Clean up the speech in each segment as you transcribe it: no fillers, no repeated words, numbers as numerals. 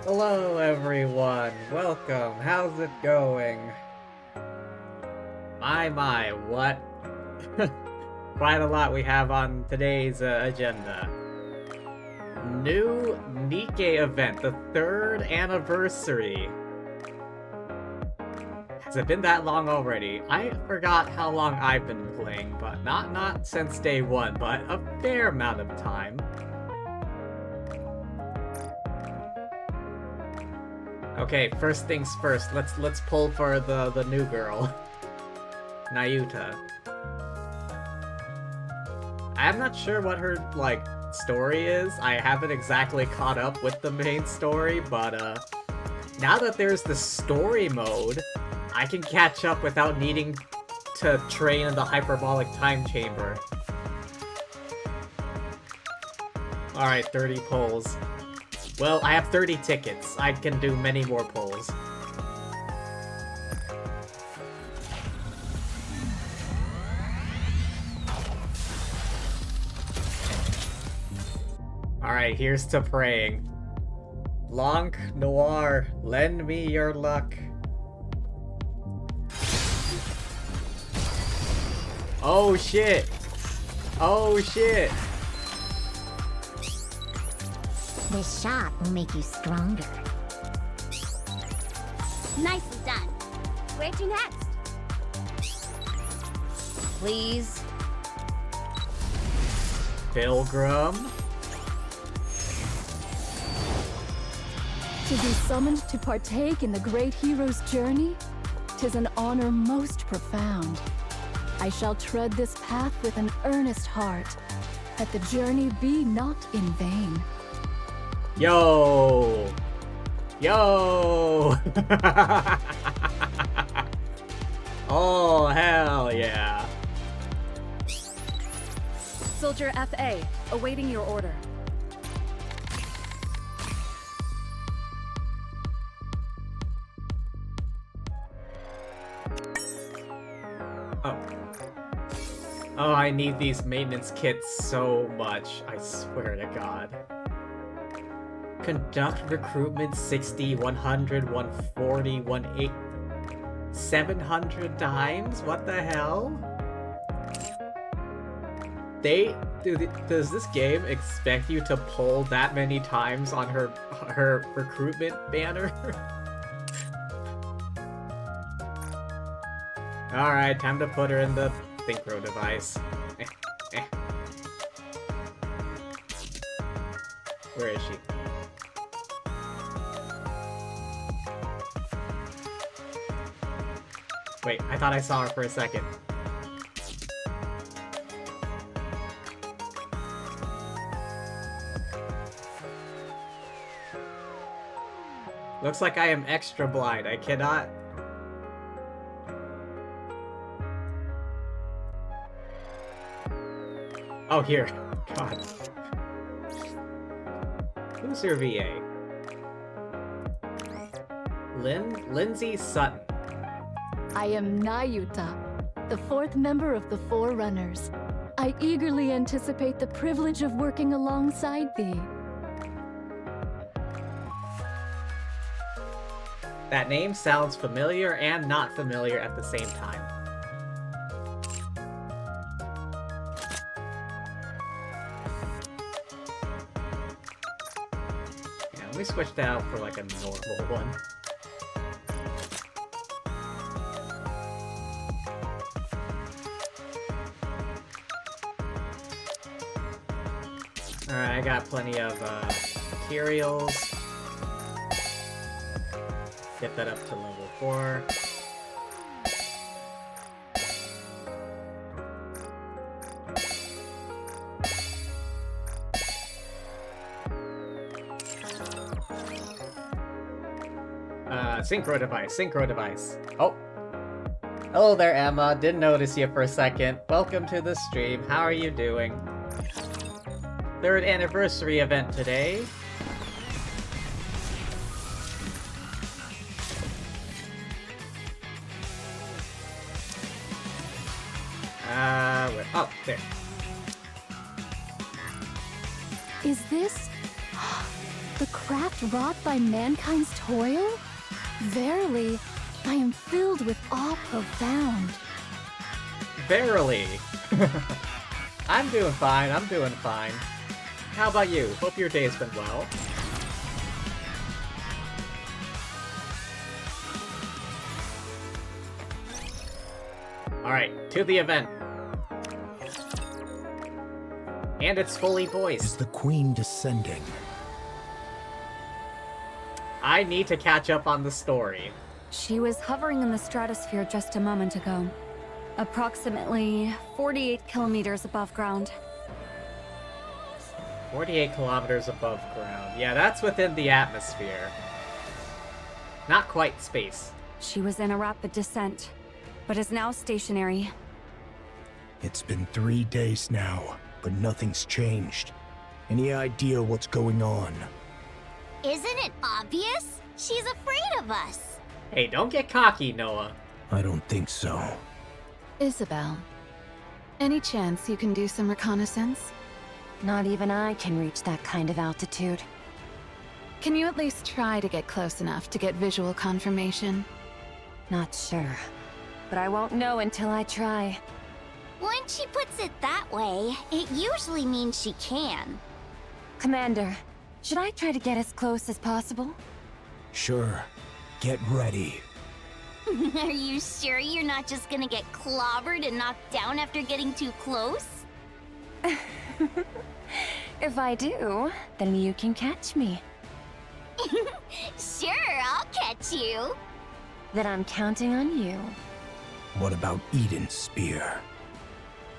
Hello everyone, welcome, how's it going? My, what? Quite a lot we have on today's agenda. New Nikke event, the 3rd anniversary. Has it been that long already? I forgot how long I've been playing, but not since day 1, but a fair amount of time. Okay, first things first, let's pull for the new girl. Nayuta. I'm not sure what her, like, story is. I haven't exactly caught up with the main story, but, now that there's the story mode, I can catch up without needing to train in the hyperbolic time chamber. Alright, 30 pulls. Well, I have 30 tickets. I can do many more pulls. Alright, here's to praying. Blanc Noir, lend me your luck. Oh shit! Oh shit! This shot will make you stronger. Nicely done. Where to next? please. Pilgrim. To be summoned to partake in the great hero's journey, 'tis an honor most profound. I shall tread this path with an earnest heart, that the journey be not in vain. Yo! Yo! Oh, hell yeah. Soldier FA, awaiting your order. Oh. Oh, I need these maintenance kits so much. I swear to God. Conduct recruitment 60, 100, 140, 180, 700 times? What the hell? Does this game expect you to pull that many times on her recruitment banner? Alright, time to put her in the synchro device. Where is she? Wait, I thought I saw her for a second. Looks like I am extra blind. I cannot... Oh, here. God. Who's your VA? Lindsay Sutton. I am Nayuta, the fourth member of the Forerunners. I eagerly anticipate the privilege of working alongside thee. That name sounds familiar and not familiar at the same time. Yeah, let me switch that out for like a normal one. Alright, I got plenty of materials. Get that up to level 4. Synchro device, synchro device. Oh. Hello there, Emma. Didn't notice you for a second. Welcome to the stream. How are you doing? 3rd anniversary event today. Oh, there. Is this the craft wrought by mankind's toil? Verily, I am filled with awe profound. Verily. I'm doing fine, I'm doing fine. How about you? Hope your day's been well. Alright, to the event. And it's fully voiced. Is the queen descending? I need to catch up on the story. She was hovering in the stratosphere just a moment ago. Approximately 48 kilometers above ground. 48 kilometers above ground. Yeah, that's within the atmosphere. Not quite space. She was in a rapid descent, but is now stationary. It's been 3 days now, but nothing's changed. Any idea what's going on? Isn't it obvious? She's afraid of us. Hey, don't get cocky, Noah. I don't think so. Isabel, any chance you can do some reconnaissance? Not even I can reach that kind of altitude. Can you at least try to get close enough to get visual confirmation? Not sure. But I won't know until I try. When she puts it that way, it usually means she can. Commander, should I try to get as close as possible? Sure. Get ready. Are you sure you're not just gonna get clobbered and knocked down after getting too close? If I do, then you can catch me. Sure, I'll catch you. Then I'm counting on you. What about Eden's spear?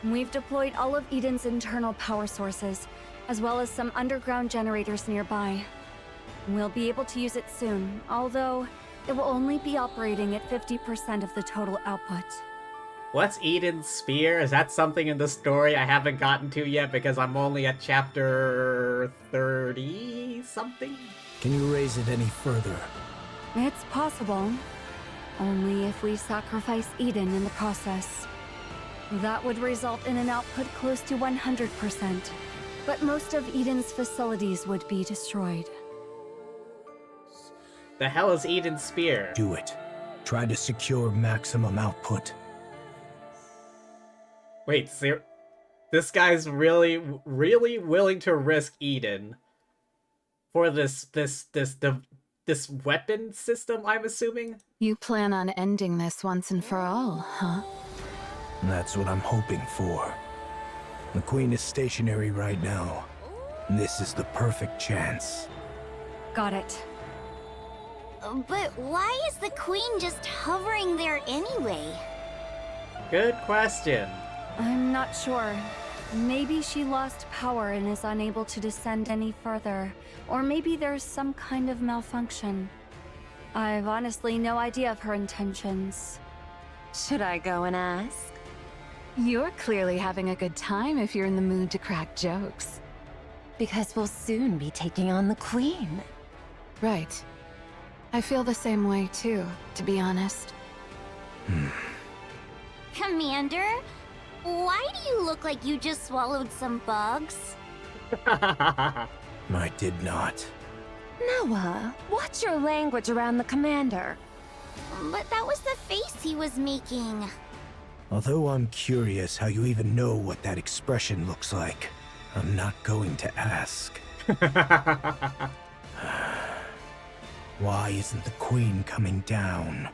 We've deployed all of Eden's internal power sources, as well as some underground generators nearby. We'll be able to use it soon, although it will only be operating at 50% of the total output. What's Eden's spear? Is that something in the story I haven't gotten to yet because I'm only at chapter 30-something? Can you raise it any further? It's possible. Only if we sacrifice Eden in the process. That would result in an output close to 100%. But most of Eden's facilities would be destroyed. The hell is Eden's spear? Do it. Try to secure maximum output. Wait, this guy's really willing to risk Eden for this weapon system, I'm assuming? You plan on ending this once and for all, huh? That's what I'm hoping for. The Queen is stationary right now. This is the perfect chance. Got it. But why is the queen just hovering there anyway? Good question. I'm not sure. Maybe she lost power and is unable to descend any further. Or maybe there's some kind of malfunction. I've honestly no idea of her intentions. Should I go and ask? You're clearly having a good time if you're in the mood to crack jokes. Because we'll soon be taking on the Queen. Right. I feel the same way too, to be honest. Commander, why do you look like you just swallowed some bugs? I did not. Noah, watch your language around the commander. But that was the face he was making. Although I'm curious how you even know what that expression looks like, I'm not going to ask. Why isn't the Queen coming down?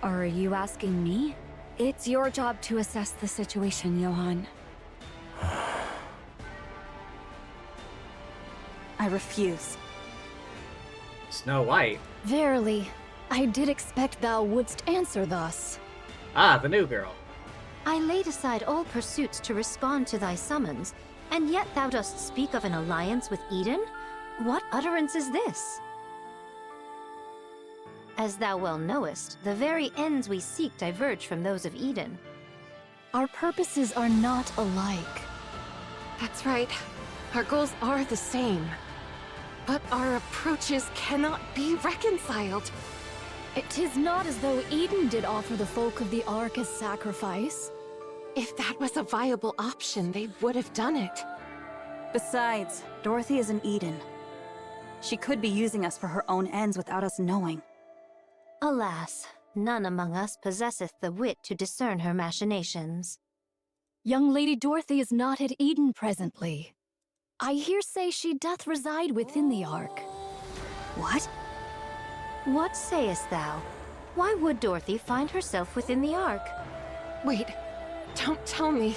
Are you asking me? It's your job to assess the situation, Johan. I refuse. Snow White. Verily, I did expect thou wouldst answer thus. Ah, the new girl. I laid aside all pursuits to respond to thy summons, and yet thou dost speak of an alliance with Eden? What utterance is this? As thou well knowest, the very ends we seek diverge from those of Eden. Our purposes are not alike. That's right. Our goals are the same. But our approaches cannot be reconciled. It is not as though Eden did offer the folk of the Ark as sacrifice. If that was a viable option, they would have done it. Besides, Dorothy is in Eden. She could be using us for her own ends without us knowing. Alas, none among us possesseth the wit to discern her machinations. Young Lady Dorothy is not at Eden presently. I hear say she doth reside within the Ark. What? What sayest thou? Why would Dorothy find herself within the Ark? Wait, don't tell me.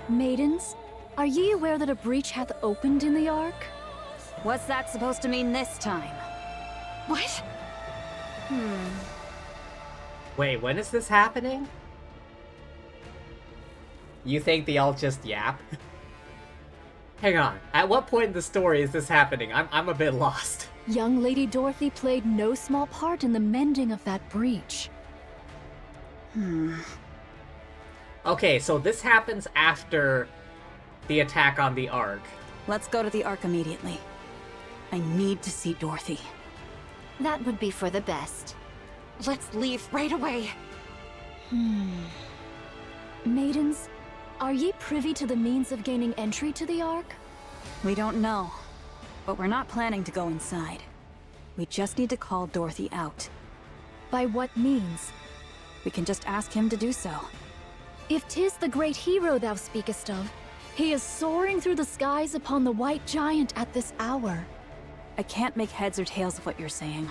Maidens, are ye aware that a breach hath opened in the Ark? What's that supposed to mean this time? What? Wait, when is this happening? You think they all just yap? Hang on, at what point in the story is this happening? I'm a bit lost. Young Lady Dorothy played no small part in the mending of that breach. Okay, so this happens after the attack on the Ark. Let's go to the Ark immediately. I need to see Dorothy. That would be for the best. Let's leave right away. Maidens, are ye privy to the means of gaining entry to the Ark? We don't know, but we're not planning to go inside. We just need to call Dorothy out. By what means? We can just ask him to do so. If 'tis the great hero thou speakest of, he is soaring through the skies upon the white giant at this hour. I can't make heads or tails of what you're saying.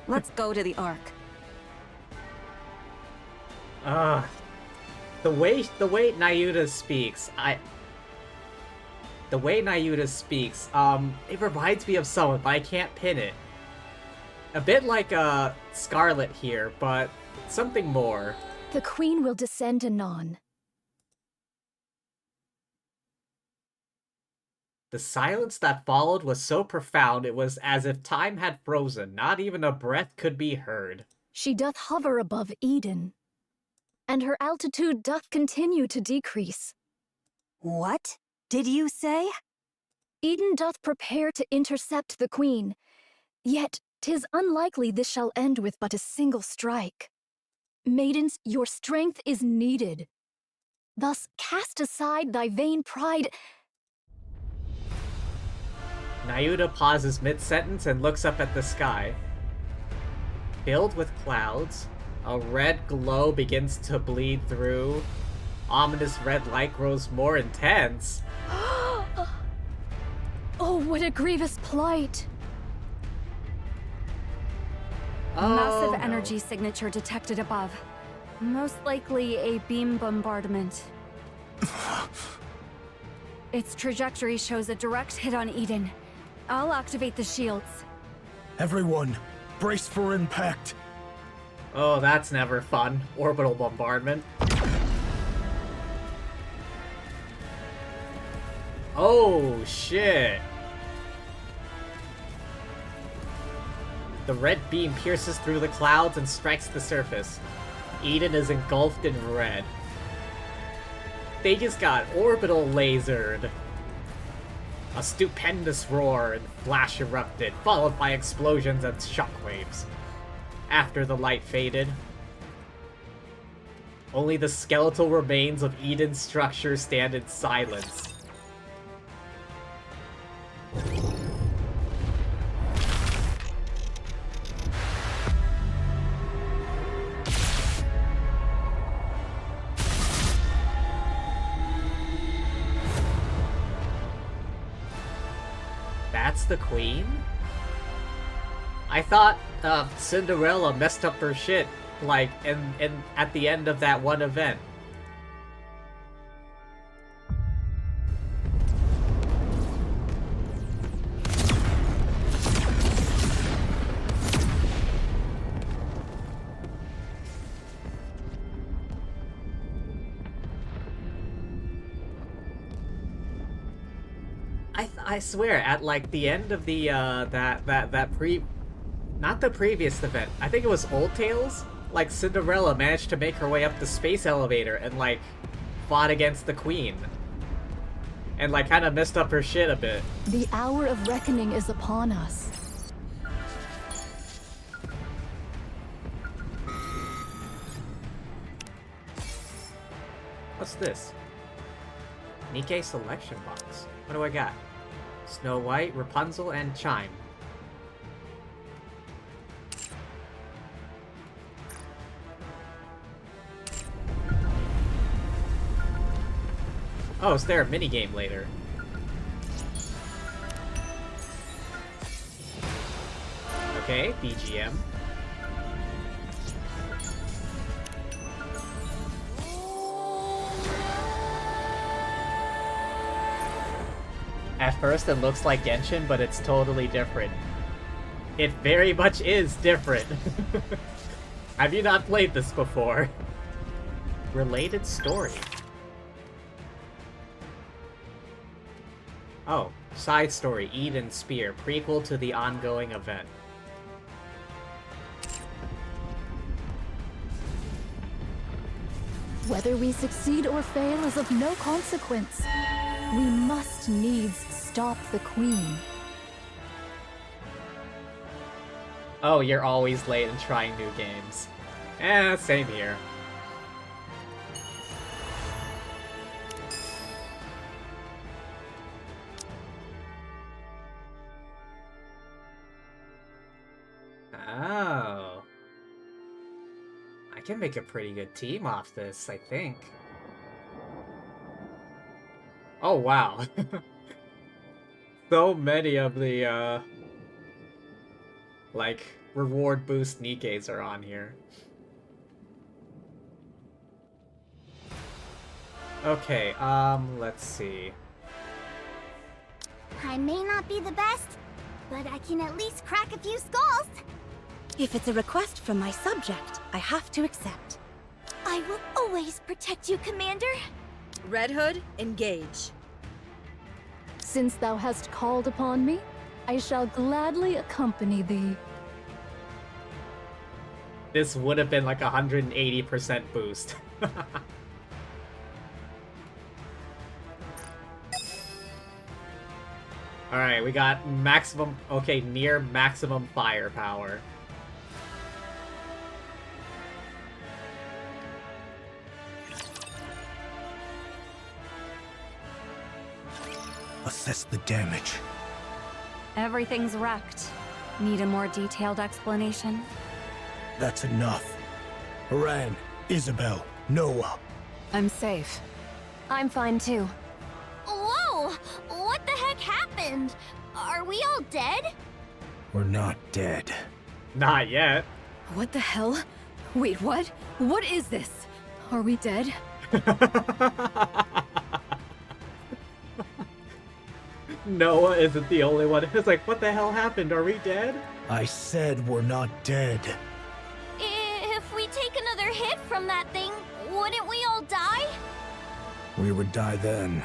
Let's go to the Ark. The way Nayuta speaks, it reminds me of someone, but I can't pin it. A bit like Scarlet here, but something more. The Queen will descend anon. The silence that followed was so profound it was as if time had frozen. Not even a breath could be heard. She doth hover above Eden, and her altitude doth continue to decrease. What did you say? Eden doth prepare to intercept the Queen, yet 'tis unlikely this shall end with but a single strike. Maidens, your strength is needed. Thus cast aside thy vain pride. Nayuta pauses mid-sentence and looks up at the sky. Filled with clouds, a red glow begins to bleed through. Ominous red light grows more intense. Oh, what a grievous plight! Massive no. energy signature detected above. Most likely a beam bombardment. Its trajectory shows a direct hit on Eden. I'll activate the shields. Everyone, brace for impact. Oh, that's never fun. Orbital bombardment. Oh, shit. The red beam pierces through the clouds and strikes the surface. Eden is engulfed in red. They just got orbital lasered. A stupendous roar and flash erupted, followed by explosions and shockwaves. After the light faded, only the skeletal remains of Eden's structure stand in silence. That's the Queen? I thought Cinderella messed up her shit, like, at the end of that one event. I swear, at like the end of the not the previous event, I think it was Old Tales, like Cinderella managed to make her way up the space elevator and like fought against the Queen. And like kind of messed up her shit a bit. The hour of reckoning is upon us. What's this? Nikke selection box. What do I got? Snow White, Rapunzel, and Chime. Oh, is there a minigame later? Okay, BGM. At first it looks like Genshin, but it's totally different. It very much is different. Have you not played this before? Related story. Oh, side story, Eden Spear, prequel to the ongoing event. Whether we succeed or fail is of no consequence. We must needs stop the Queen. Oh, you're always late in trying new games. Same here. Oh. I can make a pretty good team off this, I think. Oh, wow. So many of the, like, reward boost Nikkes are on here. Okay, let's see. I may not be the best, but I can at least crack a few skulls. If it's a request from my subject, I have to accept. I will always protect you, Commander. Red Hood, engage. Since thou hast called upon me, I shall gladly accompany thee. This would have been like 180% boost. Alright, we got maximum, okay, near maximum firepower. Assess the damage. Everything's wrecked. Need a more detailed explanation? That's enough. Haran, Isabel, Noah. I'm safe. I'm fine too. Whoa! What the heck happened? Are we all dead? We're not dead. Not yet. What the hell? Wait, what? What is this? Are we dead? Noah isn't the only one who's like, what the hell happened? Are we dead? I said we're not dead. If we take another hit from that thing, wouldn't we all die? We would die then.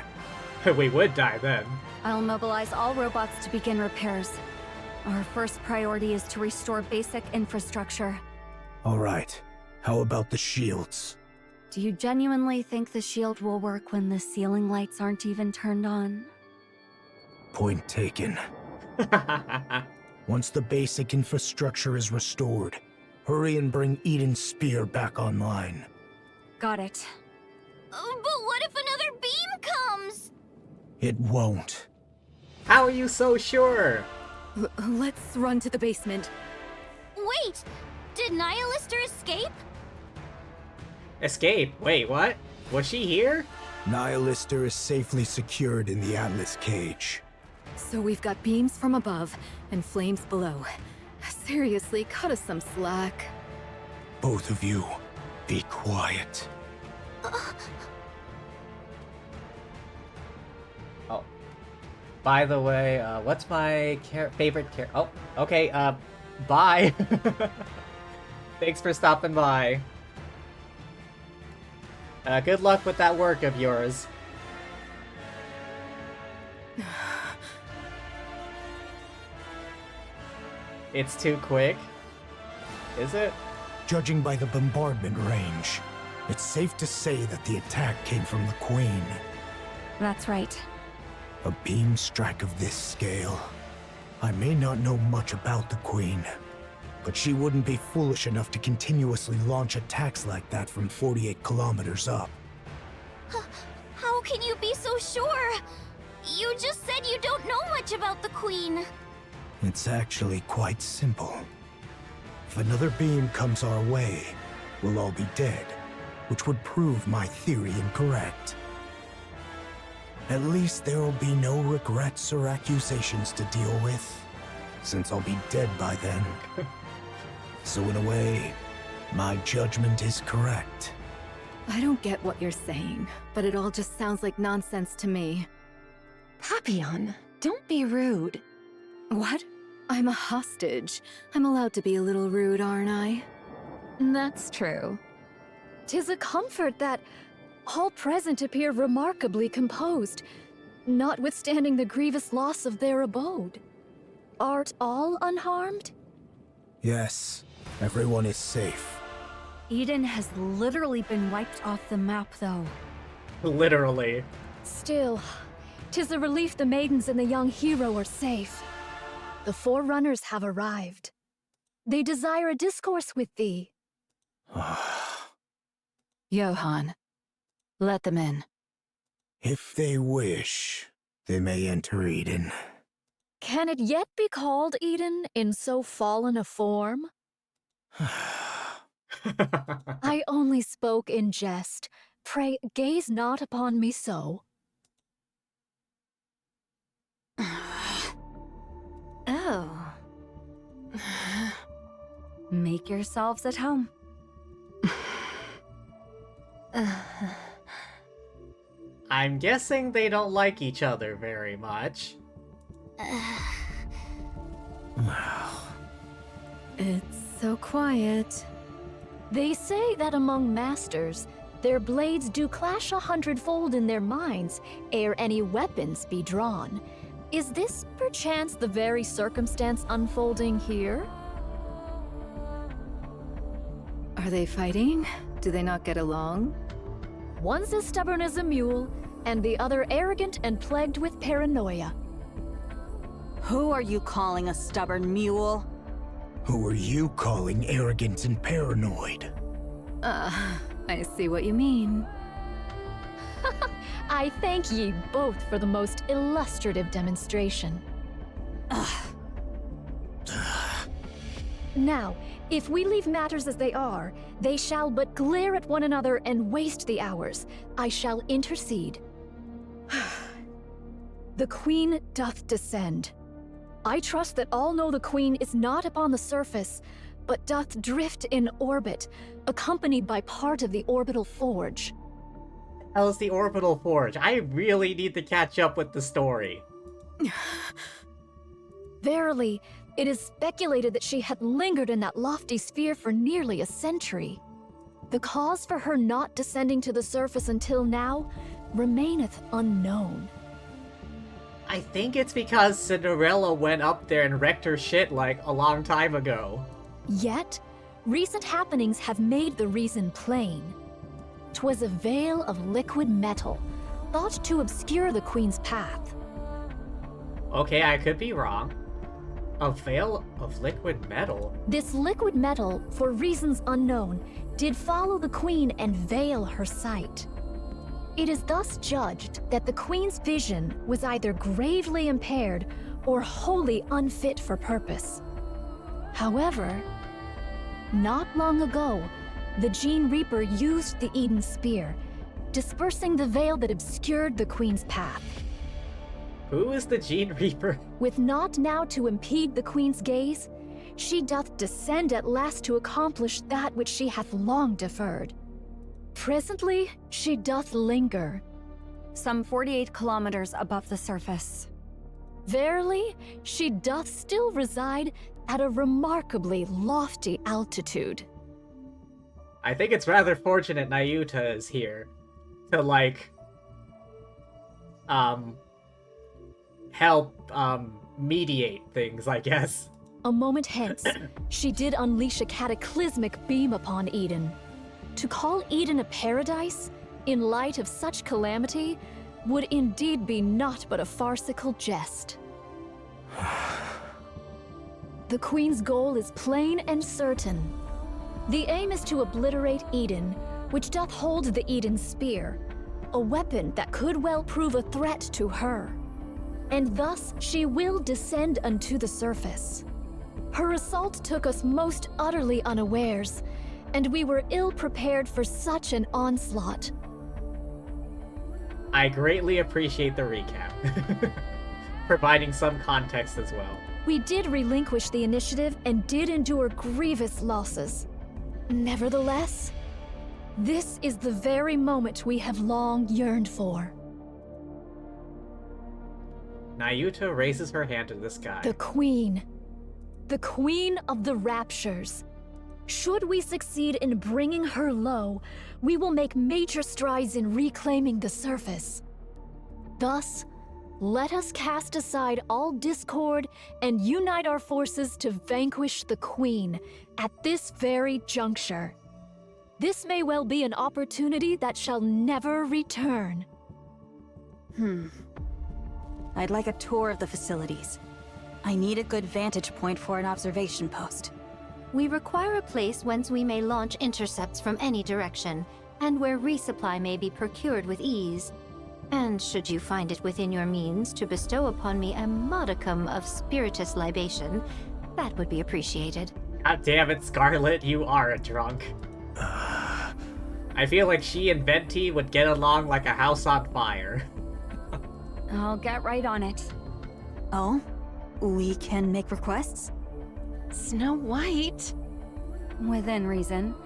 We would die then. I'll mobilize all robots to begin repairs. Our first priority is to restore basic infrastructure. All right. How about the shields? Do you genuinely think the shield will work when the ceiling lights aren't even turned on? Point taken. Once the basic infrastructure is restored, hurry and bring Eden's spear back online. Got it. But what if another beam comes? It won't. How are you so sure? Let's run to the basement. Wait! Did Nihilister escape? Escape? Wait, what? Was she here? Nihilister is safely secured in the Atlas cage. So we've got beams from above and flames below. Seriously, cut us some slack. Both of you, be quiet. Oh. By the way, what's my favorite Oh, okay, bye. Thanks for stopping by. Good luck with that work of yours. It's too quick? Is it? Judging by the bombardment range, it's safe to say that the attack came from the Queen. That's right. A beam strike of this scale. I may not know much about the Queen, but she wouldn't be foolish enough to continuously launch attacks like that from 48 kilometers up. How can you be so sure? You just said you don't know much about the Queen. It's actually quite simple. If another beam comes our way, we'll all be dead, which would prove my theory incorrect. At least there will be no regrets or accusations to deal with, since I'll be dead by then. So in a way, my judgment is correct. I don't get what you're saying, but it all just sounds like nonsense to me. Papillon, don't be rude. What? I'm a hostage. I'm allowed to be a little rude, aren't I? That's true. 'Tis a comfort that all present appear remarkably composed, notwithstanding the grievous loss of their abode. Art all unharmed? Yes, everyone is safe. Eden has literally been wiped off the map, though. Literally. Still, 'tis a relief the maidens and the young hero are safe. The Forerunners have arrived. They desire a discourse with thee. Johann, let them in. If they wish, they may enter Eden. Can it yet be called Eden in so fallen a form? I only spoke in jest. Pray, gaze not upon me so. Oh. Make yourselves at home. I'm guessing they don't like each other very much. It's so quiet. They say that among masters, their blades do clash 100-fold in their minds ere any weapons be drawn. Is this perchance the very circumstance unfolding here? Are they fighting? Do they not get along? One's as stubborn as a mule, and the other arrogant and plagued with paranoia. Who are you calling a stubborn mule? Who are you calling arrogant and paranoid? I see what you mean. I thank ye both for the most illustrative demonstration. Now, if we leave matters as they are, they shall but glare at one another and waste the hours. I shall intercede. The Queen doth descend. I trust that all know the Queen is not upon the surface, but doth drift in orbit, accompanied by part of the orbital forge. Hell's the orbital forge? I really need to catch up with the story. Verily, it is speculated that she had lingered in that lofty sphere for nearly a century. The cause for her not descending to the surface until now remaineth unknown. I think it's because Cinderella went up there and wrecked her shit like a long time ago. Yet, recent happenings have made the reason plain. 'Twas a veil of liquid metal, thought to obscure the Queen's path. Okay, I could be wrong. A veil of liquid metal? This liquid metal, for reasons unknown, did follow the Queen and veil her sight. It is thus judged that the Queen's vision was either gravely impaired or wholly unfit for purpose. However, not long ago, the Gene Reaper used the Eden Spear, dispersing the veil that obscured the Queen's path. Who is the Gene Reaper? With naught now to impede the Queen's gaze, she doth descend at last to accomplish that which she hath long deferred. Presently, she doth linger. Some 48 kilometers above the surface. Verily, she doth still reside at a remarkably lofty altitude. I think it's rather fortunate Nayuta is here to, like, help, mediate things, I guess. A moment hence, she did unleash a cataclysmic beam upon Eden. To call Eden a paradise, in light of such calamity, would indeed be naught but a farcical jest. The Queen's goal is plain and certain. The aim is to obliterate Eden, which doth hold the Eden Spear, a weapon that could well prove a threat to her. And thus she will descend unto the surface. Her assault took us most utterly unawares, and we were ill-prepared for such an onslaught. I greatly appreciate the recap. Providing some context as well. We did relinquish the initiative and did endure grievous losses. Nevertheless, this is the very moment we have long yearned for. Nayuta raises her hand to the sky. The Queen. The Queen of the Raptures. Should we succeed in bringing her low, we will make major strides in reclaiming the surface. Thus, let us cast aside all discord and unite our forces to vanquish the Queen at this very juncture. This may well be an opportunity that shall never return. I'd like a tour of the facilities. I need a good vantage point for an observation post. We require a place whence we may launch intercepts from any direction, and where resupply may be procured with ease. And should you find it within your means to bestow upon me a modicum of spiritus libation, that would be appreciated. God damn it, Scarlet, you are a drunk. I feel like she and Venti would get along like a house on fire. I'll get right on it. Oh? We can make requests? Snow White? Within reason.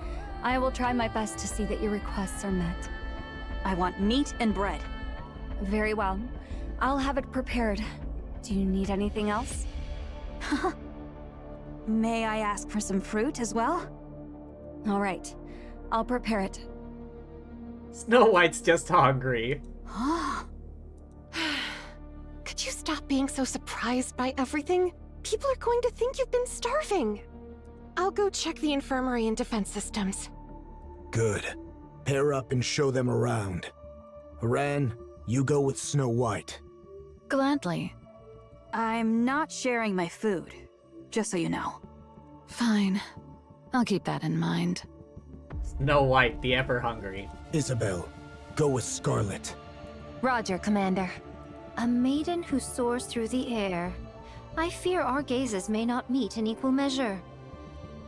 I will try my best to see that your requests are met. I want meat and bread. Very well. I'll have it prepared. Do you need anything else? May I ask for some fruit as well? All right. I'll prepare it. Snow White's just hungry. Could you stop being so surprised by everything? People are going to think you've been starving. I'll go check the infirmary and defense systems. Good. Pair up and show them around. Haran, you go with Snow White. Gladly. I'm not sharing my food, just so you know. Fine. I'll keep that in mind. Snow White, the ever hungry. Isabel, go with Scarlet. Roger, Commander. A maiden who soars through the air. I fear our gazes may not meet in equal measure.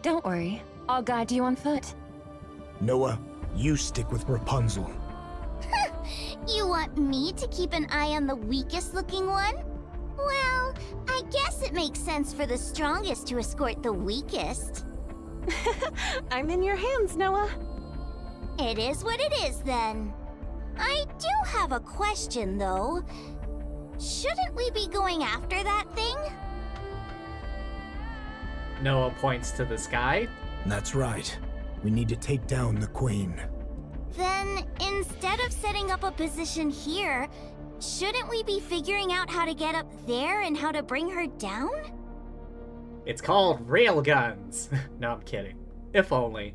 Don't worry. I'll guide you on foot. Noah, you stick with Rapunzel. You want me to keep an eye on the weakest looking one? Well, I guess it makes sense for the strongest to escort the weakest. I'm in your hands, Noah. It is what it is then. I do have a question though. Shouldn't we be going after that thing? Noah points to the sky. That's right. We need to take down the Queen. Then, instead of setting up a position here, shouldn't we be figuring out how to get up there and how to bring her down? It's called railguns. No, I'm kidding. If only.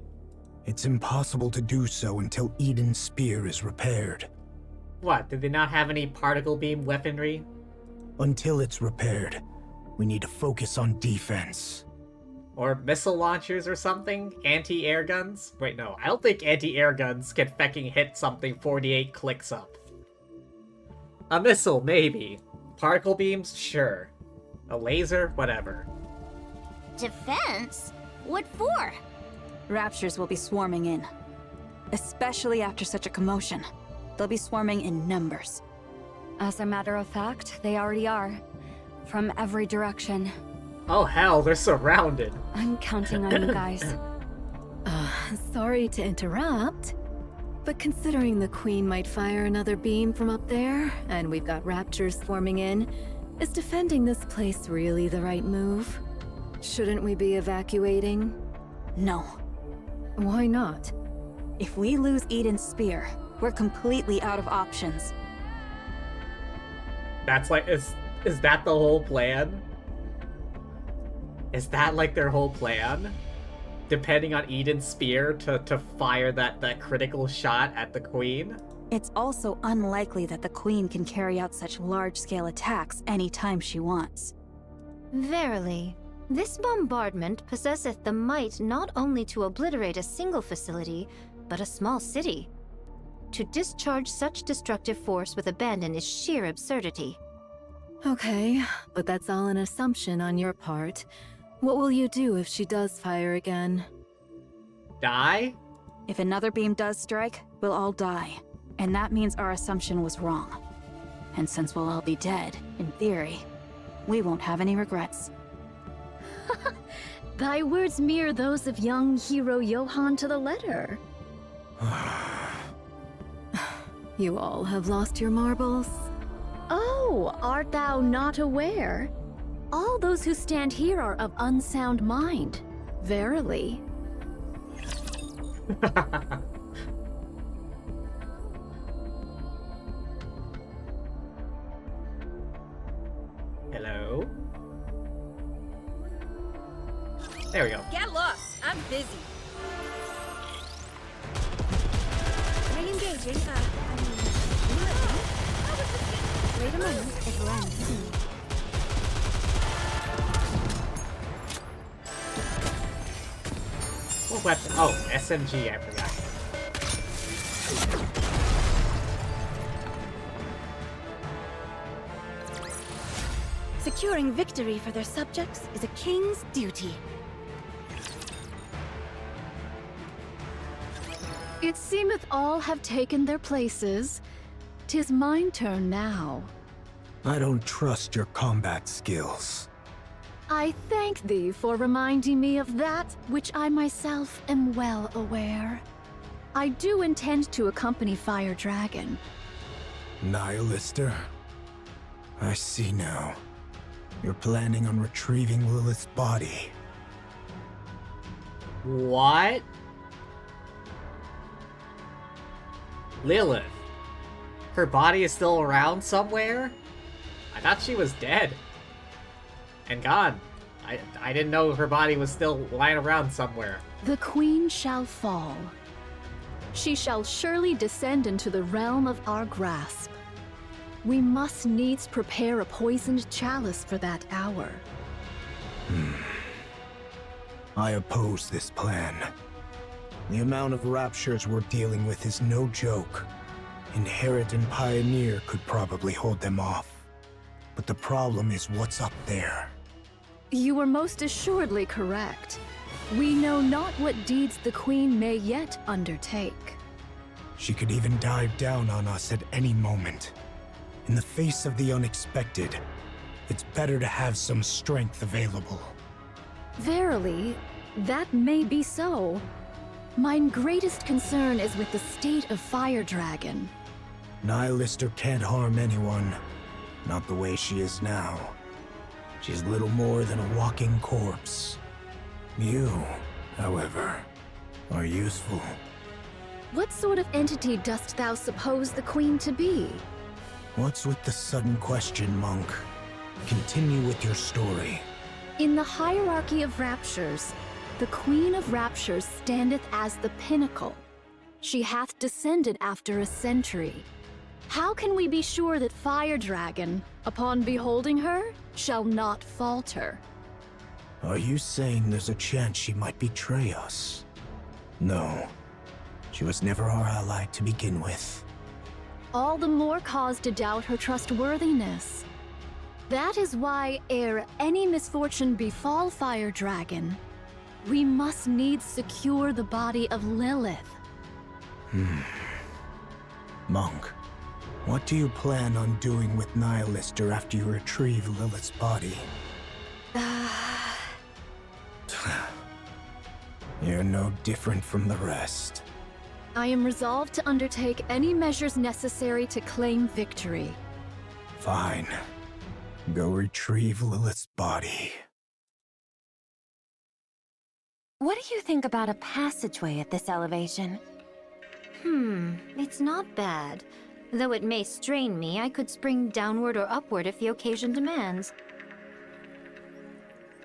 It's impossible to do so until Eden's spear is repaired. What, did they not have any particle beam weaponry? Until it's repaired, we need to focus on defense. Or missile launchers or something? Anti-air guns? Wait, no, I don't think anti-air guns can fecking hit something 48 clicks up. A missile, maybe. Particle beams? Sure. A laser? Whatever. Defense? What for? Raptures will be swarming in. Especially after such a commotion. They'll be swarming in numbers. As a matter of fact, they already are. From every direction. Oh hell, they're surrounded. I'm counting on you guys. Sorry to interrupt, but considering the Queen might fire another beam from up there, and we've got raptors swarming in, is defending this place really the right move? Shouldn't we be evacuating? No. Why not? If we lose Eden's spear, we're completely out of options. That's like, is that the whole plan? Is that like their whole plan? Depending on Eden's spear to fire that critical shot at the Queen? It's also unlikely that the Queen can carry out such large-scale attacks anytime she wants. Verily, this bombardment possesseth the might not only to obliterate a single facility, but a small city. To discharge such destructive force with abandon is sheer absurdity. Okay, but that's all an assumption on your part. What will you do if she does fire again? Die? If another beam does strike, we'll all die. And that means our assumption was wrong. And since we'll all be dead, in theory, we won't have any regrets. Thy words mirror those of young hero Johann to the letter. You all have lost your marbles? Oh, art thou not aware? All those who stand here are of unsound mind. Verily. Hello? There we go. Get lost. I'm busy. Re-engaging. Wait a moment. It runs. What weapon? Oh, SMG, I forgot. Securing victory for their subjects is a king's duty. It seemeth all have taken their places. 'Tis mine turn now. I don't trust your combat skills. I thank thee for reminding me of that which I myself am well aware. I do intend to accompany Fire Dragon. Nihilister? I see now. You're planning on retrieving Lilith's body. What? Lilith? Her body is still around somewhere? I thought she was dead. And gone. I didn't know her body was still lying around somewhere. The queen shall fall. She shall surely descend into the realm of our grasp. We must needs prepare a poisoned chalice for that hour. I oppose this plan. The amount of raptures we're dealing with is no joke. Inherit and Pioneer could probably hold them off. But the problem is what's up there. You are most assuredly correct. We know not what deeds the queen may yet undertake. She could even dive down on us at any moment. In the face of the unexpected, it's better to have some strength available. Verily, that may be so. Mine greatest concern is with the state of Fire Dragon. Nihilister can't harm anyone. Not the way she is now. She's little more than a walking corpse. You, however, are useful. What sort of entity dost thou suppose the queen to be? What's with the sudden question, monk? Continue with your story. In the hierarchy of raptures, the Queen of Raptures standeth as the pinnacle. She hath descended after a century. How can we be sure that Fire Dragon, upon beholding her, shall not falter? Are you saying there's a chance she might betray us? No. She was never our ally to begin with. All the more cause to doubt her trustworthiness. That is why, ere any misfortune befall Fire Dragon, we must needs secure the body of Lilith. Monk, what do you plan on doing with Nihilister after you retrieve Lilith's body? You're no different from the rest. I am resolved to undertake any measures necessary to claim victory. Fine. Go retrieve Lilith's body. What do you think about a passageway at this elevation? It's not bad. Though it may strain me, I could spring downward or upward if the occasion demands.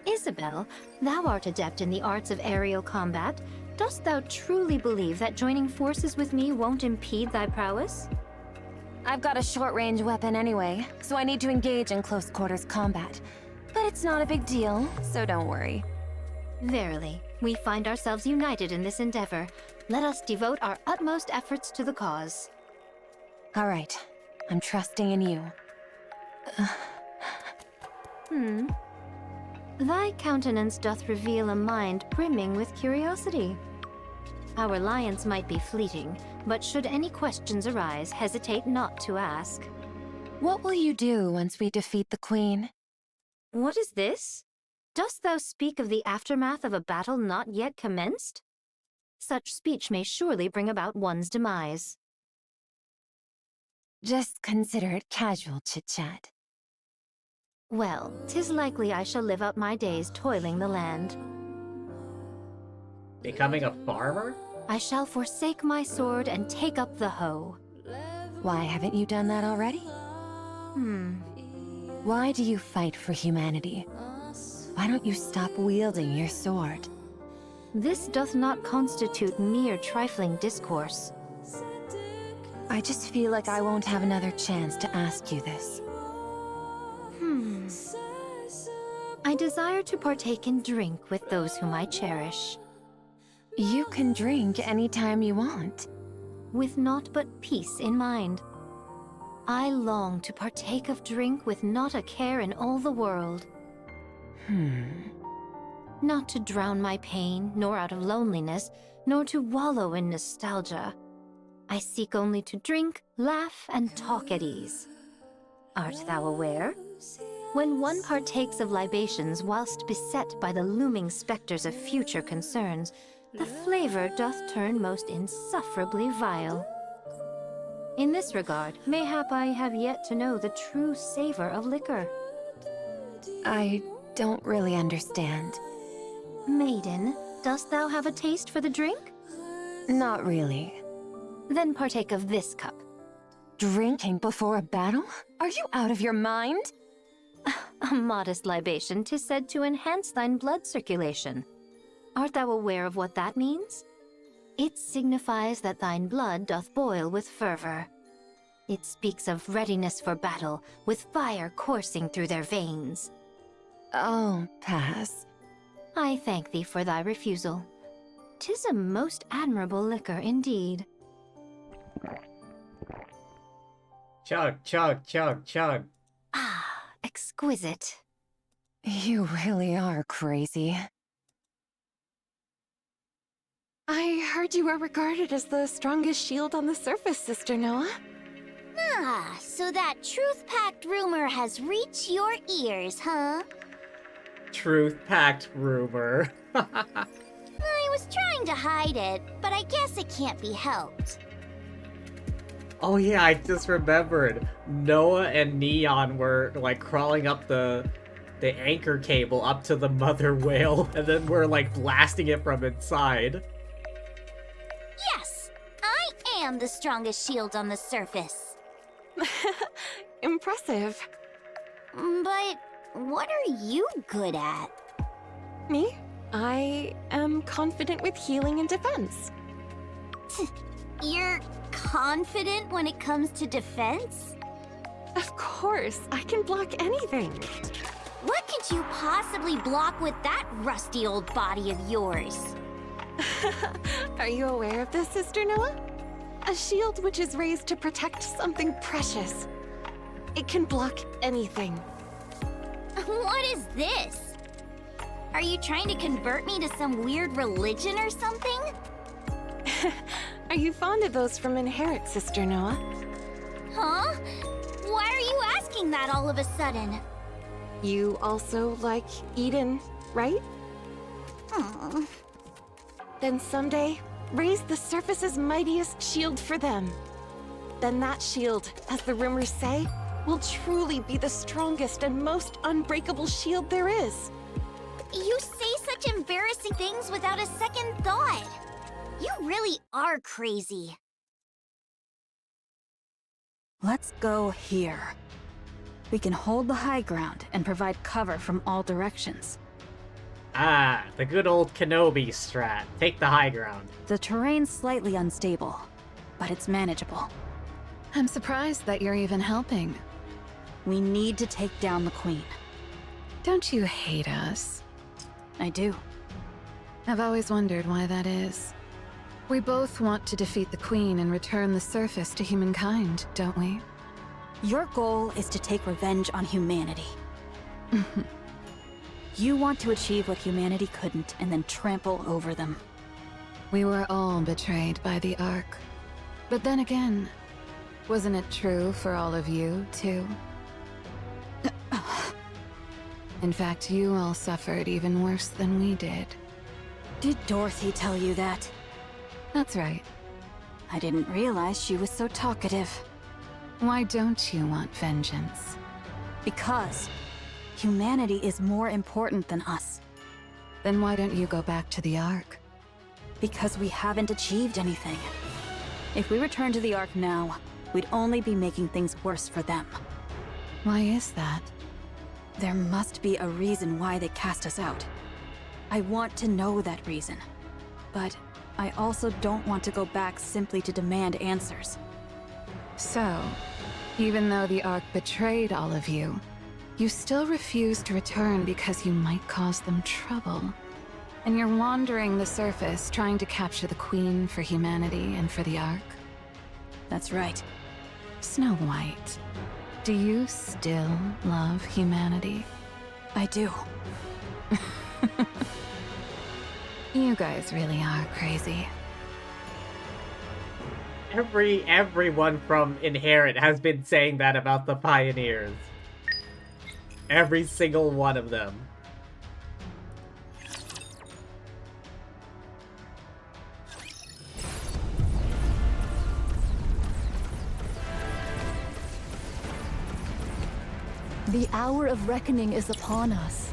Isabel, thou art adept in the arts of aerial combat. Dost thou truly believe that joining forces with me won't impede thy prowess? I've got a short-range weapon anyway, so I need to engage in close-quarters combat. But it's not a big deal, so don't worry. Verily, we find ourselves united in this endeavor. Let us devote our utmost efforts to the cause. All right, I'm trusting in you. Thy countenance doth reveal a mind brimming with curiosity. Our alliance might be fleeting, but should any questions arise, hesitate not to ask. What will you do once we defeat the Queen? What is this? Dost thou speak of the aftermath of a battle not yet commenced? Such speech may surely bring about one's demise. Just consider it casual chit-chat. Well, 'tis likely I shall live out my days toiling the land. Becoming a farmer? I shall forsake my sword and take up the hoe. Why haven't you done that already? Why do you fight for humanity? Why don't you stop wielding your sword? This doth not constitute mere trifling discourse. I just feel like I won't have another chance to ask you this. I desire to partake in drink with those whom I cherish. You can drink anytime you want. With naught but peace in mind. I long to partake of drink with not a care in all the world. Not to drown my pain, nor out of loneliness, nor to wallow in nostalgia. I seek only to drink, laugh, and talk at ease. Art thou aware? When one partakes of libations whilst beset by the looming specters of future concerns, the flavor doth turn most insufferably vile. In this regard, mayhap I have yet to know the true savor of liquor. I don't really understand. Maiden, dost thou have a taste for the drink? Not really. Then partake of this cup. Drinking before a battle? Are you out of your mind? A modest libation 'tis said to enhance thine blood circulation. Art thou aware of what that means? It signifies that thine blood doth boil with fervor. It speaks of readiness for battle, with fire coursing through their veins. I'll pass. I thank thee for thy refusal. 'Tis a most admirable liquor indeed. Chug, chug, chug, chug. Ah, exquisite. You really are crazy. I heard you were regarded as the strongest shield on the surface, Sister Noah. Ah, so that truth-packed rumor has reached your ears, huh? Truth-packed rumor. I was trying to hide it, but I guess it can't be helped. Oh yeah, I just remembered. Noah and Neon were like crawling up the anchor cable up to the mother whale, and then we're like blasting it from inside. Yes, I am the strongest shield on the surface. Impressive. But what are you good at? Me? I am confident with healing and defense. You're confident when it comes to defense? Of course, I can block anything. What could you possibly block with that rusty old body of yours? Are you aware of this, Sister Noah? A shield which is raised to protect something precious. It can block anything. What is this? Are you trying to convert me to some weird religion or something? Are you fond of those from Inherit, Sister Noah? Huh? Why are you asking that all of a sudden? You also like Eden, right? Hmm. Then someday, raise the surface's mightiest shield for them. Then that shield, as the rumors say, will truly be the strongest and most unbreakable shield there is. You say such embarrassing things without a second thought. You really are crazy. Let's go here. We can hold the high ground and provide cover from all directions. Ah, the good old Kenobi strat. Take the high ground. The terrain's slightly unstable, but it's manageable. I'm surprised that you're even helping. We need to take down the Queen. Don't you hate us? I do. I've always wondered why that is. We both want to defeat the Queen and return the surface to humankind, don't we? Your goal is to take revenge on humanity. You want to achieve what humanity couldn't and then trample over them. We were all betrayed by the Ark. But then again, wasn't it true for all of you, too? In fact, you all suffered even worse than we did. Did Dorothy tell you that? That's right. I didn't realize she was so talkative. Why don't you want vengeance? Because humanity is more important than us. Then why don't you go back to the Ark? Because we haven't achieved anything. If we return to the Ark now, we'd only be making things worse for them. Why is that? There must be a reason why they cast us out. I want to know that reason. But I also don't want to go back simply to demand answers. So, even though the Ark betrayed all of you, you still refuse to return because you might cause them trouble. And you're wandering the surface trying to capture the Queen for humanity and for the Ark? That's right. Snow White, do you still love humanity? I do. You guys really are crazy. Everyone from Inherit has been saying that about the Pioneers. Every single one of them. The hour of reckoning is upon us.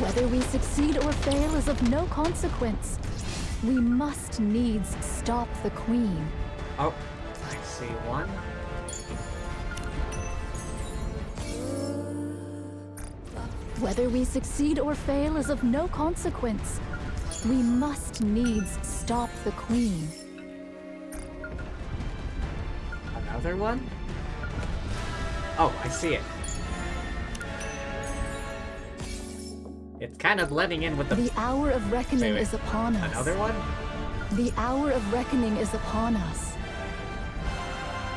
Whether we succeed or fail is of no consequence. We must needs stop the Queen. Oh, I see one. Whether we succeed or fail is of no consequence. We must needs stop the Queen. Another one? Oh, I see it. It's kind of blending in with the... The hour of reckoning is upon us. Another one? The hour of reckoning is upon us.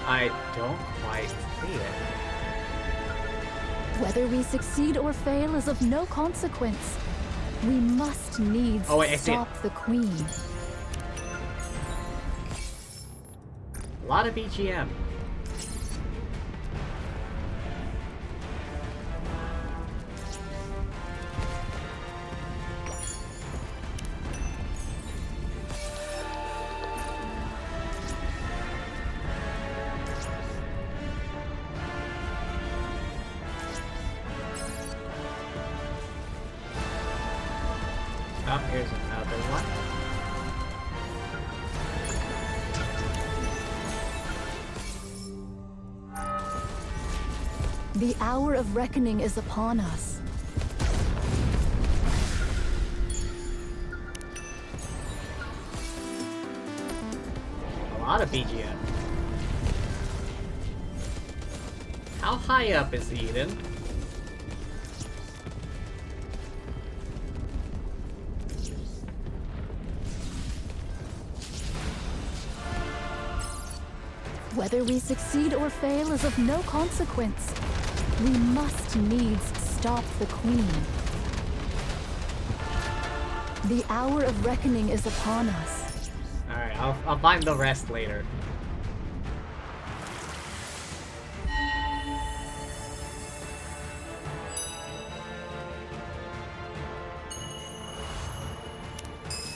I don't quite see it. Whether we succeed or fail is of no consequence. We must needs stop the Queen. A lot of BGM. Oh, here's another one. The hour of reckoning is upon us. A lot of BGM. How high up is Eden? Whether we succeed or fail is of no consequence. We must needs stop the Queen. The hour of reckoning is upon us. Alright, I'll find the rest later.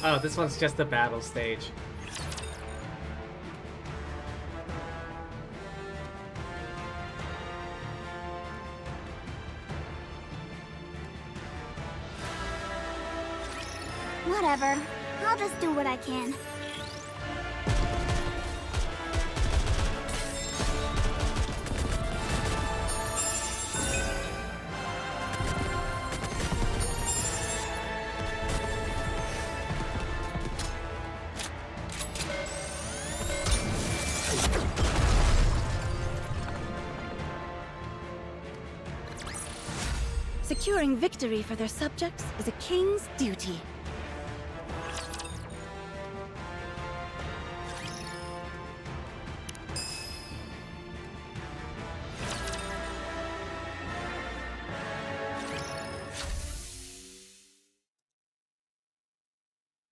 Oh, this one's just the battle stage. Whatever. I'll just do what I can. Securing victory for their subjects is a king's duty.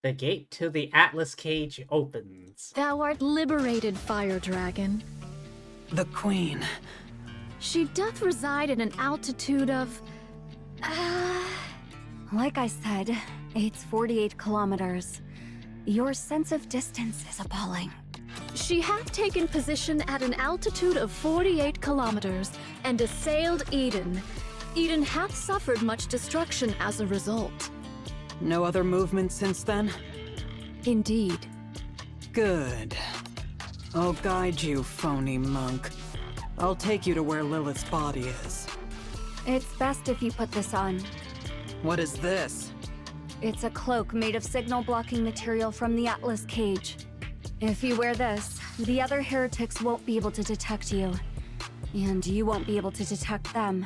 The gate to the Atlas Cage opens. Thou art liberated, Fire Dragon. The Queen. She doth reside at an altitude of... Like I said, it's 48 kilometers. Your sense of distance is appalling. She hath taken position at an altitude of 48 kilometers and assailed Eden. Eden hath suffered much destruction as a result. No other movement since then? Indeed. Good. I'll guide you, phony monk. I'll take you to where Lilith's body is. It's best if you put this on. What is this? It's a cloak made of signal-blocking material from the Atlas Cage. If you wear this, the other heretics won't be able to detect you. And you won't be able to detect them.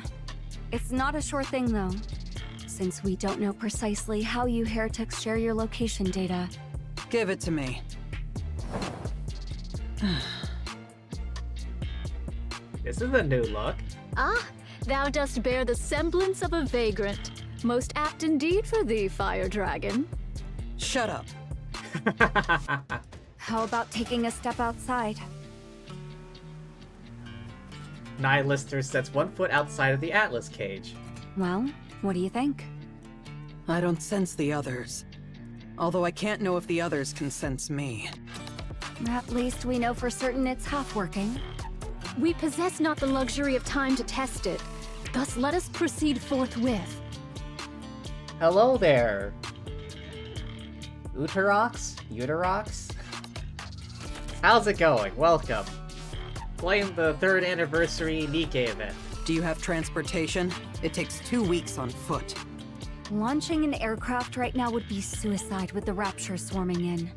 It's not a sure thing, though, since we don't know precisely how you heretics share your location data. Give it to me. This is a new look. Ah, thou dost bear the semblance of a vagrant. Most apt indeed for thee, Fire Dragon. Shut up. How about taking a step outside? Nihilister sets 1 foot outside of the Atlas Cage. Well, what do you think? I don't sense the others. Although I can't know if the others can sense me. At least we know for certain it's half working. We possess not the luxury of time to test it. Thus let us proceed forthwith. Hello there. Uterox? How's it going? Welcome. Playing the 3rd anniversary Nikke event. Do you have transportation? It takes 2 weeks on foot. Launching an aircraft right now would be suicide with the Rapture swarming in.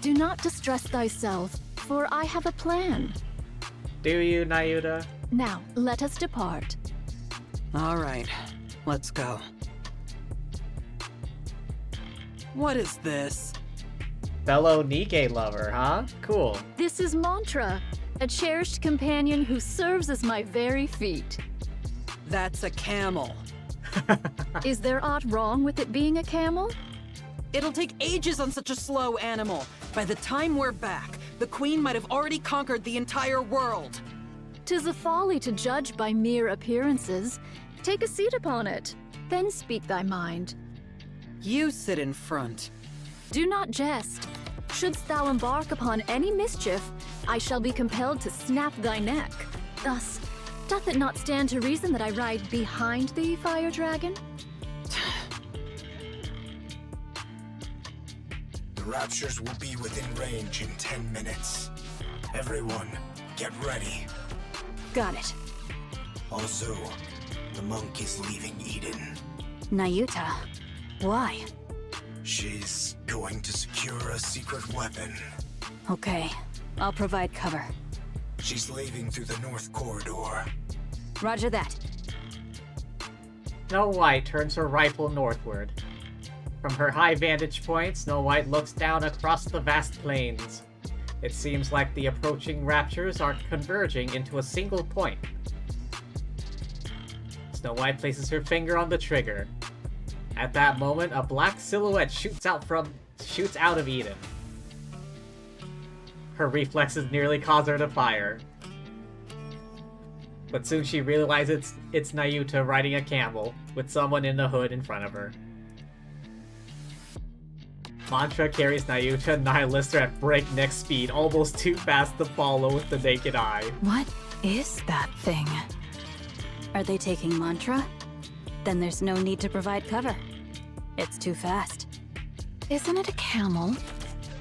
Do not distress thyself, for I have a plan. Do you, Nayuta? Now, let us depart. All right, let's go. What is this? Fellow Nikke lover, huh? Cool. This is Mantra, a cherished companion who serves as my very feet. That's a camel. Is there aught wrong with it being a camel? It'll take ages on such a slow animal. By the time we're back, the Queen might have already conquered the entire world. 'Tis a folly to judge by mere appearances. Take a seat upon it, then speak thy mind. You sit in front. Do not jest. Shouldst thou embark upon any mischief, I shall be compelled to snap thy neck. Thus, doth it not stand to reason that I ride behind thee, Fire Dragon? The Raptures will be within range in 10 minutes. Everyone, get ready. Got it. Also, the monk is leaving Eden. Nayuta. Why? She's going to secure a secret weapon. Okay, I'll provide cover. She's leaving through the north corridor. Roger that. Snow White turns her rifle northward. From her high vantage point, Snow White looks down across the vast plains. It seems like the approaching Raptures are converging into a single point. Snow White places her finger on the trigger. At that moment, a black silhouette shoots out of Eden. Her reflexes nearly cause her to fire. But soon she realizes it's Nayuta riding a camel, with someone in the hood in front of her. Mantra carries Nayuta and Nihilister at breakneck speed, almost too fast to follow with the naked eye. What is that thing? Are they taking Mantra? Then there's no need to provide cover. It's too fast. Isn't it a camel?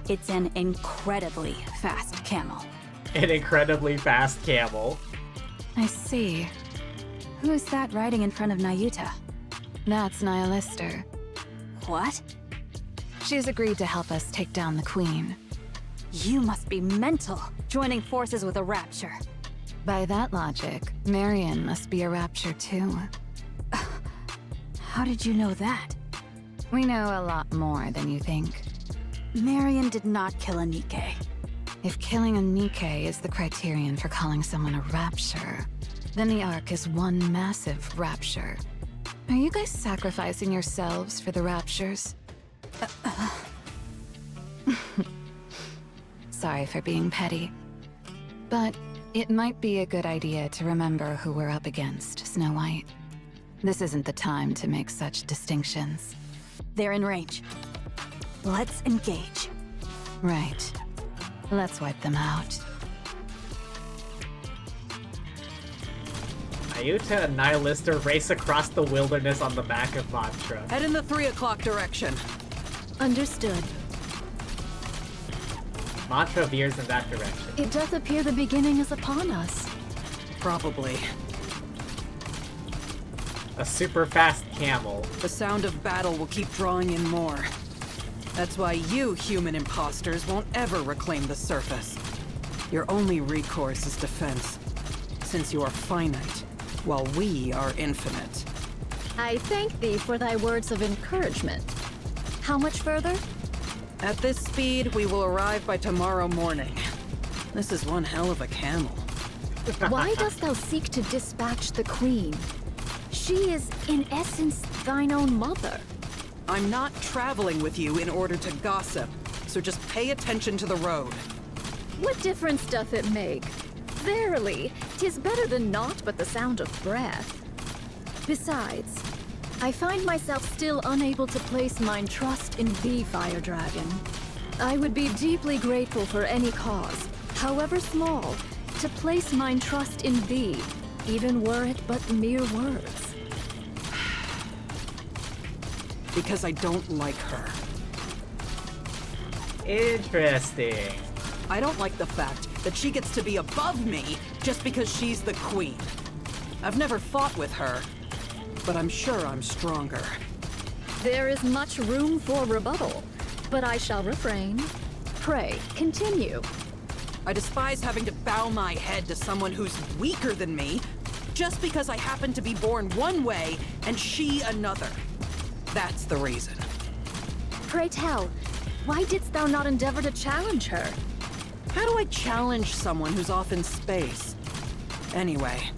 It's an incredibly fast camel. An incredibly fast camel. I see. Who is that riding in front of Nayuta? That's Nihilister. What? She's agreed to help us take down the Queen. You must be mental, joining forces with a Rapture. By that logic, Marion must be a Rapture too. How did you know that? We know a lot more than you think. Marion did not kill a Nikke. If killing a Nikke is the criterion for calling someone a Rapture, then the Ark is one massive Rapture. Are you guys sacrificing yourselves for the Raptures? Sorry for being petty. But it might be a good idea to remember who we're up against, Snow White. This isn't the time to make such distinctions. They're in range. Let's engage. Right. Let's wipe them out. Nayuta and Nihilister race across the wilderness on the back of Mantra. Head in the 3 o'clock direction. Understood. Mantra veers in that direction. It doth appear the beginning is upon us. Probably. A super fast camel. The sound of battle will keep drawing in more. That's why you human imposters won't ever reclaim the surface. Your only recourse is defense, since you are finite, while we are infinite. I thank thee for thy words of encouragement. How much further? At this speed, we will arrive by tomorrow morning. This is one hell of a camel. Why dost thou seek to dispatch the Queen? She is, in essence, thine own mother. I'm not traveling with you in order to gossip, so just pay attention to the road. What difference doth it make? Verily, 'tis better than naught but the sound of breath. Besides, I find myself still unable to place mine trust in thee, Fire Dragon. I would be deeply grateful for any cause, however small, to place mine trust in thee, even were it but mere words. Because I don't like her. Interesting. I don't like the fact that she gets to be above me just because she's the queen. I've never fought with her, but I'm sure I'm stronger. There is much room for rebuttal, but I shall refrain. Pray, continue. I despise having to bow my head to someone who's weaker than me, just because I happen to be born one way and she another. That's the reason. Pray tell, why didst thou not endeavor to challenge her? How do I challenge someone who's off in space? Anyway,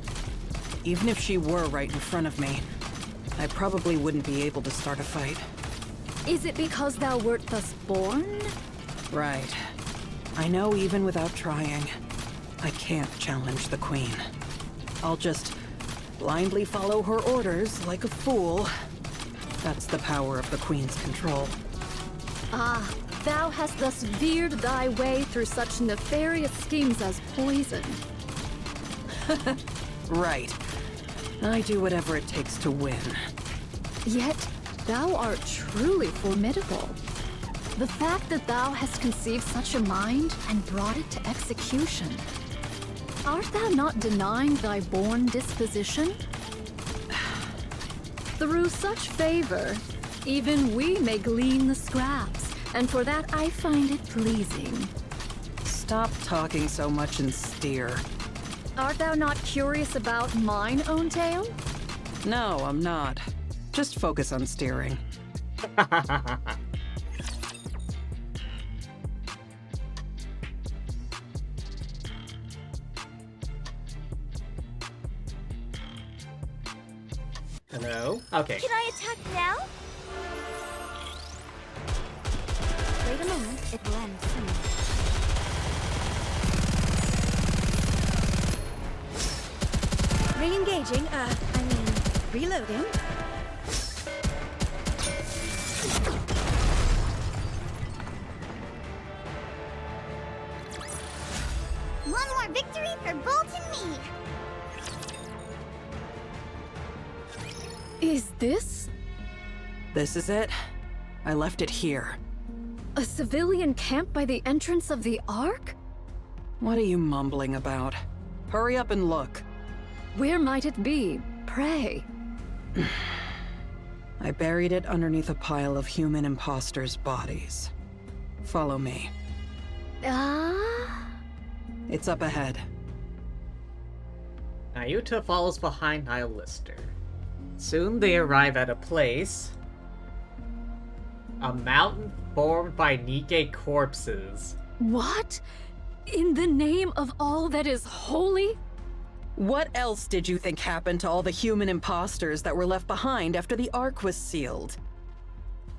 even if she were right in front of me, I probably wouldn't be able to start a fight. Is it because thou wert thus born? Right. I know even without trying, I can't challenge the queen. I'll just blindly follow her orders like a fool. That's the power of the queen's control. Ah, thou hast thus veered thy way through such nefarious schemes as poison. Right. I do whatever it takes to win. Yet, thou art truly formidable. The fact that thou hast conceived such a mind and brought it to execution. Art thou not denying thy born disposition? Through such favor, even we may glean the scraps, and for that I find it pleasing. Stop talking so much and steer. Art thou not curious about mine own tale? No, I'm not. Just focus on steering. Hello? Okay. Can I attack now? Wait a moment, it will end soon. Re-engaging, reloading. One more victory for Bolt and me! Is this This is it. I left it here. a civilian camp by the entrance of the Ark? What are you mumbling about? Hurry up and look. Where might it be? Pray. I buried it underneath a pile of human imposters' bodies. Follow me. Ah? It's up ahead. Nayuta follows behind Nihilister. Soon they arrive at a place. A mountain formed by Nikke corpses. What? In the name of all that is holy? What else did you think happened to all the human imposters that were left behind after the Ark was sealed?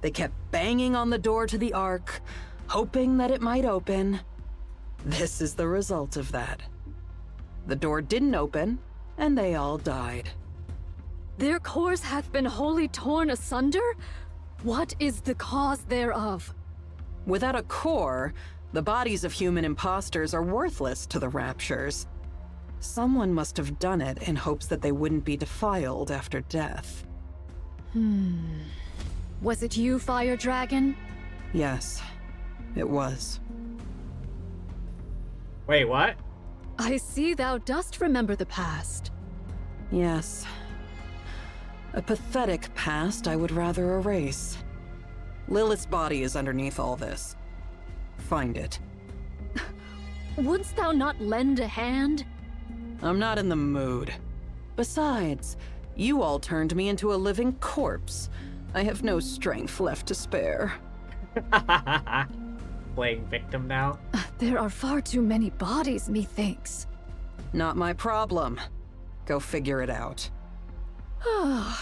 They kept banging on the door to the Ark, hoping that it might open. This is the result of that. The door didn't open, and they all died. Their cores hath been wholly torn asunder? What is the cause thereof? Without a core, the bodies of human imposters are worthless to the Raptures. Someone must have done it in hopes that they wouldn't be defiled after death. Was it you, Fire Dragon? Yes, it was. Wait, what? I see thou dost remember the past. Yes. A pathetic past I would rather erase. Lilith's body is underneath all this. Find it. Wouldst thou not lend a hand? I'm not in the mood. Besides, you all turned me into a living corpse. I have no strength left to spare. Playing victim now? There are far too many bodies, methinks. Not my problem. Go figure it out. I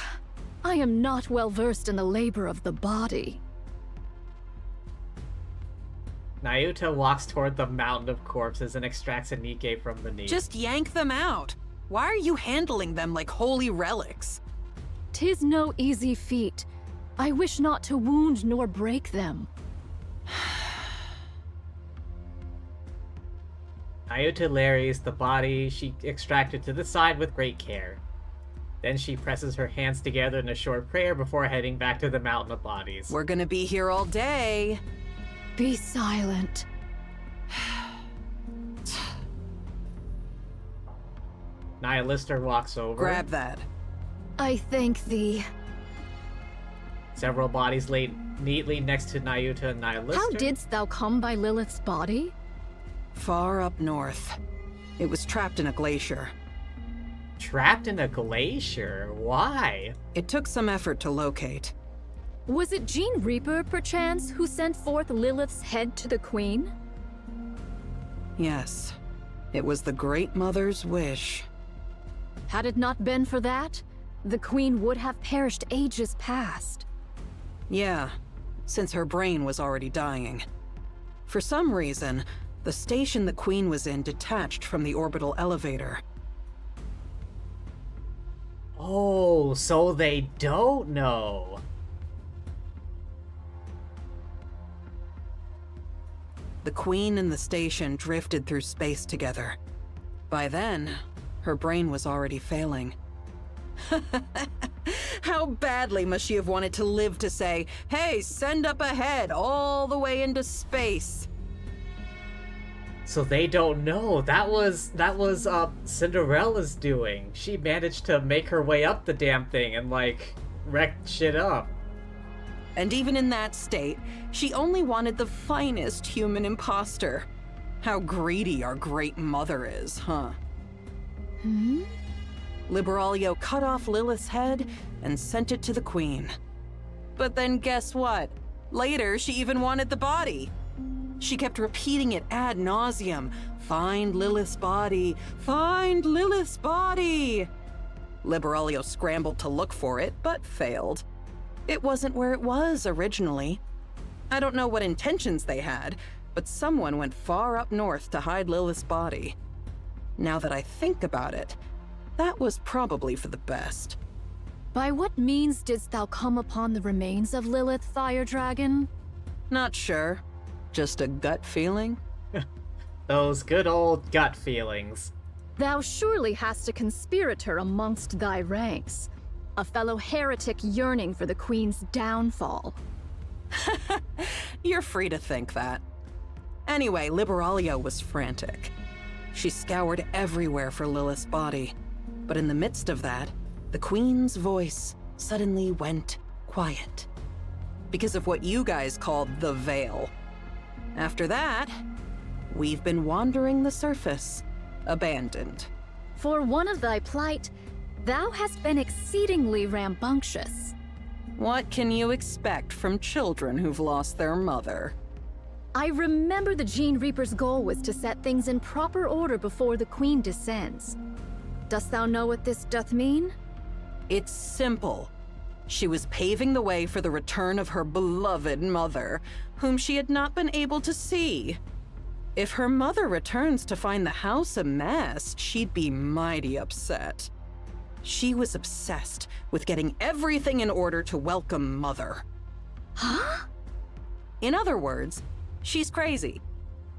am not well versed in the labor of the body. Nayuta walks toward the mountain of corpses and extracts a Nikke from beneath. Just yank them out. Why are you handling them like holy relics? 'Tis no easy feat. I wish not to wound nor break them. Nyuta lays the body she extracted to the side with great care. Then she presses her hands together in a short prayer before heading back to the mountain of bodies. We're gonna be here all day. Be silent. Nihilister walks over. Grab that. I thank thee. Several bodies laid neatly next to Nyuta and Nihilister. How didst thou come by Lilith's body? Far up north. It was trapped in a glacier. Trapped in a glacier? Why? It took some effort to locate. Was it Gene Reaper, perchance, who sent forth Lilith's head to the Queen? Yes. It was the Great Mother's wish. Had it not been for that, the Queen would have perished ages past. Yeah, since her brain was already dying. For some reason, the station the Queen was in detached from the orbital elevator. Oh, so they don't know. The Queen and the station drifted through space together. By then, her brain was already failing. How badly must she have wanted to live to say, "Hey, send up ahead, all the way into space"? So they don't know. That was Cinderella's doing. She managed to make her way up the damn thing and like wreck shit up. And even in that state, she only wanted the finest human imposter. How greedy our Great Mother is, huh? Liberalia cut off Lilith's head and sent it to the Queen. But then guess what? Later, she even wanted the body. She kept repeating it ad nauseum. Find Lilith's body. Find Lilith's body. Liberalia scrambled to look for it, but failed. It wasn't where it was originally. I don't know what intentions they had, but someone went far up north to hide Lilith's body. Now that I think about it, that was probably for the best. By what means didst thou come upon the remains of Lilith, Fire Dragon? Not sure. Just a gut feeling? Those good old gut feelings. Thou surely hast a conspirator amongst thy ranks. A fellow heretic yearning for the Queen's downfall. You're free to think that. Anyway, Liberalia was frantic. She scoured everywhere for Lilith's body. But in the midst of that, the Queen's voice suddenly went quiet. Because of what you guys called the Veil. After that, we've been wandering the surface, abandoned. For one of thy plight, thou hast been exceedingly rambunctious. What can you expect from children who've lost their mother? I remember the Gene Reaper's goal was to set things in proper order before the Queen descends. Dost thou know what this doth mean? It's simple. She was paving the way for the return of her beloved mother, whom she had not been able to see. If her mother returns to find the house a mess, she'd be mighty upset. She was obsessed with getting everything in order to welcome Mother. Huh? In other words, she's crazy.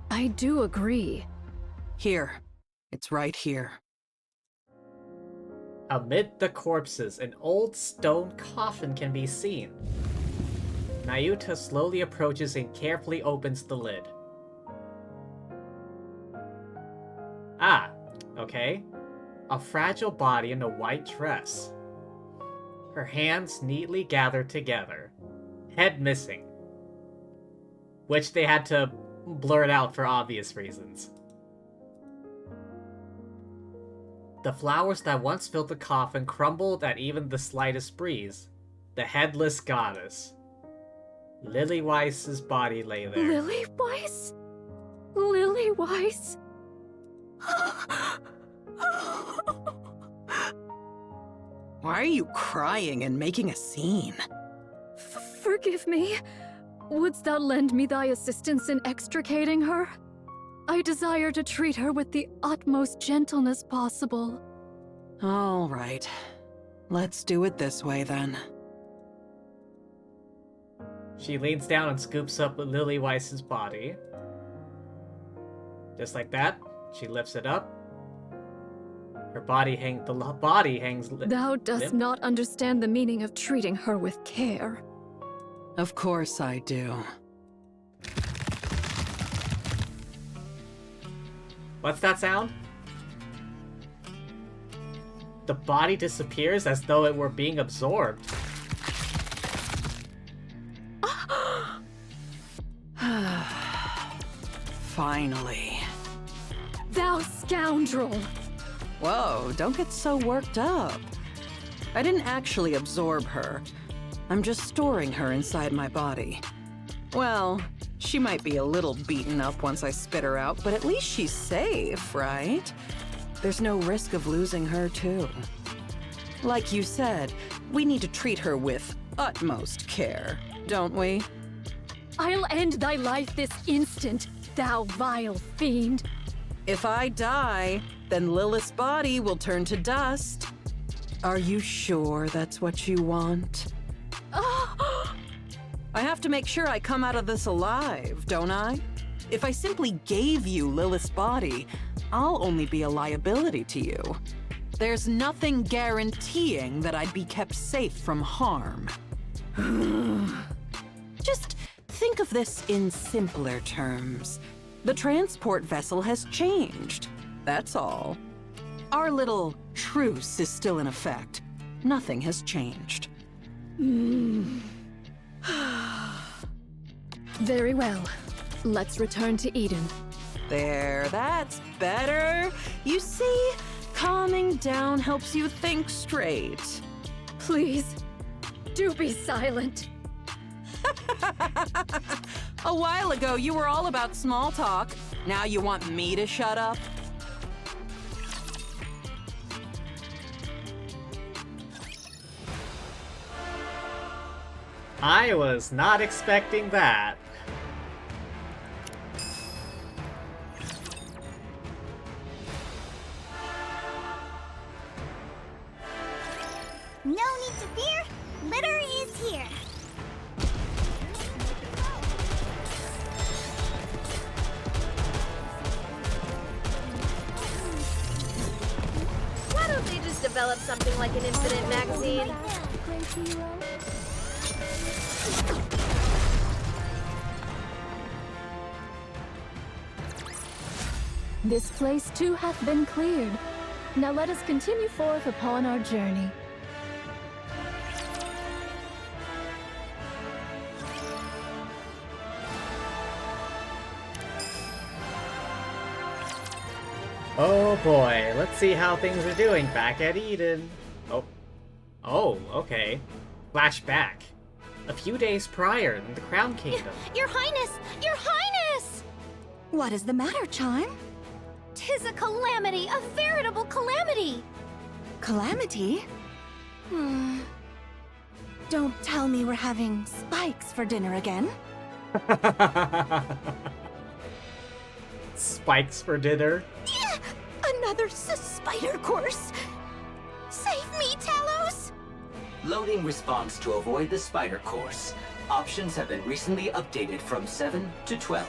I do agree. Here. It's right here. Amid the corpses, an old stone coffin can be seen. Nyuta slowly approaches and carefully opens the lid. Ah, okay. A fragile body in a white dress. Her hands neatly gathered together. Head missing. Which they had to blur it out for obvious reasons. The flowers that once filled the coffin crumbled at even the slightest breeze. The headless goddess. Lily Weiss's body lay there. Lily Weiss? Lily Weiss? Why are you crying and making a scene? Forgive me. Wouldst thou lend me thy assistance in extricating her? I desire to treat her with the utmost gentleness possible. All right. Let's do it this way, then. She leans down and scoops up Lily Weiss's body. Just like that. She lifts it up. Her body body hangs Thou dost not understand the meaning of treating her with care. Of course I do. What's that sound? The body disappears as though it were being absorbed. Finally. Thou scoundrel! Whoa, don't get so worked up. I didn't actually absorb her. I'm just storing her inside my body. Well, she might be a little beaten up once I spit her out, but at least she's safe, right? There's no risk of losing her, too. Like you said, we need to treat her with utmost care, don't we? I'll end thy life this instant, thou vile fiend! If I die, then Lilith's body will turn to dust. Are you sure that's what you want? I have to make sure I come out of this alive, don't I? If I simply gave you Lilith's body, I'll only be a liability to you. There's nothing guaranteeing that I'd be kept safe from harm. Just think of this in simpler terms. The transport vessel has changed. That's all. Our little truce is still in effect. Nothing has changed. Very well. Let's return to Eden. There, that's better. You see, calming down helps you think straight. Please, do be silent. A while ago, you were all about small talk. Now you want me to shut up? I was not expecting that. No need to fear. Litter is here. Why don't they just develop something like an infinite magazine? This place too hath been cleared. Now let us continue forth upon our journey. Oh boy, let's see how things are doing back at Eden. Oh, okay. Flashback. A few days prior in the Crown Kingdom. Your Highness! Your Highness! What is the matter, Chime? 'Tis a calamity, a veritable calamity! Calamity? Don't tell me we're having spikes for dinner again. Spikes for dinner? Yeah! Another spider course! Save me, Talos! Loading response to avoid the spider course. Options have been recently updated from 7 to 12.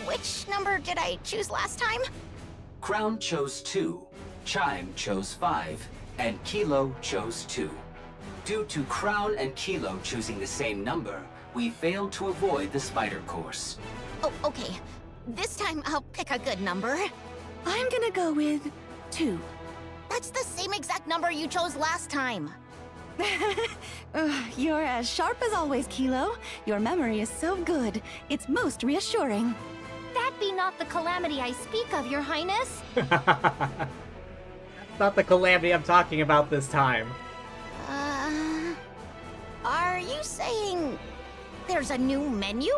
Which number did I choose last time? Crown chose 2, Chime chose 5, and Kilo chose 2. Due to Crown and Kilo choosing the same number, we failed to avoid the spider course. Oh, okay. This time I'll pick a good number. I'm gonna go with 2. That's the same exact number you chose last time. You're as sharp as always, Kilo. Your memory is so good. It's most reassuring. That be not the calamity I speak of, Your Highness. That's not the calamity I'm talking about this time. Are you saying there's a new menu?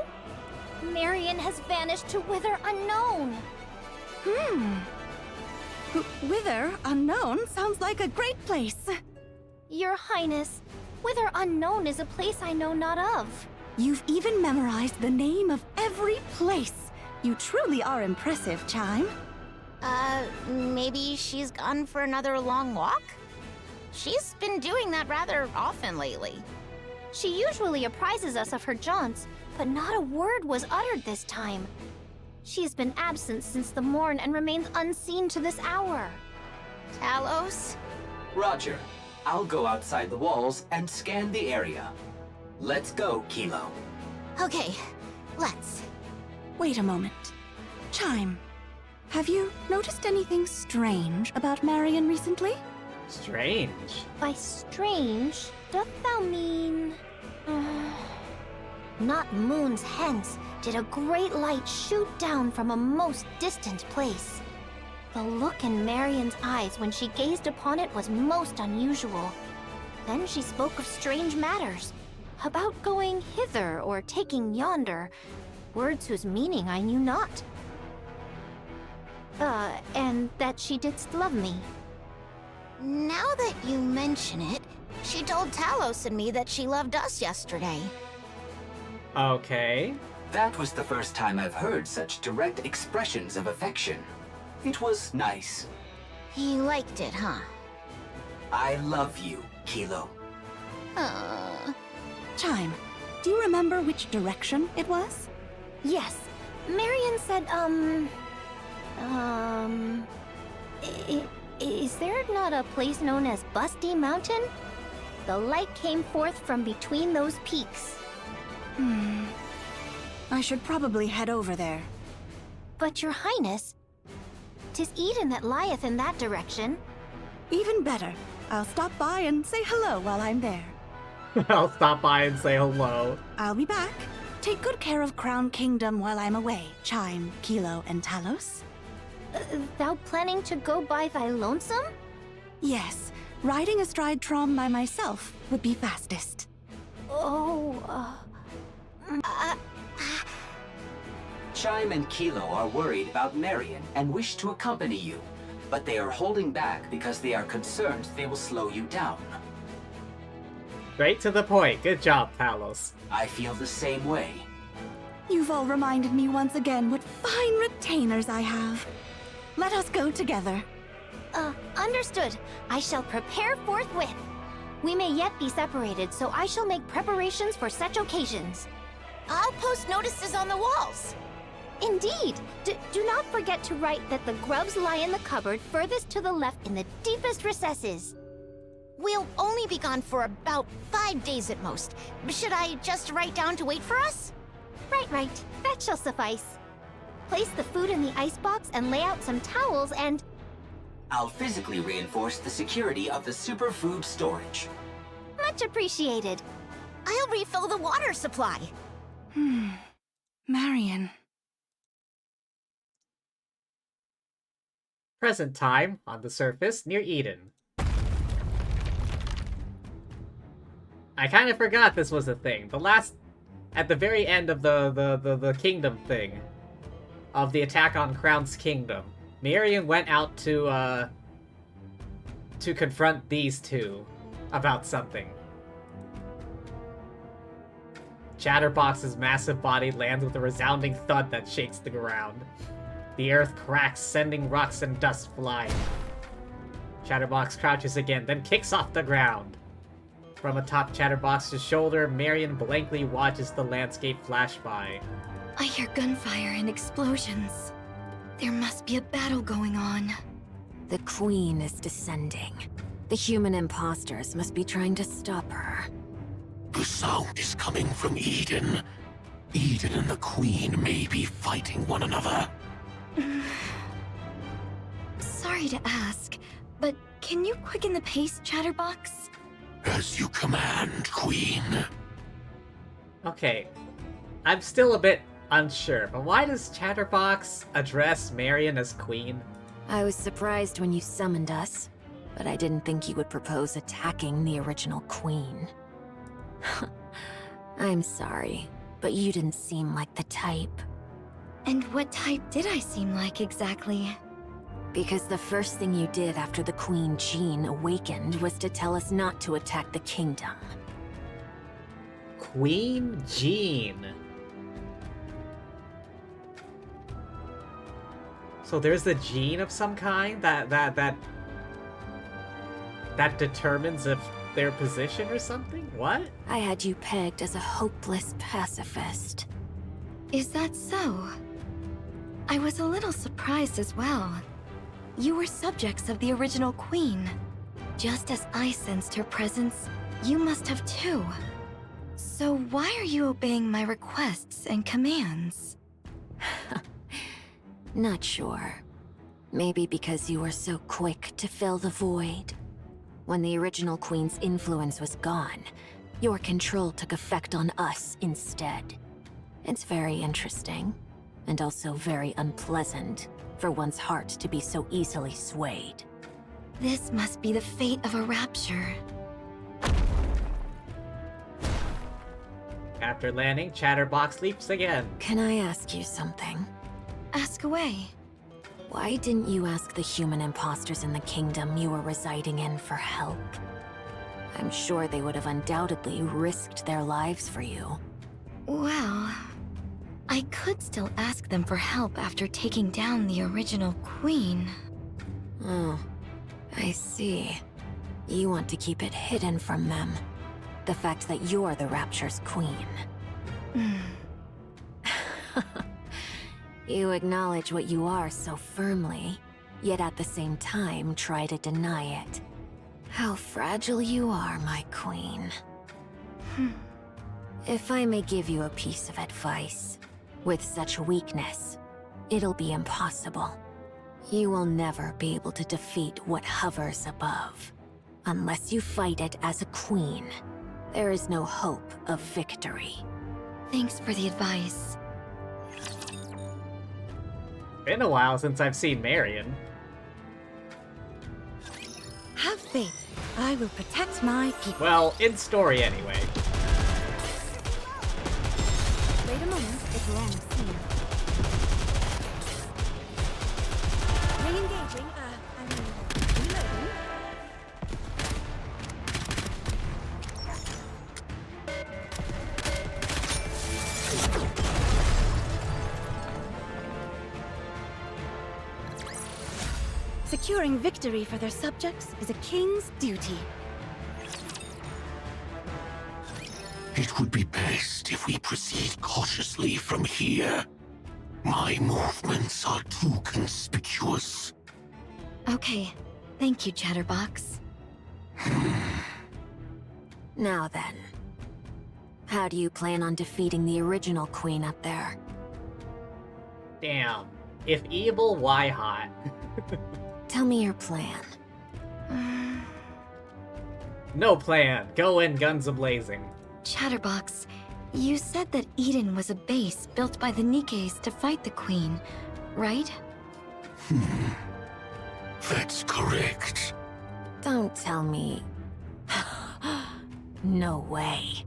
Marion has vanished to Wither Unknown. Wither Unknown sounds like a great place. Your Highness, Wither Unknown is a place I know not of. You've even memorized the name of every place. You truly are impressive, Chime. Maybe she's gone for another long walk? She's been doing that rather often lately. She usually apprises us of her jaunts, but not a word was uttered this time. She has been absent since the morn and remains unseen to this hour. Talos? Roger. I'll go outside the walls and scan the area. Let's go, Kilo. Okay, let's. Wait a moment. Chime, have you noticed anything strange about Marion recently? Strange. By strange, doth thou mean... Not moons hence did a great light shoot down from a most distant place. The look in Marion's eyes when she gazed upon it was most unusual. Then she spoke of strange matters, about going hither or taking yonder, words whose meaning I knew not. And that she didst love me. Now that you mention it, she told Talos and me that she loved us yesterday. Okay. That was the first time I've heard such direct expressions of affection. It was nice. He liked it, huh? I love you, Kilo. Chime, do you remember which direction it was? Yes. Marion said, is there not a place known as Busty Mountain? The light came forth from between those peaks. I should probably head over there. But your highness, 'tis Eden that lieth in that direction. Even better. I'll stop by and say hello while I'm there. I'll stop by and say hello. I'll be back. Take good care of Crown Kingdom while I'm away, Chime, Kilo, and Talos. Thou planning to go by thy lonesome? Yes, riding astride Trom by myself would be fastest. Chime and Kilo are worried about Marion and wish to accompany you, but they are holding back because they are concerned they will slow you down. Straight to the point. Good job, Talos. I feel the same way. You've all reminded me once again what fine retainers I have. Let us go together. Understood. I shall prepare forthwith. We may yet be separated, so I shall make preparations for such occasions. I'll post notices on the walls. Indeed. Do not forget to write that the grubs lie in the cupboard furthest to the left in the deepest recesses. We'll only be gone for about 5 days at most. Should I just write down to wait for us? Right. That shall suffice. Place the food in the icebox and lay out some towels and... I'll physically reinforce the security of the superfood storage. Much appreciated. I'll refill the water supply. Marion. Present time on the surface near Eden. I kind of forgot this was a thing. At the very end of the kingdom thing, of the attack on Crown's kingdom, Marion went out to confront these two about something. Chatterbox's massive body lands with a resounding thud that shakes the ground. The earth cracks, sending rocks and dust flying. Chatterbox crouches again, then kicks off the ground. From atop Chatterbox's shoulder, Marion blankly watches the landscape flash by. I hear gunfire and explosions. There must be a battle going on. The Queen is descending. The human imposters must be trying to stop her. The sound is coming from Eden. Eden and the Queen may be fighting one another. Sorry to ask, but can you quicken the pace, Chatterbox? As you command, Queen. Okay, I'm still a bit unsure, but why does Chatterbox address Marion as Queen? I was surprised when you summoned us, but I didn't think you would propose attacking the original Queen. I'm sorry, but you didn't seem like the type. And what type did I seem like exactly? Because the first thing you did after the Queen Jean awakened was to tell us not to attack the kingdom. Queen Jean. So there's a gene of some kind that determines if their position or something? What? I had you pegged as a hopeless pacifist. Is that so? I was a little surprised as well. You were subjects of the original queen. Just as I sensed her presence, you must have too. So why are you obeying my requests and commands? Not sure. Maybe because you were so quick to fill the void. When the original queen's influence was gone, your control took effect on us instead. It's very interesting, and also very unpleasant for one's heart to be so easily swayed. This must be the fate of a rapture. After landing, Chatterbox leaps again. Can I ask you something? Ask away. Why didn't you ask the human imposters in the kingdom you were residing in for help? I'm sure they would have undoubtedly risked their lives for you. Well, I could still ask them for help after taking down the original queen. Oh, I see. You want to keep it hidden from them. The fact that you're the Rapture's queen. You acknowledge what you are so firmly, yet at the same time try to deny it. How fragile you are, my queen. If I may give you a piece of advice, with such weakness, it'll be impossible. You will never be able to defeat what hovers above. Unless you fight it as a queen, there is no hope of victory. Thanks for the advice. Been a while since I've seen Marion. Have faith. I will protect my people. Well, in story anyway. Wait a moment. It's long seen. Re-engaging. Reloading. Securing victory for their subjects is a king's duty. It would be best if we proceed cautiously from here. My movements are too conspicuous. Okay. Thank you, Chatterbox. Now then, how do you plan on defeating the original queen up there? Damn. If evil, why hot? Tell me your plan. No plan. Go in, guns a-blazing. Chatterbox, you said that Eden was a base built by the Nikkes to fight the queen, right? That's correct. Don't tell me. No way.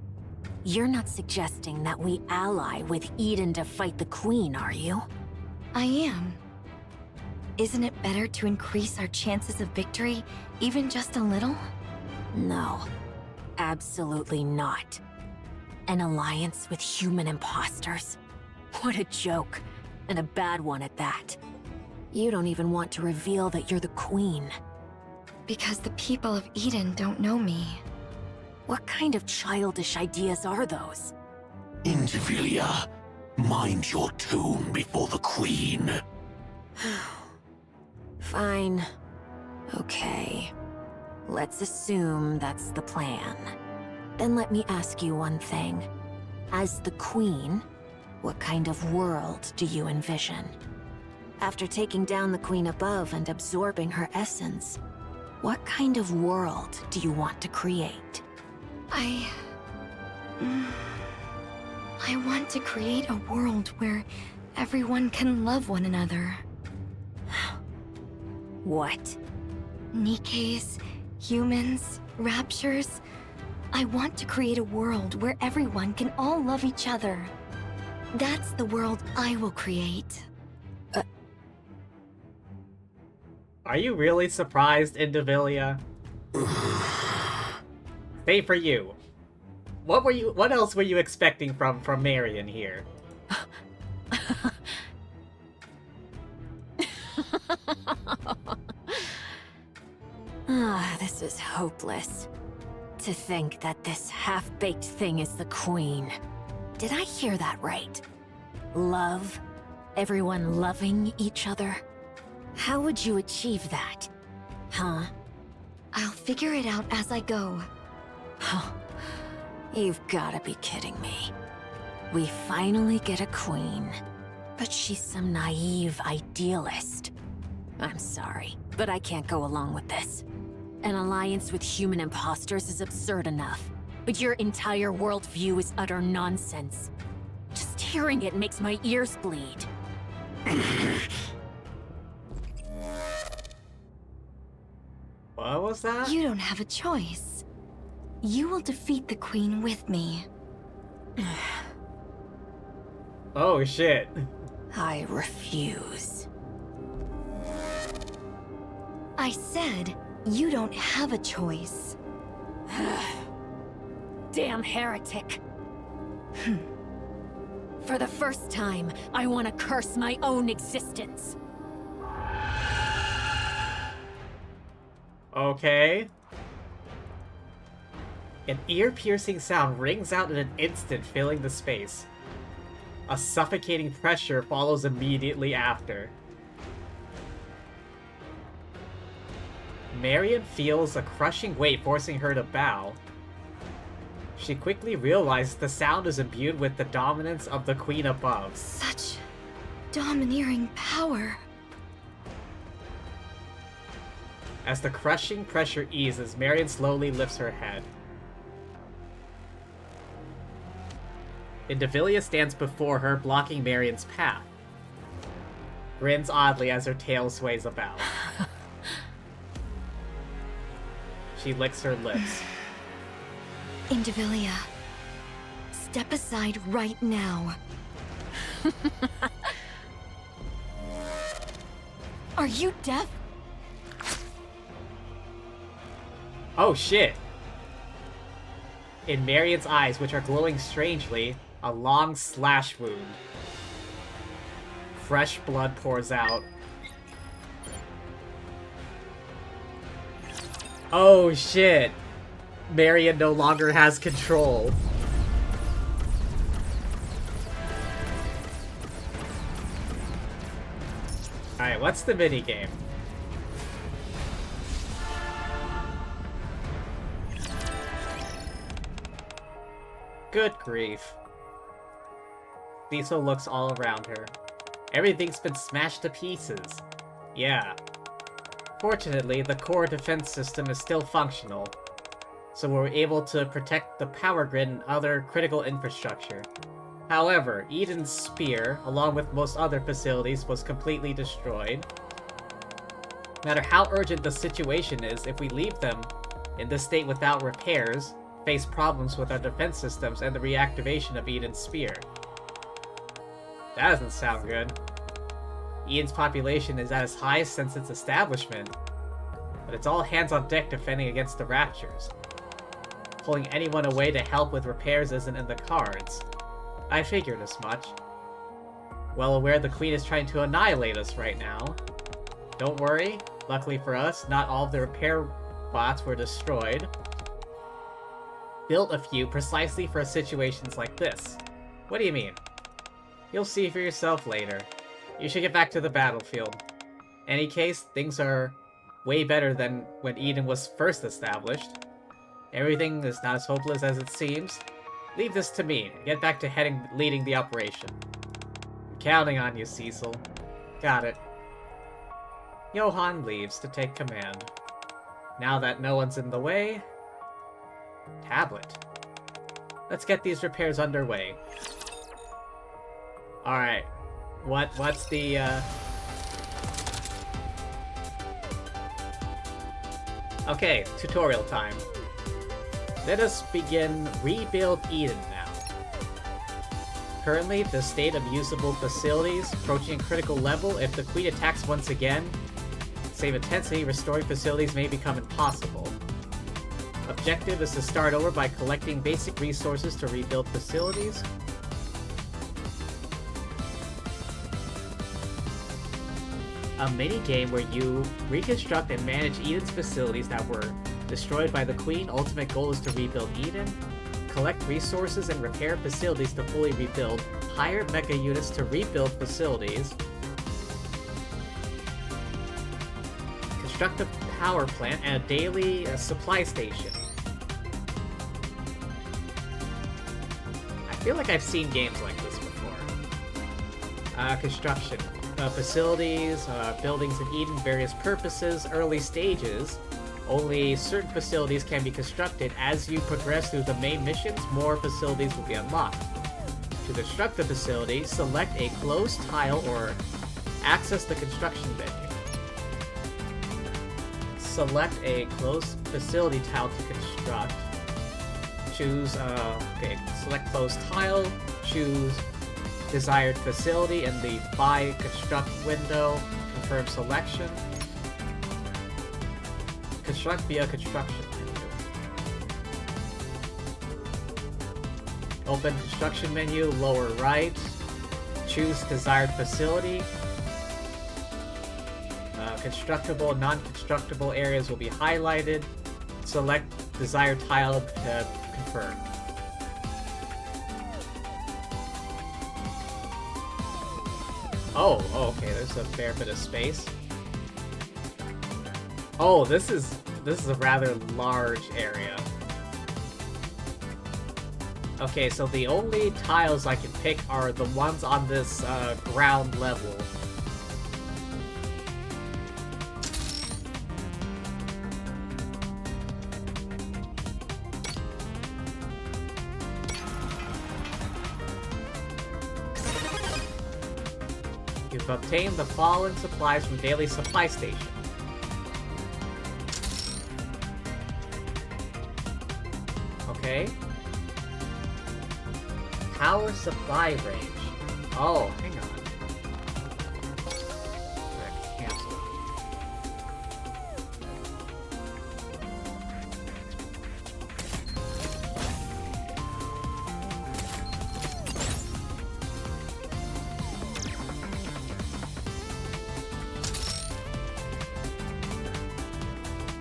You're not suggesting that we ally with Eden to fight the queen, are you? I am. Isn't it better to increase our chances of victory, even just a little? No. Absolutely not. An alliance with human imposters? What a joke. And a bad one at that. You don't even want to reveal that you're the queen. Because the people of Eden don't know me. What kind of childish ideas are those? Indivilia, mind your tone before the queen. Fine. Okay. Let's assume that's the plan. Then let me ask you one thing. As the queen, what kind of world do you envision? After taking down the queen above and absorbing her essence, what kind of world do you want to create? I want to create a world where everyone can love one another. What? Nikkes, humans, raptures. I want to create a world where everyone can all love each other. That's the world I will create. Are you really surprised, Indivilia? Stay for you. What else were you expecting from Marion here? This is hopeless. To think that this half-baked thing is the queen. Did I hear that right? Love Everyone loving each other? How would you achieve that? Huh? I'll figure it out as I go. You've gotta be kidding me. We finally get a queen, but she's some naive idealist. I'm sorry, but I can't go along with this. An alliance with human imposters is absurd enough, but your entire worldview is utter nonsense. Just hearing it makes my ears bleed. What was that? You don't have a choice. You will defeat the Queen with me. Oh shit. I refuse. I said, you don't have a choice. Damn heretic. For the first time, I want to curse my own existence. Okay. An ear-piercing sound rings out in an instant, filling the space. A suffocating pressure follows immediately after. Marion feels a crushing weight forcing her to bow. She quickly realizes the sound is imbued with the dominance of the queen above. Such domineering power. As the crushing pressure eases, Marion slowly lifts her head. Indivilia stands before her, blocking Marion's path. Grins oddly as her tail sways about. She licks her lips. Indivilia, step aside right now. Are you deaf? Oh shit! In Marion's eyes, which are glowing strangely, a long slash wound. Fresh blood pours out. Oh shit! Marion no longer has control. Alright, what's the minigame? Good grief. Cecil looks all around her. Everything's been smashed to pieces. Yeah. Fortunately, the core defense system is still functional, so we're able to protect the power grid and other critical infrastructure. However, Eden's spear, along with most other facilities, was completely destroyed. No matter how urgent the situation is, if we leave them in this state without repairs, face problems with our defense systems and the reactivation of Eden's spear. That doesn't sound good. Eden's population is at its highest since its establishment, but it's all hands on deck defending against the Raptures. Pulling anyone away to help with repairs isn't in the cards. I figured as much. Well aware the Queen is trying to annihilate us right now. Don't worry, luckily for us, not all of the repair bots were destroyed. Built a few precisely for situations like this. What do you mean? You'll see for yourself later. You should get back to the battlefield. Any case, things are way better than when Eden was first established. Everything is not as hopeless as it seems. Leave this to me. Get back to leading the operation. I'm counting on you, Cecil. Got it. Johann leaves to take command. Now that no one's in the way... Tablet. Let's get these repairs underway. Alright. What's the, Okay, tutorial time. Let us begin Rebuild Eden now. Currently, the state of usable facilities approaching a critical level. If the Queen attacks once again, save intensity, restoring facilities may become impossible. Objective is to start over by collecting basic resources to rebuild facilities. A mini-game where you reconstruct and manage Eden's facilities that were destroyed by the Queen. Ultimate goal is to rebuild Eden. Collect resources and repair facilities to fully rebuild hire mega units to rebuild facilities. Construct a power plant and a daily supply station. I feel like I've seen games like this before. Construction. Facilities, buildings in Eden, various purposes, early stages. Only certain facilities can be constructed. As you progress through the main missions, more facilities will be unlocked. To construct the facility, select a closed tile or access the construction menu. Select a closed facility tile to construct. Choose, select closed tile, choose desired facility in the Buy Construct window, confirm selection. Construct via construction menu. Open construction menu, lower right. Choose desired facility. Constructible and non-constructible areas will be highlighted. Select desired tile to confirm. Oh, okay, there's a fair bit of space. Oh, this is a rather large area. Okay, so the only tiles I can pick are the ones on this ground level. You've obtained the following supplies from Daily Supply Station. Okay. Power supply range. Oh, hang on. Cancel.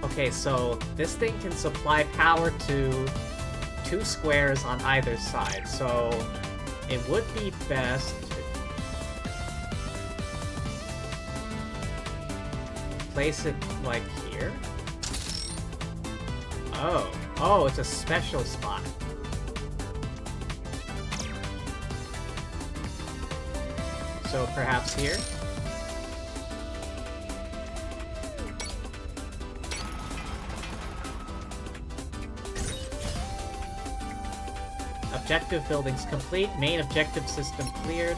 Okay, so this thing can supply power to 2 squares on either side, so it would be best to place it like here. Oh, it's a special spot. So perhaps here? Objective buildings complete. Main objective system cleared.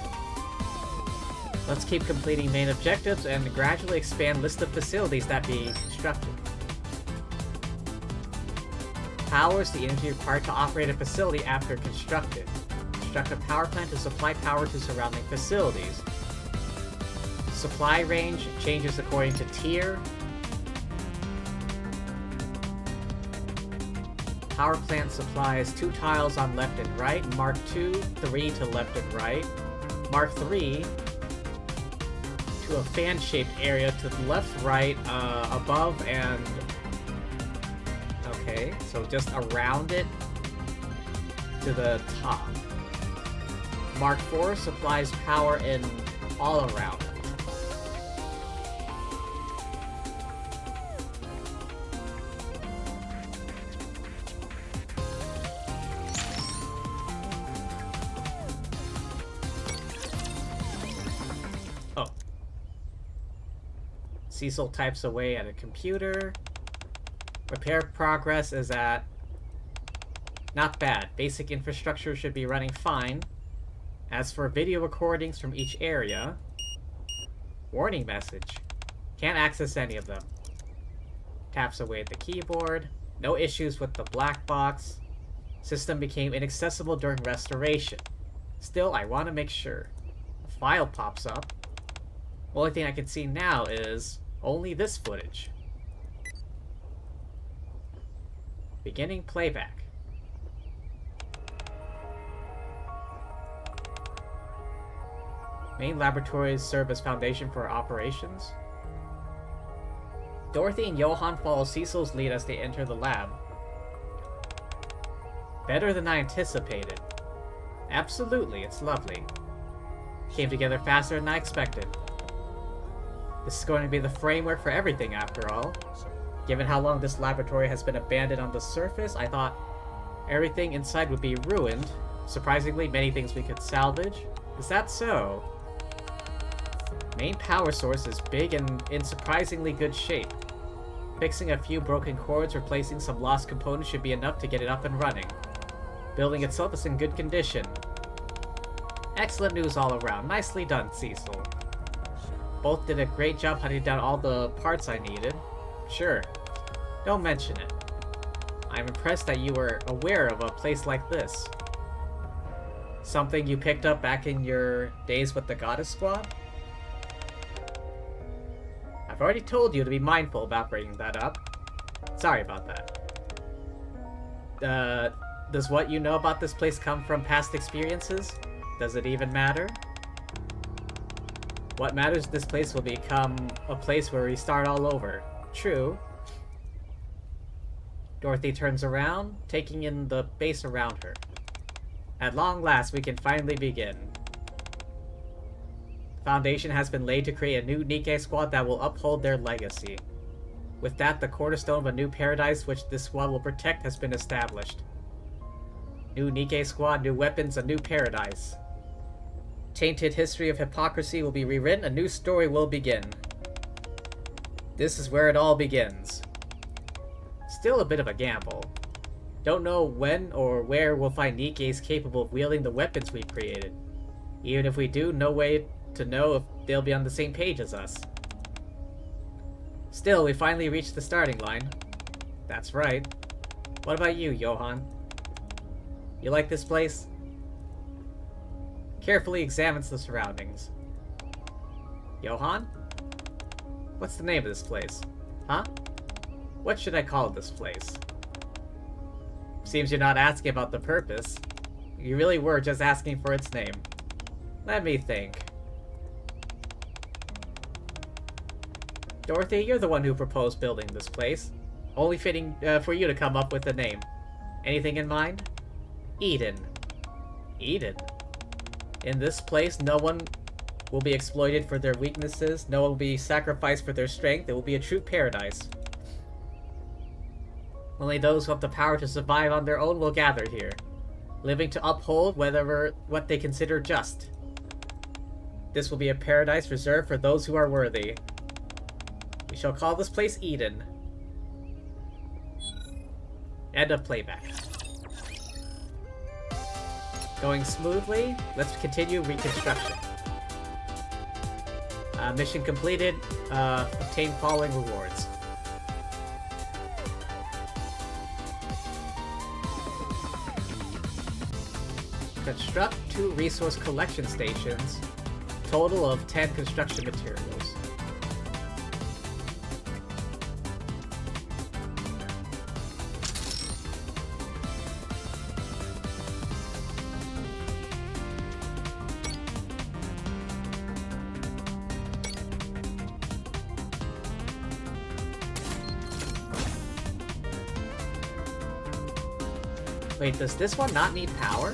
Let's keep completing main objectives and gradually expand list of facilities that be constructed. Powers the energy required to operate a facility after constructed. Construct a power plant to supply power to surrounding facilities. Supply range changes according to tier. Power plant supplies 2 tiles on left and right. Mark 2, 3 to left and right. Mark 3 to a fan-shaped area to the left, right, above, and... Okay, so just around it to the top. Mark 4 supplies power in all around. Cecil types away at a computer. Repair progress is at... Not bad. Basic infrastructure should be running fine. As for video recordings from each area... Warning message. Can't access any of them. Taps away at the keyboard. No issues with the black box. System became inaccessible during restoration. Still, I want to make sure. A file pops up. Only thing I can see now is only this footage. Beginning playback. Main laboratories serve as foundation for operations. Dorothy and Johann follow Cecil's lead as they enter the lab. Better than I anticipated. Absolutely, it's lovely. Came together faster than I expected. This is going to be the framework for everything, after all. Given how long this laboratory has been abandoned on the surface, I thought everything inside would be ruined. Surprisingly, many things we could salvage. Is that so? Main power source is big and in surprisingly good shape. Fixing a few broken cords, replacing some lost components should be enough to get it up and running. Building itself is in good condition. Excellent news all around. Nicely done, Cecil. Both did a great job hunting down all the parts I needed. Sure. Don't mention it. I'm impressed that you were aware of a place like this. Something you picked up back in your days with the Goddess Squad? I've already told you to be mindful about bringing that up. Sorry about that. Does what you know about this place come from past experiences? Does it even matter? What matters is this place will become a place where we start all over. True. Dorothy turns around, taking in the base around her. At long last, we can finally begin. The foundation has been laid to create a new Nikke squad that will uphold their legacy. With that, the cornerstone of a new paradise which this squad will protect has been established. New Nikke squad, new weapons, a new paradise. Tainted history of hypocrisy will be rewritten, a new story will begin. This is where it all begins. Still a bit of a gamble. Don't know when or where we'll find Nikkes capable of wielding the weapons we've created. Even if we do, no way to know if they'll be on the same page as us. Still, we finally reached the starting line. That's right. What about you, Johann? You like this place? Carefully examines the surroundings. Johann? What's the name of this place? Huh? What should I call this place? Seems you're not asking about the purpose. You really were just asking for its name. Let me think. Dorothy, you're the one who proposed building this place. Only fitting for you to come up with a name. Anything in mind? Eden. Eden? In this place, no one will be exploited for their weaknesses, no one will be sacrificed for their strength, it will be a true paradise. Only those who have the power to survive on their own will gather here, living to uphold what they consider just. This will be a paradise reserved for those who are worthy. We shall call this place Eden. End of playback. Going smoothly, let's continue reconstruction. Mission completed, obtain following rewards. Construct 2 resource collection stations, total of 10 construction materials. Wait, does this one not need power?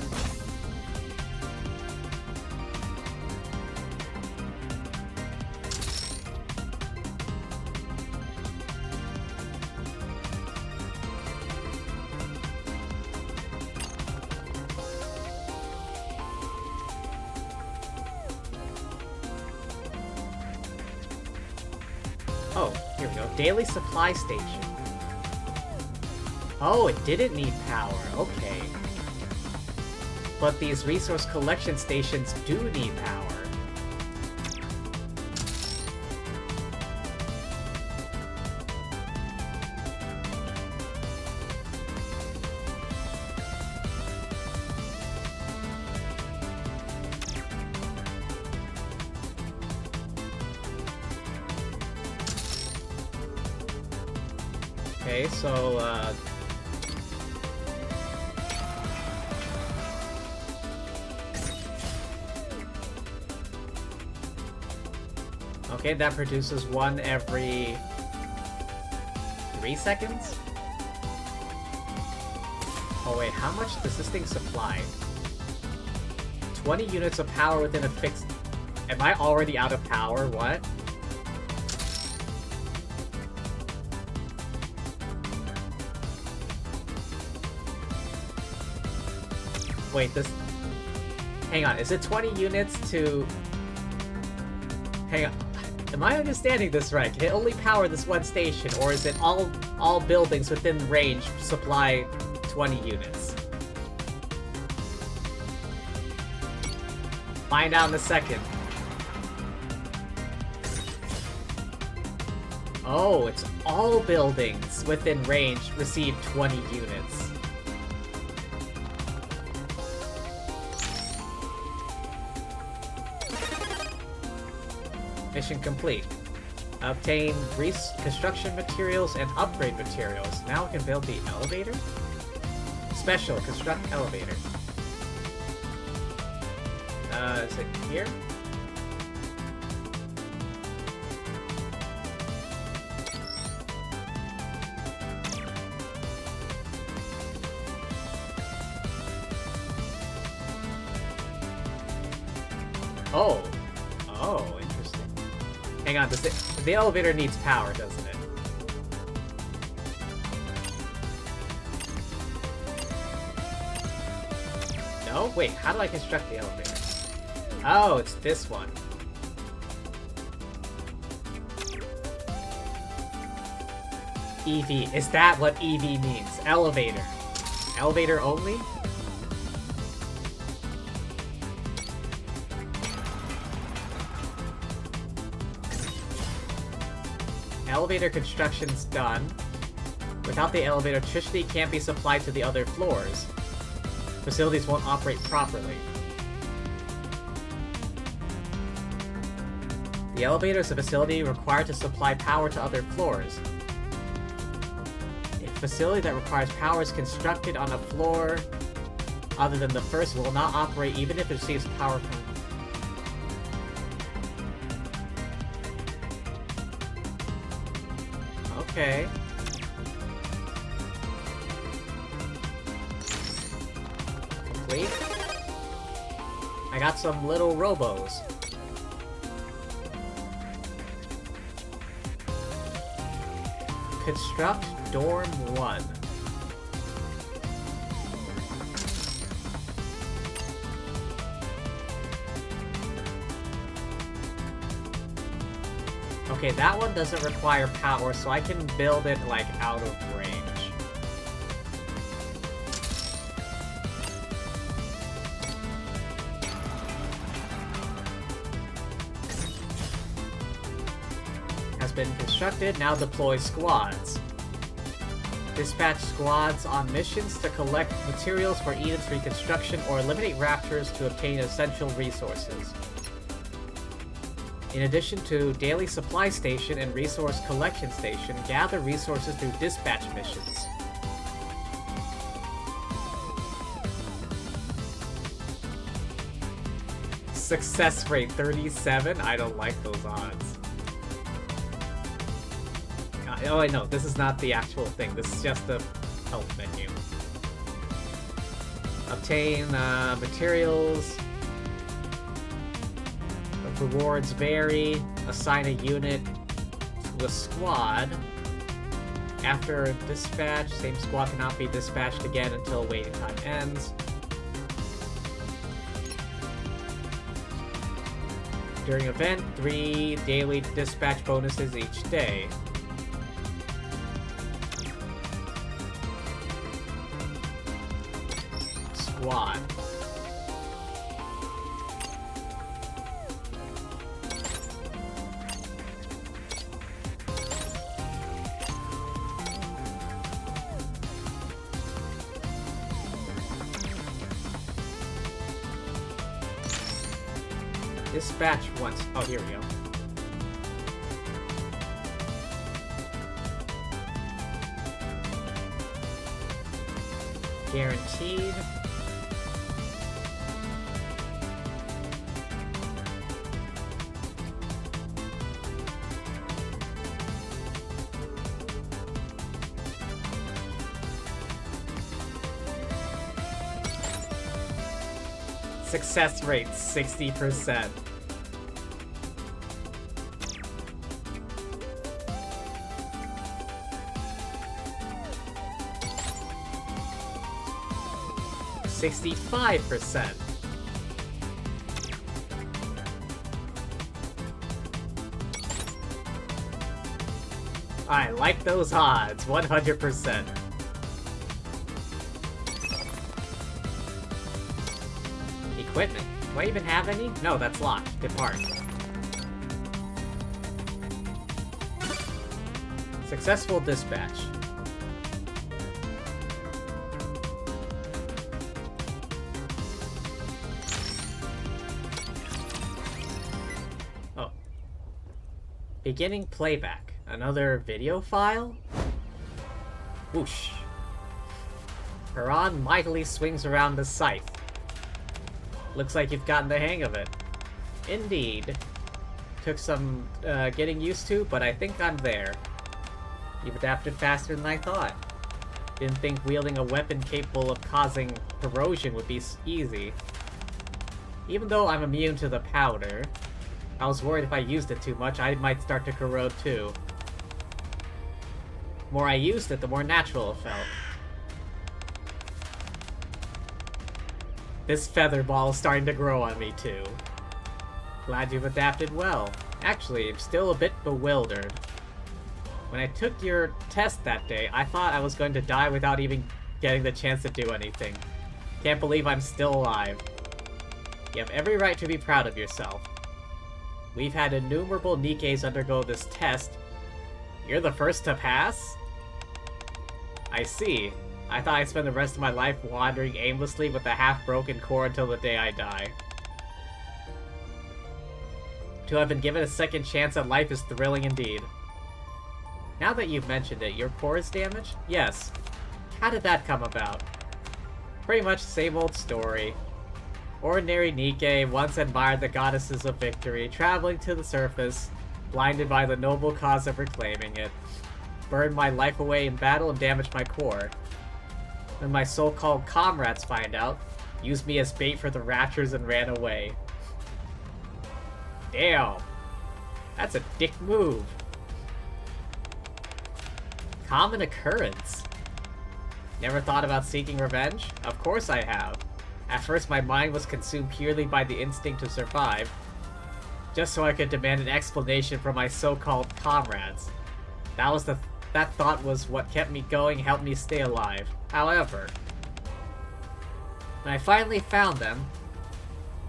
Oh, here we go. Daily supply station. Oh, it didn't need power. Okay. But these resource collection stations do need power. Okay, so, okay, that produces one every 3 seconds? Oh wait, how much does this thing supply? 20 units of power within a fixed Am I already out of power? What? Wait, this... Hang on, is it 20 units to... Hang on. Am I understanding this right? Can it only power this one station, or is it all buildings within range supply 20 units? Find out in a second. Oh, it's all buildings within range receive 20 units. Mission complete. Obtain construction materials and upgrade materials. Now we can build the elevator? Special, construct elevator. Is it here? Oh. Oh, interesting. Hang on, the elevator needs power, doesn't it? No? Wait, how do I construct the elevator? Oh, it's this one. EV. Is that what EV means? Elevator. Elevator only? Elevator construction's done. Without the elevator, electricity can't be supplied to the other floors. Facilities won't operate properly. The elevator is a facility required to supply power to other floors. A facility that requires power is constructed on a floor other than the first will not operate even if it receives power from... Okay. Complete. I got some little robos. Construct Dorm 1. Okay, that one doesn't require power, so I can build it, like, out of range. Has been constructed, now deploy squads. Dispatch squads on missions to collect materials for Eden's reconstruction or eliminate raptors to obtain essential resources. In addition to daily supply station and resource collection station, gather resources through dispatch missions. Success rate 37? I don't like those odds. Oh wait, no, this is not the actual thing. This is just the help menu. Obtain materials. The rewards vary. Assign a unit to a squad. After a dispatch, same squad cannot be dispatched again until waiting time ends. During event, 3 daily dispatch bonuses each day. Squad. Dispatch once. Oh, here we go. Guaranteed. Success rate 60%. 65%. I like those odds, 100%. Equipment. Do I even have any? No, that's locked. Depart. Successful dispatch. Oh. Beginning playback. Another video file? Whoosh. Haran mightily swings around the scythe. Looks like you've gotten the hang of it. Indeed. Took some getting used to, but I think I'm there. You've adapted faster than I thought. Didn't think wielding a weapon capable of causing corrosion would be easy. Even though I'm immune to the powder, I was worried if I used it too much, I might start to corrode too. The more I used it, the more natural it felt. This feather ball is starting to grow on me too. Glad you've adapted well. Actually, I'm still a bit bewildered. When I took your test that day, I thought I was going to die without even getting the chance to do anything. Can't believe I'm still alive. You have every right to be proud of yourself. We've had innumerable Nikkes undergo this test. You're the first to pass? I see. I thought I'd spend the rest of my life wandering aimlessly with a half-broken core until the day I die. To have been given a second chance at life is thrilling indeed. Now that you've mentioned it, your core is damaged? Yes. How did that come about? Pretty much the same old story. Ordinary Nikke once admired the goddesses of victory, traveling to the surface, blinded by the noble cause of reclaiming it. Burned my life away in battle and damaged my core. When my so-called comrades find out, used me as bait for the Raptures and ran away. Damn. That's a dick move. Common occurrence. Never thought about seeking revenge? Of course I have. At first my mind was consumed purely by the instinct to survive, just so I could demand an explanation from my so-called comrades. That thought was what kept me going, helped me stay alive. However, when I finally found them,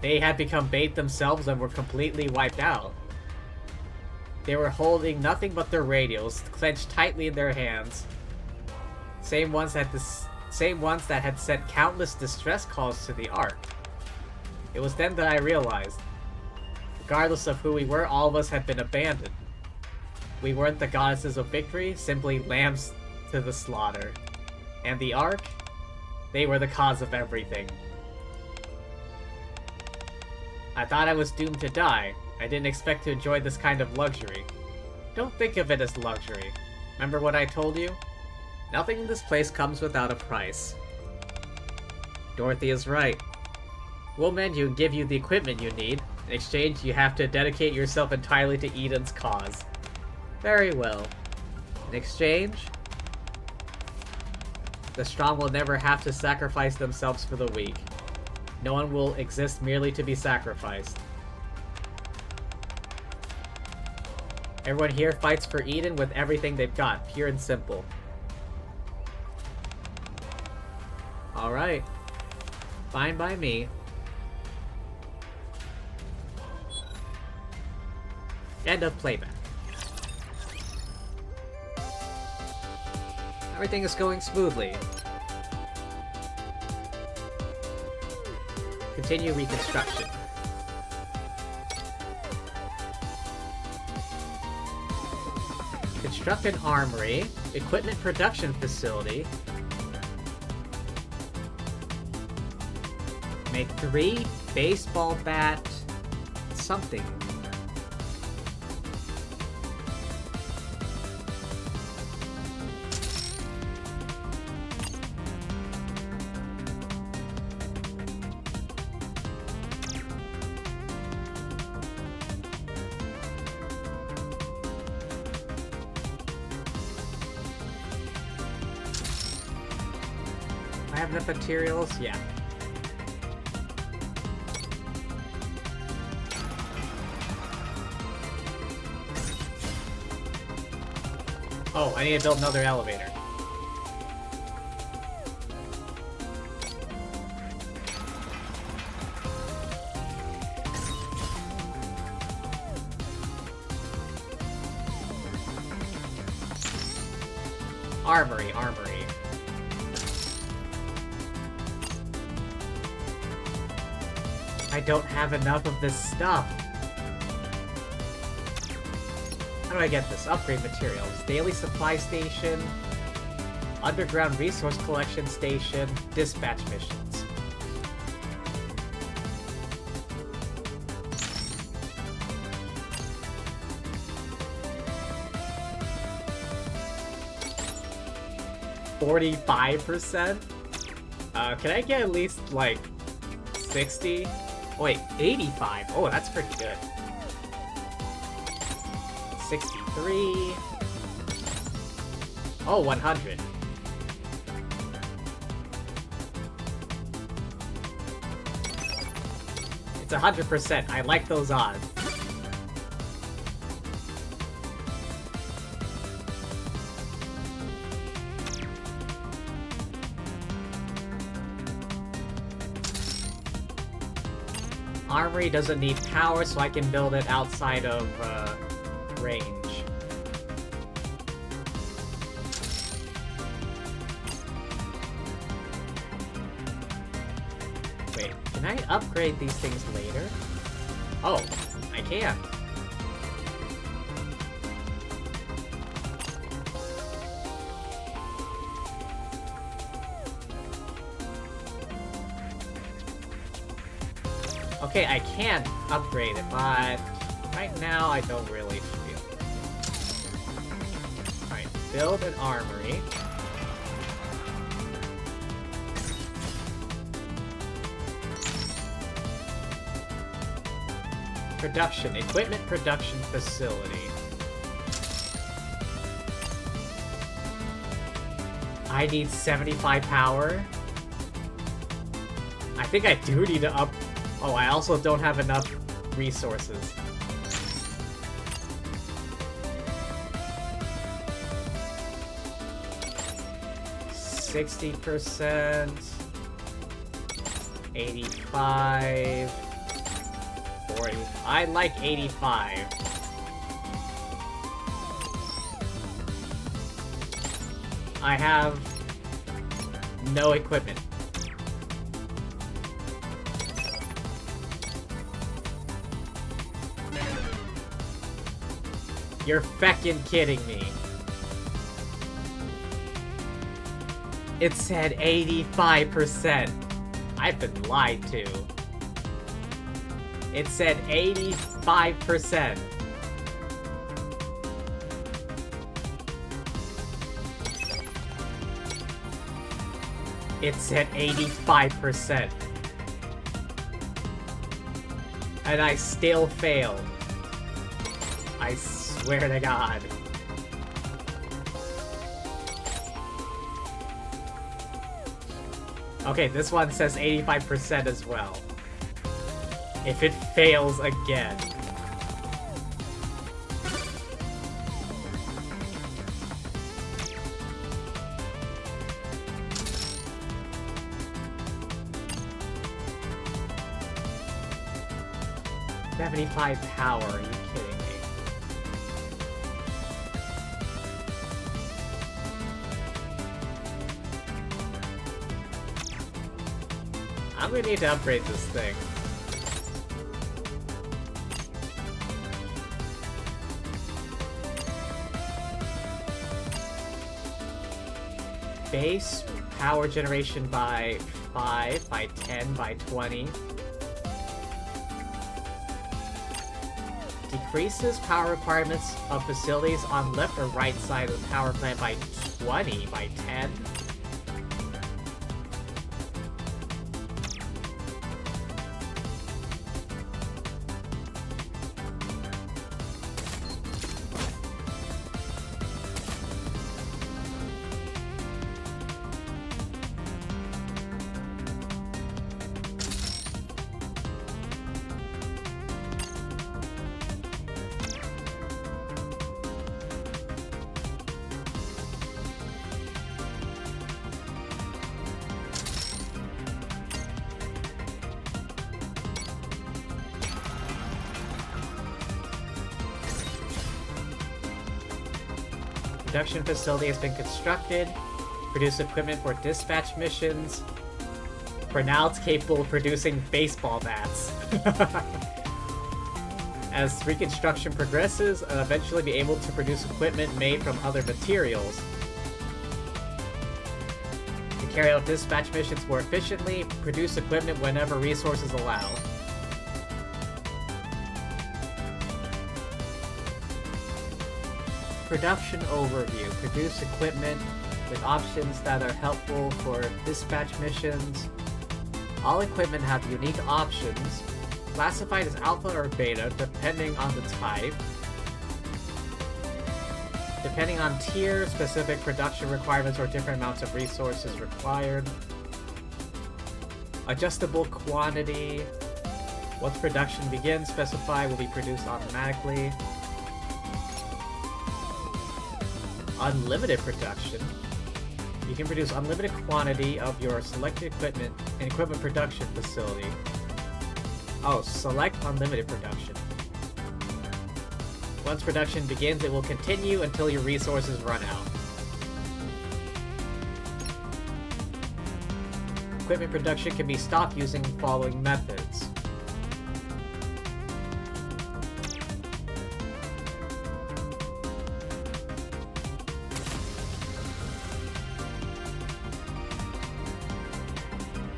they had become bait themselves and were completely wiped out. They were holding nothing but their radios, clenched tightly in their hands. Same ones that had sent countless distress calls to the Ark. It was then that I realized, regardless of who we were, all of us had been abandoned. We weren't the goddesses of victory, simply lambs to the slaughter. And the Ark? They were the cause of everything. I thought I was doomed to die. I didn't expect to enjoy this kind of luxury. Don't think of it as luxury. Remember what I told you? Nothing in this place comes without a price. Dorothy is right. We'll mend you and give you the equipment you need. In exchange, you have to dedicate yourself entirely to Eden's cause. Very well. In exchange, the strong will never have to sacrifice themselves for the weak. No one will exist merely to be sacrificed. Everyone here fights for Eden with everything they've got, pure and simple. Alright. Fine by me. End of playback. Everything is going smoothly. Continue reconstruction. Construct an armory, equipment production facility. Make 3 baseball bat something. I have the materials? Yeah. Oh, I need to build another elevator. Armory, armory. I don't have enough of this stuff. How do I get this? Upgrade materials. Daily supply station. Underground resource collection station. Dispatch missions. $45%? Can I get at least, like, 60? Wait, 85? Oh, that's pretty good. 63. Oh, 100. It's 100%. I like those odds. Armory doesn't need power, so I can build it outside of range. Wait, can I upgrade these things later? Oh, I can. Okay, I can upgrade it, but right now I don't really feel it. Alright, build an armory. Production, equipment production facility. I need 75 power. I think I do need to up... Oh, I also don't have enough resources. %, 85, 40. I like 85. I have no equipment. You're feckin' kidding me. It said 85%. I've been lied to. It said 85%. It said 85%. And I still failed. I swear to God. Okay, this one says 85% as well. If it fails again. $75 power, are you kidding me? I'm gonna need to upgrade this thing. Base power generation by 5, by 10, by 20. Decreases power requirements of facilities on left or right side of the power plant by 20, by 10. production facility has been constructed. Produce equipment for dispatch missions. For now, it's capable of producing baseball bats. As reconstruction progresses, eventually be able to produce equipment made from other materials. To carry out dispatch missions more efficiently, produce equipment whenever resources allow. Production overview. Produce equipment with options that are helpful for dispatch missions. All equipment have unique options, classified as alpha or beta depending on the type. Depending on tier, specific production requirements or different amounts of resources required. Adjustable quantity. Once production begins, specify will be produced automatically. Unlimited production. You can produce unlimited quantity of your selected equipment in equipment production facility. Oh, select unlimited production. Once production begins, it will continue until your resources run out. Equipment production can be stopped using the following methods.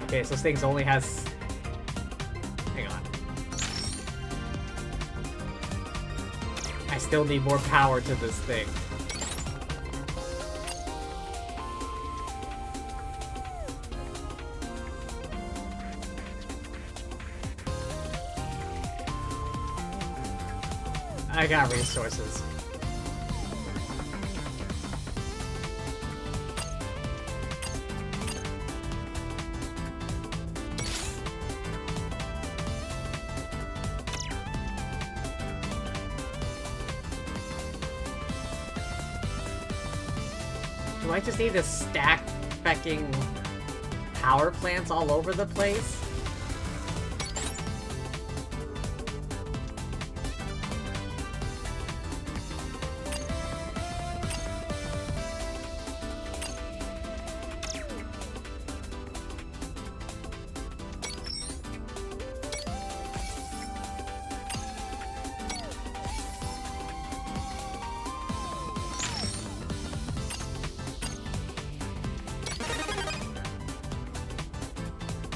Okay, so this thing only has... Hang on. I still need more power to this thing. I got resources. Do I just need to stack fucking power plants all over the place?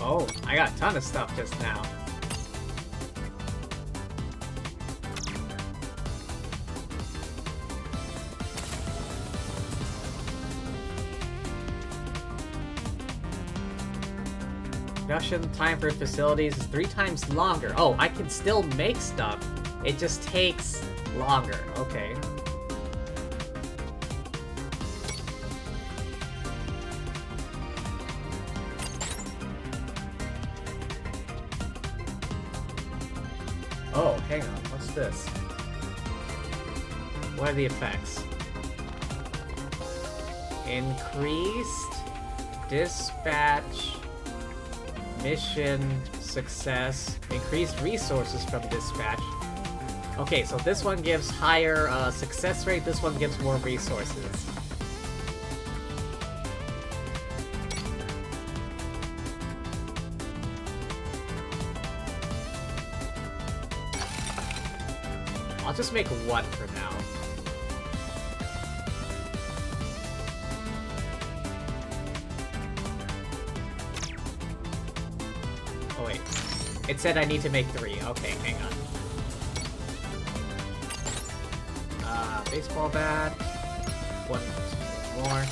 Oh, I got a ton of stuff just now. Production time for facilities is 3 times longer. Oh, I can still make stuff. It just takes longer. Okay. Oh, hang on. What's this? What are the effects? Increased dispatch mission success. Increased resources from dispatch. Okay, so this one gives higher success rate. This one gives more resources. I'll just make 1 for now. Oh wait. It said I need to make 3. Okay, hang on. Baseball bat. 1 more.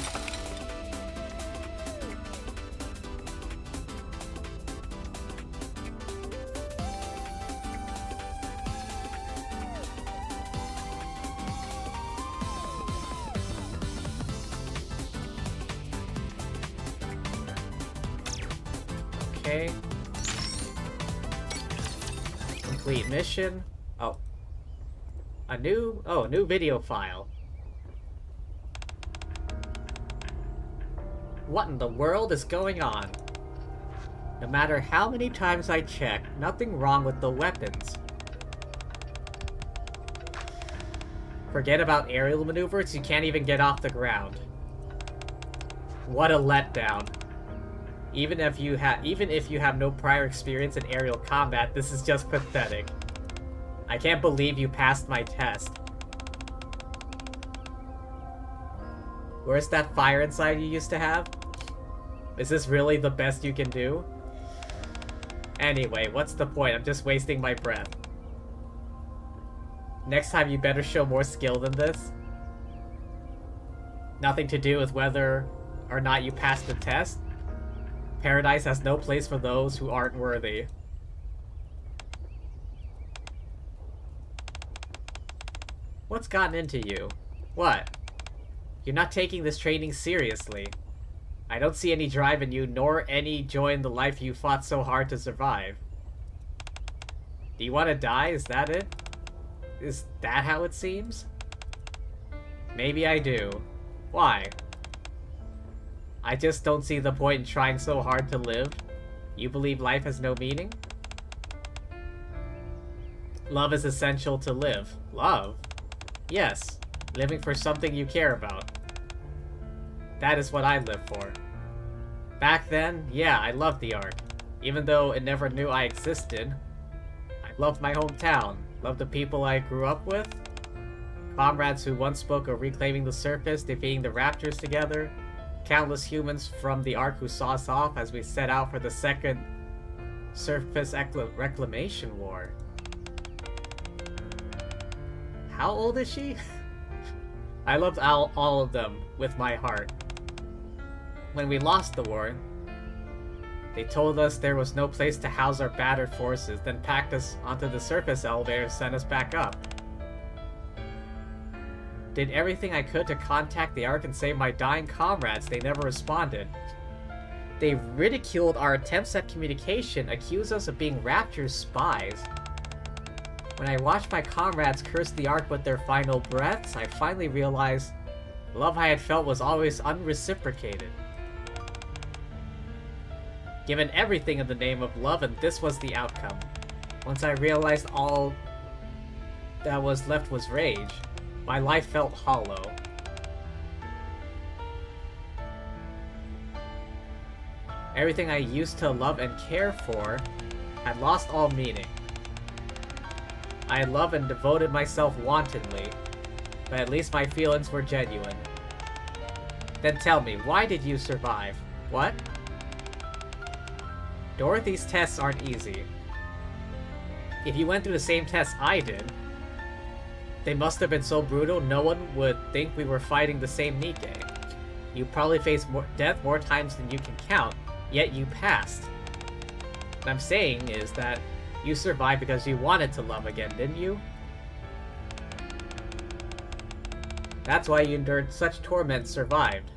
Okay. Complete mission. Oh. A new video file. What in the world is going on? No matter how many times I check, nothing wrong with the weapons. Forget about aerial maneuvers, you can't even get off the ground. What a letdown. Even if you have no prior experience in aerial combat, this is just pathetic. I can't believe you passed my test. Where's that fire inside you used to have? Is this really the best you can do? Anyway, what's the point? I'm just wasting my breath. Next time you better show more skill than this. Nothing to do with whether or not you passed the test. Paradise has no place for those who aren't worthy. What's gotten into you? What? You're not taking this training seriously. I don't see any drive in you, nor any joy in the life you fought so hard to survive. Do you want to die? Is that it? Is that how it seems? Maybe I do. Why? I just don't see the point in trying so hard to live. You believe life has no meaning? Love is essential to live. Love? Yes. Living for something you care about. That is what I live for. Back then, yeah, I loved the Ark. Even though it never knew I existed. I loved my hometown. Loved the people I grew up with. Comrades who once spoke of reclaiming the surface, defeating the raptors together. Countless humans from the Ark who saw us off as we set out for the second surface reclamation war. How old is she? I loved all of them with my heart. When we lost the war, they told us there was no place to house our battered forces, then packed us onto the surface elevator and sent us back up. Did everything I could to contact the Ark and save my dying comrades. They never responded. They ridiculed our attempts at communication, accused us of being Rapture's spies. When I watched my comrades curse the Ark with their final breaths, I finally realized the love I had felt was always unreciprocated. Given everything in the name of love, and this was the outcome. Once I realized all that was left was rage, my life felt hollow. Everything I used to love and care for had lost all meaning. I loved and devoted myself wantonly, but at least my feelings were genuine. Then tell me, why did you survive? What? Dorothy's tests aren't easy. If you went through the same tests I did, they must have been so brutal no one would think we were fighting the same Nikke. You probably faced death more times than you can count, yet you passed. What I'm saying is that you survived because you wanted to love again, didn't you? That's why you endured such torment and survived.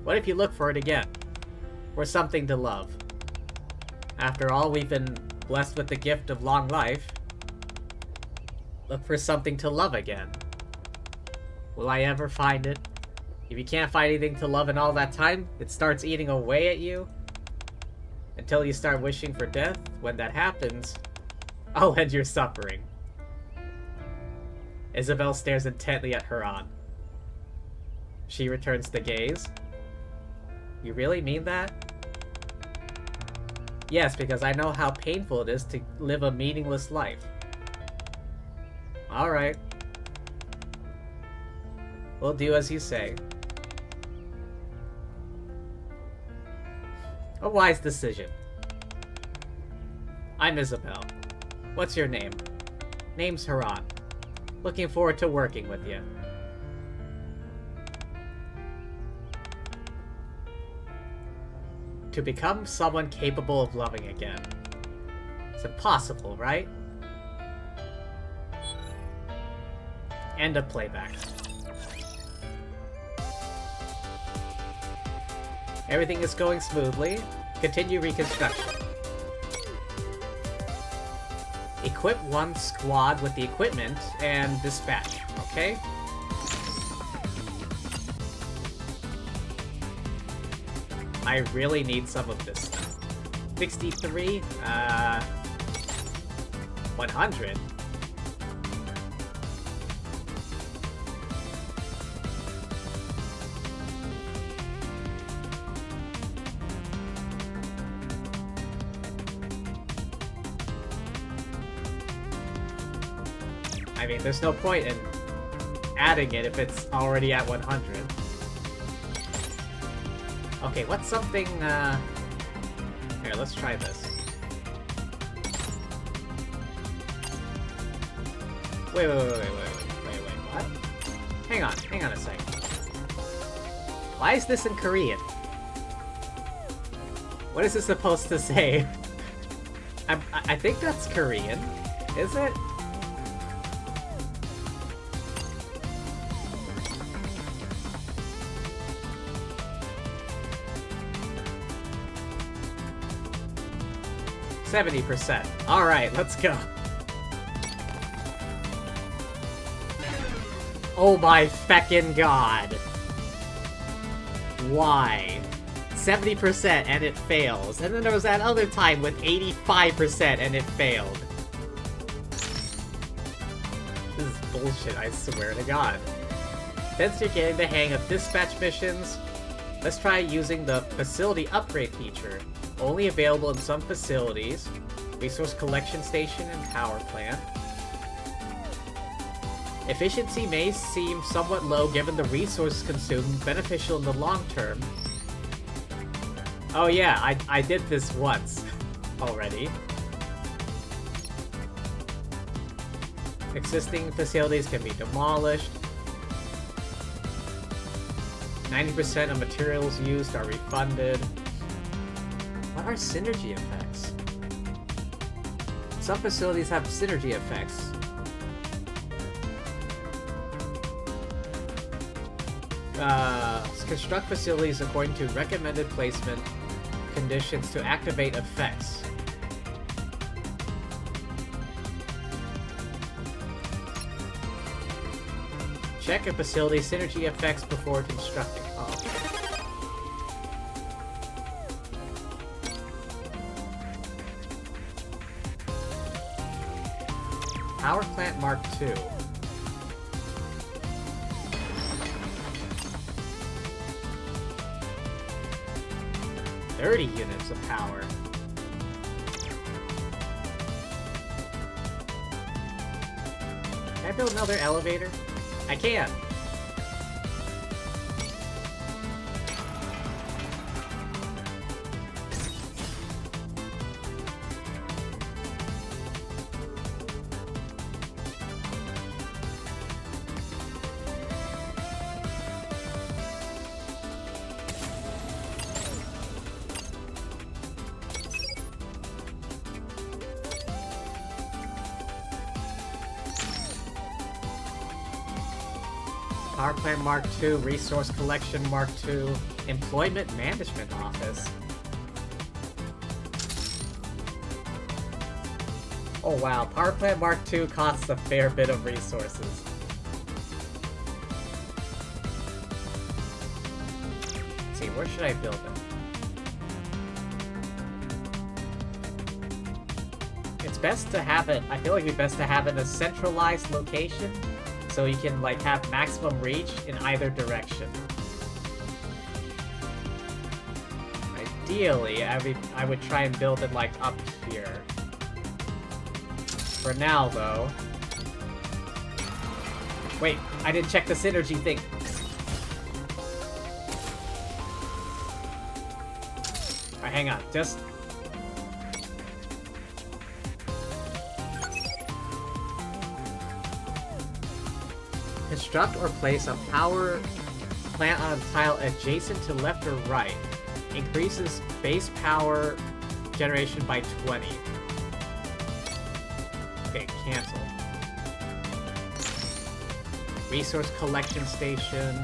What if you look for it again? For something to love. After all, we've been blessed with the gift of long life. Look for something to love again. Will I ever find it? If you can't find anything to love in all that time, it starts eating away at you. Until you start wishing for death. When that happens, I'll end your suffering. Isabelle stares intently at Huron. She returns the gaze. You really mean that? Yes, because I know how painful it is to live a meaningless life. Alright. We'll do as you say. A wise decision. I'm Isabelle. What's your name? Name's Huron. Looking forward to working with you. To become someone capable of loving again. It's impossible, right? End of playback. Everything is going smoothly. Continue reconstruction. Equip one squad with the equipment and dispatch, okay? I really need some of this stuff. 63, 100? I mean, there's no point in adding it if it's already at 100. Okay, what's something, Here, let's try this. Wait, what? Hang on a second. Why is this in Korean? What is this supposed to say? I think that's Korean. Is it? %. Alright, let's go. Oh my feckin' god. Why? 70% and it fails. And then there was that other time with 85% and it failed. This is bullshit, I swear to god. Since you're getting the hang of dispatch missions, let's try using the facility upgrade feature. Only available in some facilities. Resource collection station and power plant. Efficiency may seem somewhat low given the resources consumed, beneficial in the long term. Oh yeah, I did this once already. Existing facilities can be demolished. 90% of materials used are refunded. What are synergy effects? Some facilities have synergy effects. Construct facilities according to recommended placement conditions to activate effects. Check a facility's synergy effects before constructing. Oh. Power Plant Mark II. "30 units of power. Can I build another elevator? I can! Power Plant Mark II, Resource Collection Mark II, Employment Management Office. Oh wow, Power Plant Mark II costs a fair bit of resources. Let's see, where should I build it? It's best to have it, I feel like it'd be best to have it in a centralized location, so you can, like, have maximum reach in either direction. Ideally, I would try and build it, like, up here. For now, though... Wait, I didn't check the synergy thing! Alright, hang on, just... Construct or place a power plant on a tile adjacent to left or right. Increases base power generation by 20. Okay, cancel. Resource collection station.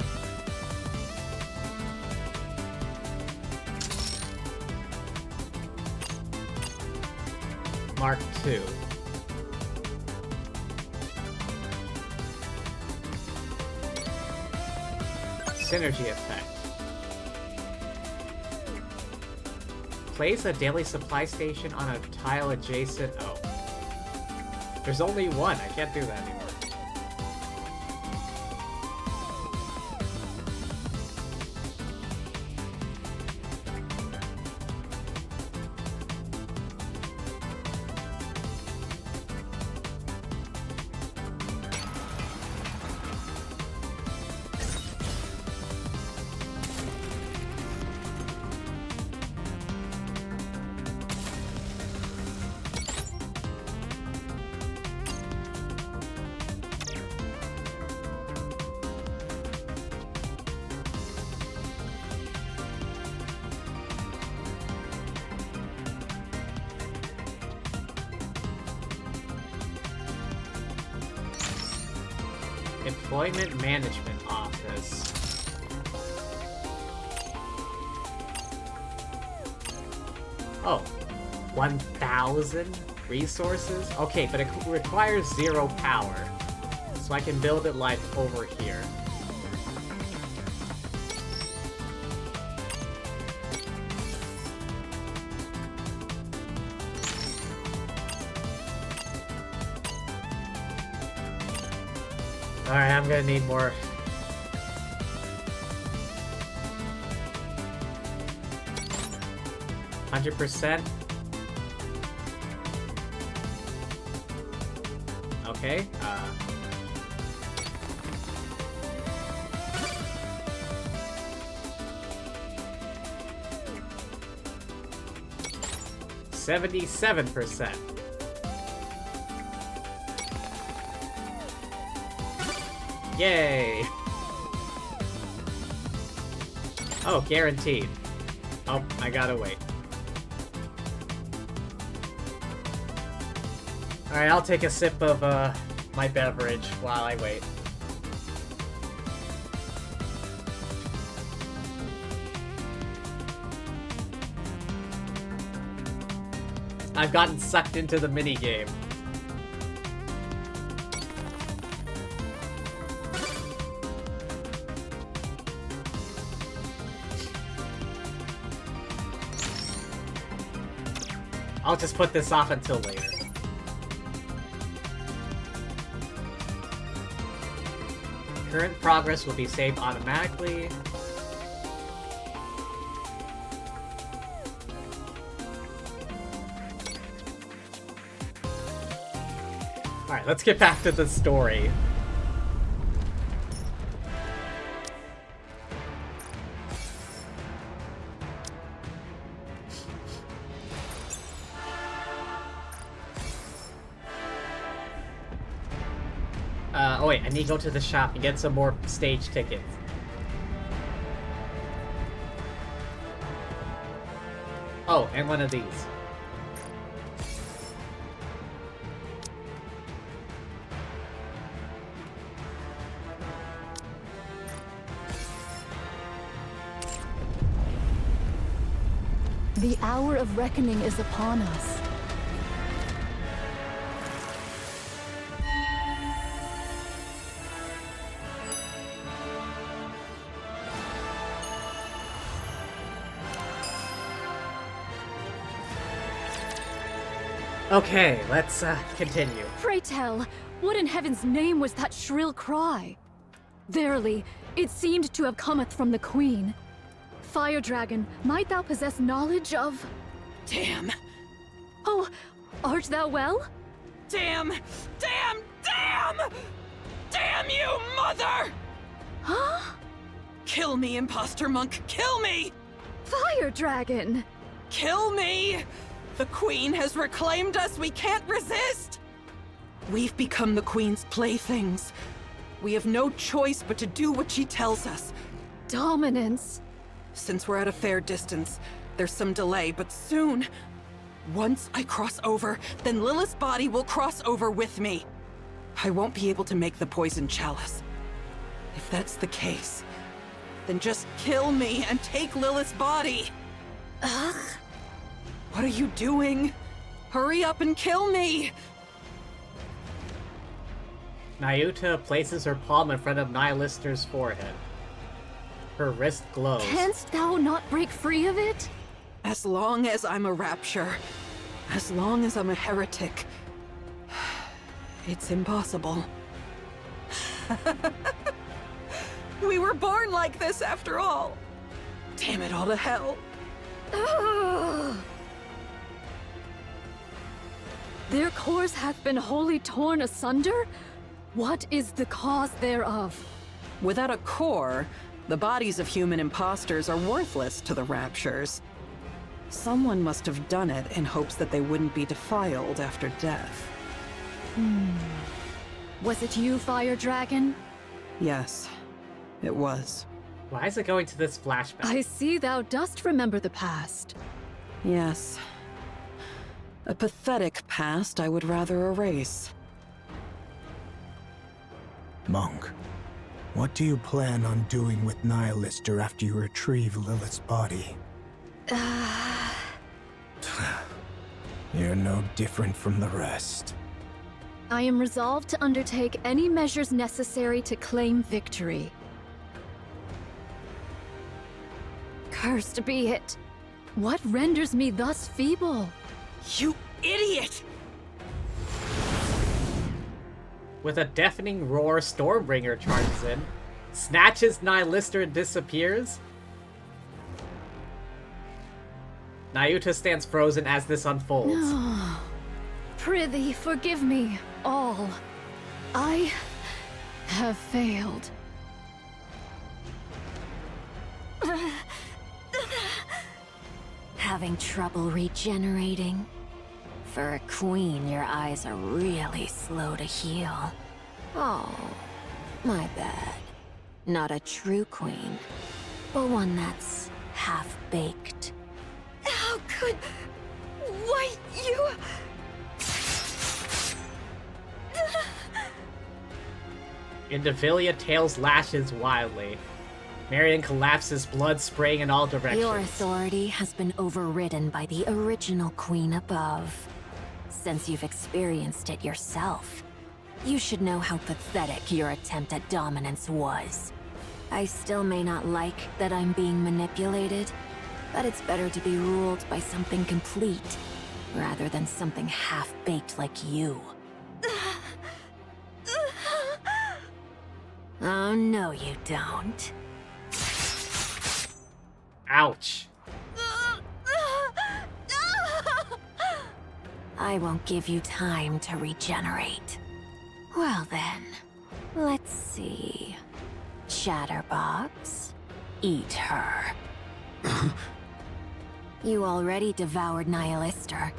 Mark II. Synergy effect. Place a daily supply station on a tile adjacent. Oh. There's only one. I can't do that anymore. Employment Management Office. Oh, 1,000 resources? Okay, but it requires 0 power. So I can build it like over here. Alright, I'm gonna need more. %. Okay, 77%. Yay! Oh, guaranteed. Oh, I gotta wait. Alright, I'll take a sip of, my beverage while I wait. I've gotten sucked into the minigame. I'll just put this off until later. Current progress will be saved automatically. Alright, let's get back to the story. Oh wait, I need to go to the shop and get some more stage tickets. Oh, and one of these. The hour of reckoning is upon us. Okay, let's continue. Pray tell, what in heaven's name was that shrill cry? Verily, it seemed to have cometh from the Queen. Fire Dragon, might thou possess knowledge of... Damn! Oh, art thou well? Damn! Damn! Damn! Damn you, mother! Huh? Kill me, imposter monk! Kill me! Fire Dragon! Kill me! The Queen has reclaimed us! We can't resist! We've become the Queen's playthings. We have no choice but to do what she tells us. Dominance! Since we're at a fair distance, there's some delay, but soon... Once I cross over, then Lilith's body will cross over with me. I won't be able to make the poison chalice. If that's the case, then just kill me and take Lilith's body! Ugh! What are you doing? Hurry up and kill me! Nayuta places her palm in front of Nihilister's forehead. Her wrist glows. Canst thou not break free of it? As long as I'm a rapture, as long as I'm a heretic, It's impossible. We were born like this after all. Damn it all to hell. Their cores hath been wholly torn asunder? What is the cause thereof? Without a core, the bodies of human imposters are worthless to the Raptures. Someone must have done it in hopes that they wouldn't be defiled after death. Was it you, Fire Dragon? Yes, it was. Why is it going to this flashback? I see thou dost remember the past. Yes. A pathetic past I would rather erase. Monk, what do you plan on doing with Nihilister after you retrieve Lilith's body? You're no different from the rest. I am resolved to undertake any measures necessary to claim victory. Cursed be it! What renders me thus feeble? You idiot! With a deafening roar, Stormbringer charges in, snatches Nihilister and disappears. Nayuta stands frozen as this unfolds. No. Prithee, forgive me, all. I have failed. Having trouble regenerating? For a queen, your eyes are really slow to heal. Oh, my bad. Not a true queen, but one that's half-baked. How could... Why, you... Indivilia tails lashes wildly. Marion collapses, blood spraying in all directions. Your authority has been overridden by the original queen above. Since you've experienced it yourself, you should know how pathetic your attempt at dominance was. I still may not like that I'm being manipulated, but it's better to be ruled by something complete, rather than something half-baked like you. Oh, no you don't. Ouch. I won't give you time to regenerate. Well then, let's see. Chatterbox, eat her. You already devoured Nihilister.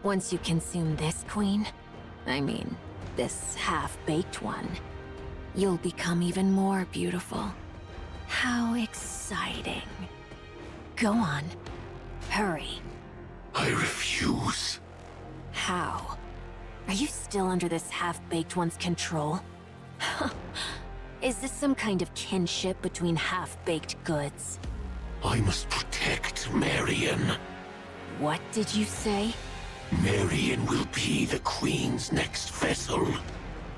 Once you consume this queen, I mean, this half-baked one, you'll become even more beautiful. How exciting. Go on. Hurry. I refuse. How? Are you still under this half-baked one's control? Is this some kind of kinship between half-baked goods? I must protect Marion. What did you say? Marion will be the Queen's next vessel.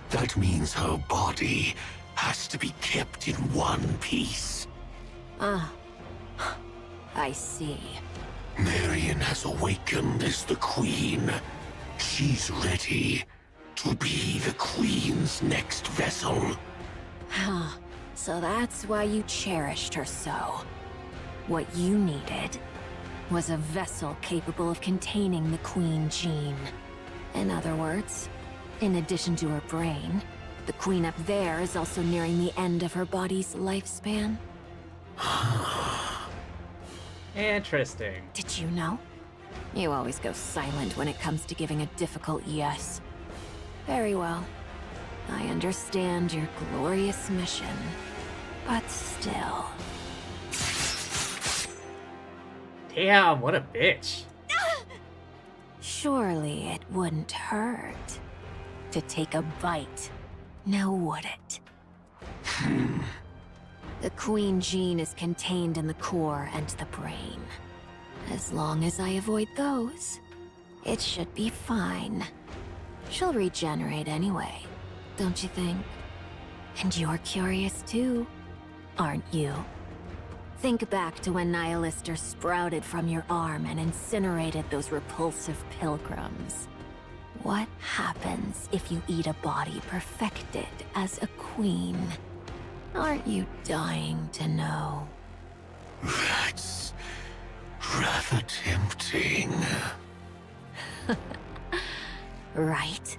That means her body has to be kept in one piece. Ah. I see. Marion has awakened as the Queen. She's ready to be the Queen's next vessel. Huh. So that's why you cherished her so. What you needed was a vessel capable of containing the Queen gene. In other words, in addition to her brain, the Queen up there is also nearing the end of her body's lifespan. Interesting. Did you know? You always go silent when it comes to giving a difficult yes. Very well. I understand your glorious mission, but still. Damn, what a bitch. Surely it wouldn't hurt to take a bite, now would it? The Queen gene is contained in the core and the brain. As long as I avoid those, it should be fine. She'll regenerate anyway, don't you think? And you're curious too, aren't you? Think back to when Nihilister sprouted from your arm and incinerated those repulsive pilgrims. What happens if you eat a body perfected as a queen? Aren't you dying to know? That's rather tempting. Right.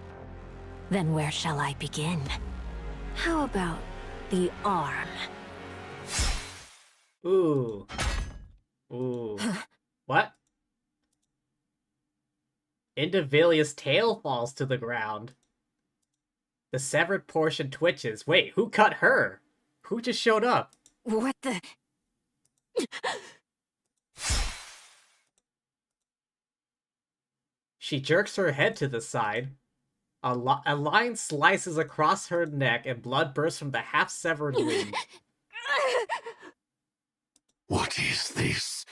Then where shall I begin? How about the arm? Ooh. Ooh. What? Indivilia's tail falls to the ground. The severed portion twitches. Wait, who cut her? Who just showed up? What the... She jerks her head to the side. A line slices across her neck and blood bursts from the half-severed wound. What is this?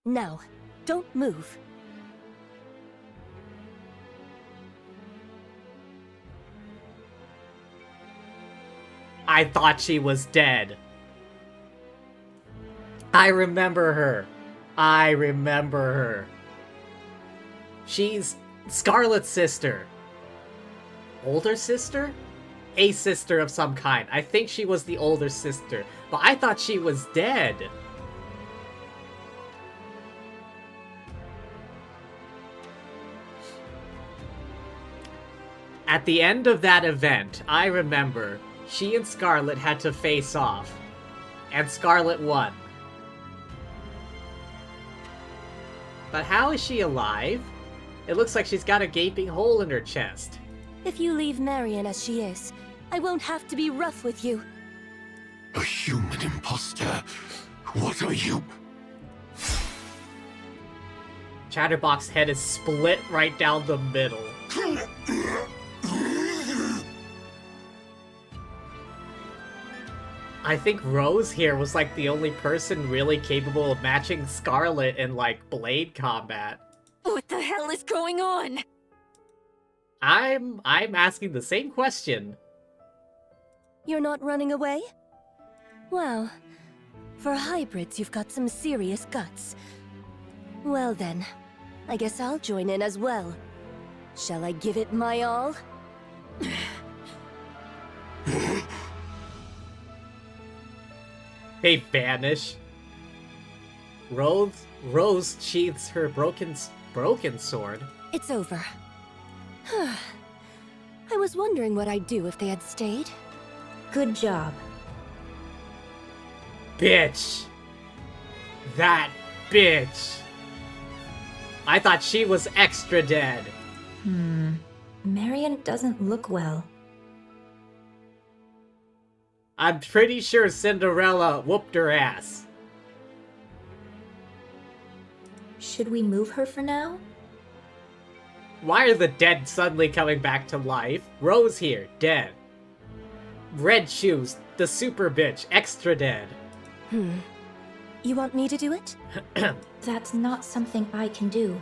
Now, don't move. I thought she was dead. I remember her. I remember her. She's Scarlet's sister. Older sister? A sister of some kind. I think she was the older sister, but I thought she was dead. At the end of that event, I remember she and Scarlet had to face off, and Scarlet won. But how is she alive? It looks like she's got a gaping hole in her chest. If you leave Marion as she is, I won't have to be rough with you. A human imposter? What are you? Chatterbox's head is split right down the middle. I think Rose here was like the only person really capable of matching Scarlet in like blade combat. What the hell is going on? I'm asking the same question. You're not running away? Wow. For hybrids, you've got some serious guts. Well then, I guess I'll join in as well. Shall I give it my all? They vanish. Rose sheaths her broken sword. It's over. I was wondering what I'd do if they had stayed. Good job. Bitch. That bitch. I thought she was extra dead. Marion doesn't look well. I'm pretty sure Cinderella whooped her ass. Should we move her for now? Why are the dead suddenly coming back to life? Rose here, dead. Red Shoes, the super bitch, extra dead. You want me to do it? That's not something I can do.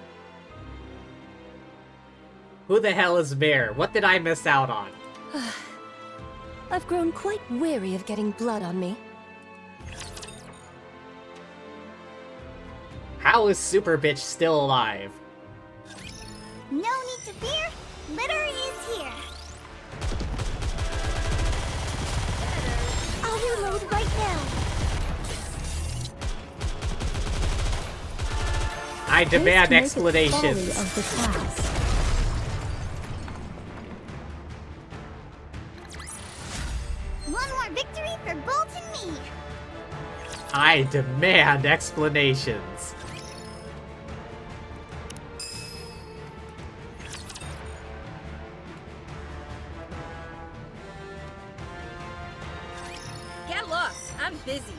Who the hell is Mare? What did I miss out on? I've grown quite weary of getting blood on me. How is Super Bitch still alive? No need to fear. Litter is here. I'll reload right now. I demand explanations. Of the task. One more victory for Bolt and me. I demand explanations. Get lost. I'm busy.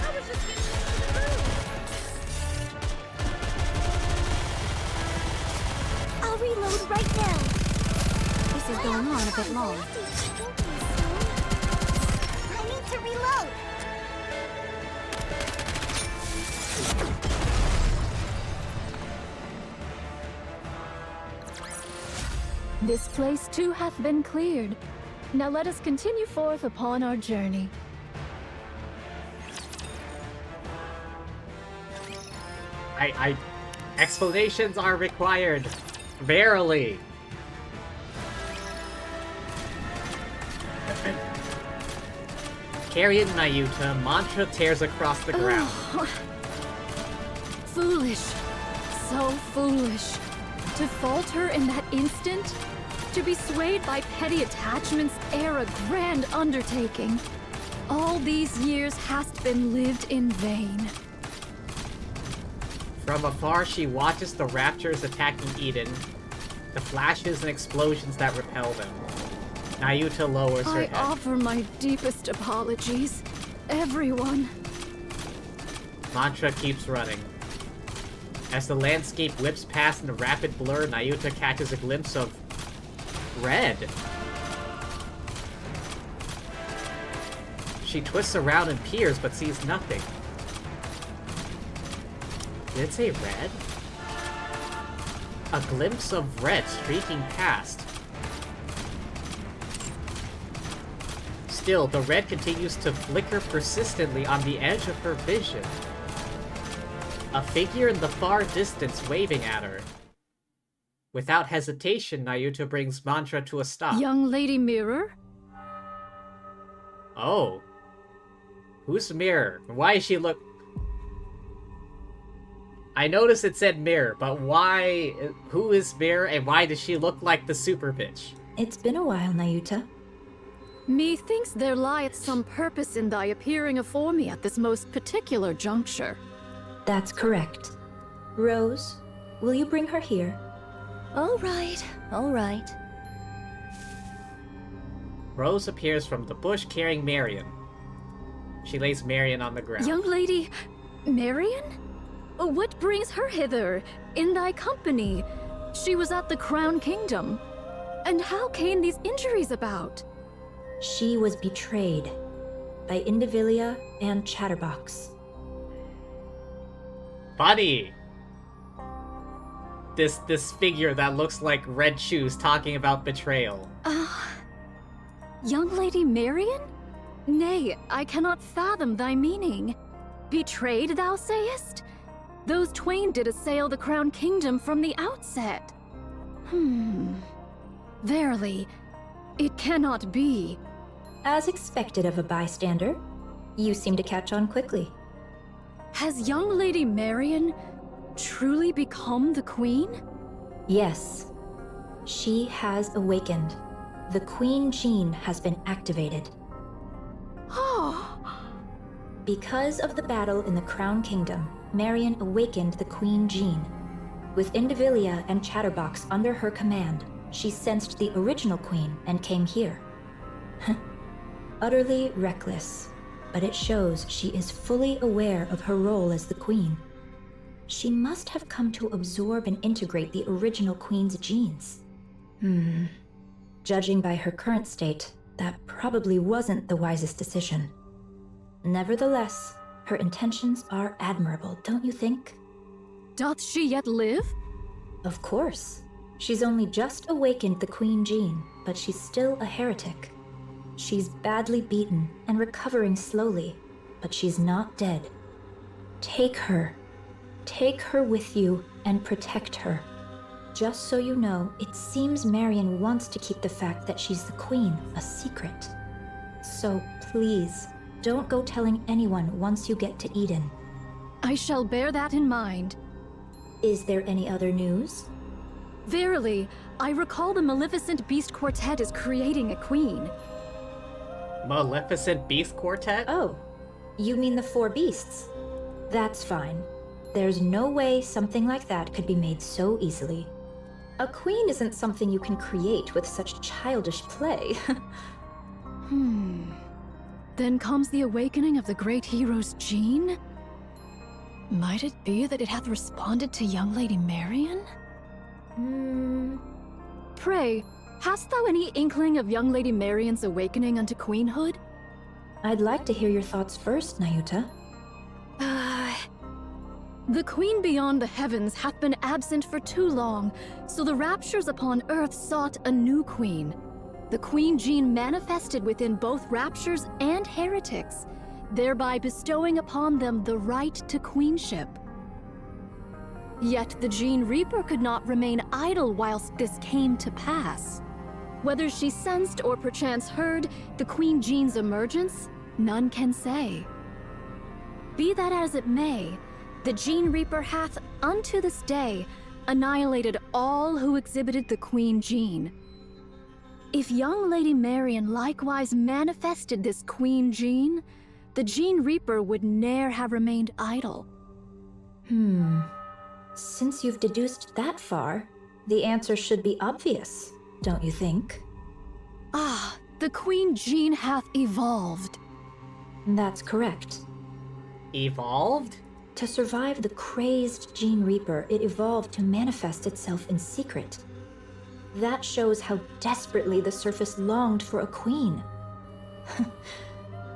I was just getting into the room. I'll reload right now. This is going on a bit long. I need to reload. This place too hath been cleared. Now let us continue forth upon our journey. Explanations are required. Verily. Carrying Nayuta, Mantra tears across the ground. Foolish. So foolish. To falter in that instant? To be swayed by petty attachments ere a grand undertaking. All these years hast been lived in vain. From afar, she watches the Raptors attacking Eden, the flashes and explosions that repel them. Nayuta lowers her head. I offer my deepest apologies, everyone. Mantra keeps running. As the landscape whips past in a rapid blur, Nayuta catches a glimpse of red. She twists around and peers, but sees nothing. Did it say red? A glimpse of red streaking past. Still, the red continues to flicker persistently on the edge of her vision. A figure in the far distance waving at her. Without hesitation, Nayuta brings Mantra to a stop. Young Lady Mirror? Oh. Who's Mirror? Why is she look... I noticed it said Mirror, but why... Who is Mirror, and why does she look like the Super Bitch? It's been a while, Nayuta. Methinks there lieth some purpose in thy appearing afore me at this most particular juncture. That's correct. Rose, will you bring her here? All right, all right. Rose appears from the bush carrying Marion. She lays Marion on the ground. Young Lady... Marion? What brings her hither, in thy company? She was at the Crown Kingdom. And how came these injuries about? She was betrayed by Indivilia and Chatterbox. Buddy! This figure that looks like Red Shoes talking about betrayal. Young Lady Marion? Nay, I cannot fathom thy meaning. Betrayed, thou sayest? Those twain did assail the Crown Kingdom from the outset. Verily, it cannot be. As expected of a bystander, you seem to catch on quickly. Has young Lady Marion truly become the Queen? Yes. She has awakened. The Queen Gene has been activated. Because of the battle in the Crown Kingdom, Marion awakened the Queen Gene. With Indivilia and Chatterbox under her command, she sensed the original Queen and came here. Utterly reckless, but it shows she is fully aware of her role as the Queen. She must have come to absorb and integrate the original Queen's genes. Judging by her current state, that probably wasn't the wisest decision. Nevertheless, her intentions are admirable, don't you think? Doth she yet live? Of course. She's only just awakened the Queen Gene, but she's still a heretic. She's badly beaten and recovering slowly, but she's not dead. Take her. Take her with you and protect her. Just so you know, it seems Marion wants to keep the fact that she's the Queen a secret. So please, don't go telling anyone once you get to Eden. I shall bear that in mind. Is there any other news? Verily, I recall the Maleficent Beast Quartet is creating a queen. Maleficent Beast Quartet? Oh, you mean the four beasts? That's fine. There's no way something like that could be made so easily. A queen isn't something you can create with such childish play. Then comes the awakening of the great hero's gene? Might it be that it hath responded to young Lady Marion? Pray, hast thou any inkling of young Lady Marion's awakening unto queenhood? I'd like to hear your thoughts first, Nayuta. The Queen beyond the heavens hath been absent for too long, so the raptures upon earth sought a new queen. The Queen Gene manifested within both raptures and heretics, thereby bestowing upon them the right to queenship. Yet the Gene Reaper could not remain idle whilst this came to pass. Whether she sensed or perchance heard the Queen Gene's emergence, none can say. Be that as it may, the Gene Reaper hath, unto this day, annihilated all who exhibited the Queen Gene. If young Lady Marion likewise manifested this Queen Gene, the Gene Reaper would ne'er have remained idle. Since you've deduced that far, the answer should be obvious, don't you think? Ah, the Queen Gene hath evolved. That's correct. Evolved? To survive the crazed Gene Reaper, it evolved to manifest itself in secret. That shows how desperately the surface longed for a queen.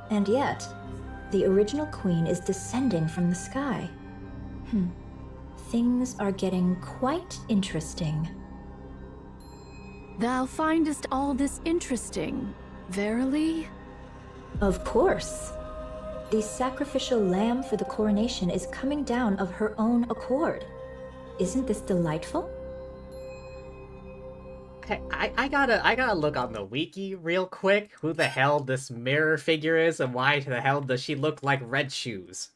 And yet, the original queen is descending from the sky. Things are getting quite interesting. Thou findest all this interesting, verily? Of course. The sacrificial lamb for the coronation is coming down of her own accord. Isn't this delightful? Okay, I gotta look on the wiki real quick who the hell this mirror figure is and why the hell does she look like Red Shoes?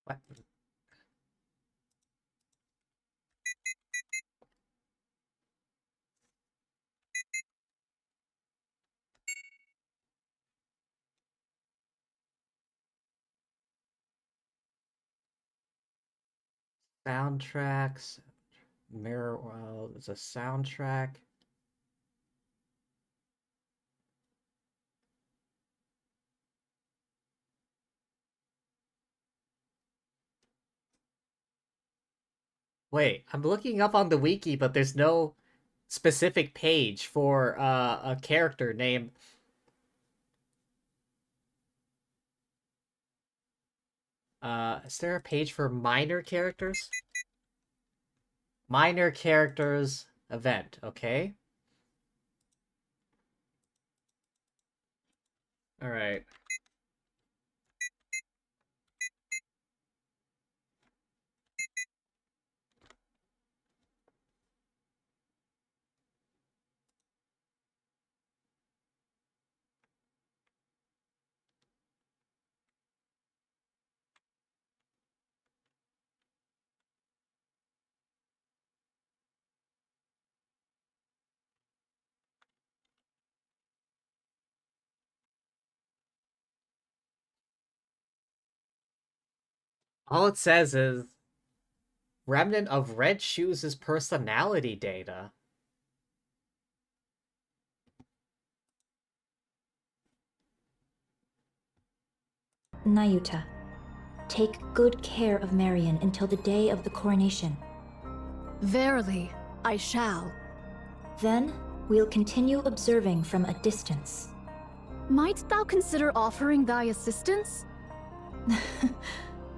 What? Soundtracks. Mirror World is a soundtrack. Wait, I'm looking up on the wiki, but there's no specific page for a character named... is there a page for minor characters? Minor characters event, okay. Alright. All it says is remnant of Red Shoes' personality data. Nayuta, take good care of Marion until the day of the coronation. Verily, I shall. Then, we'll continue observing from a distance. Might thou consider offering thy assistance?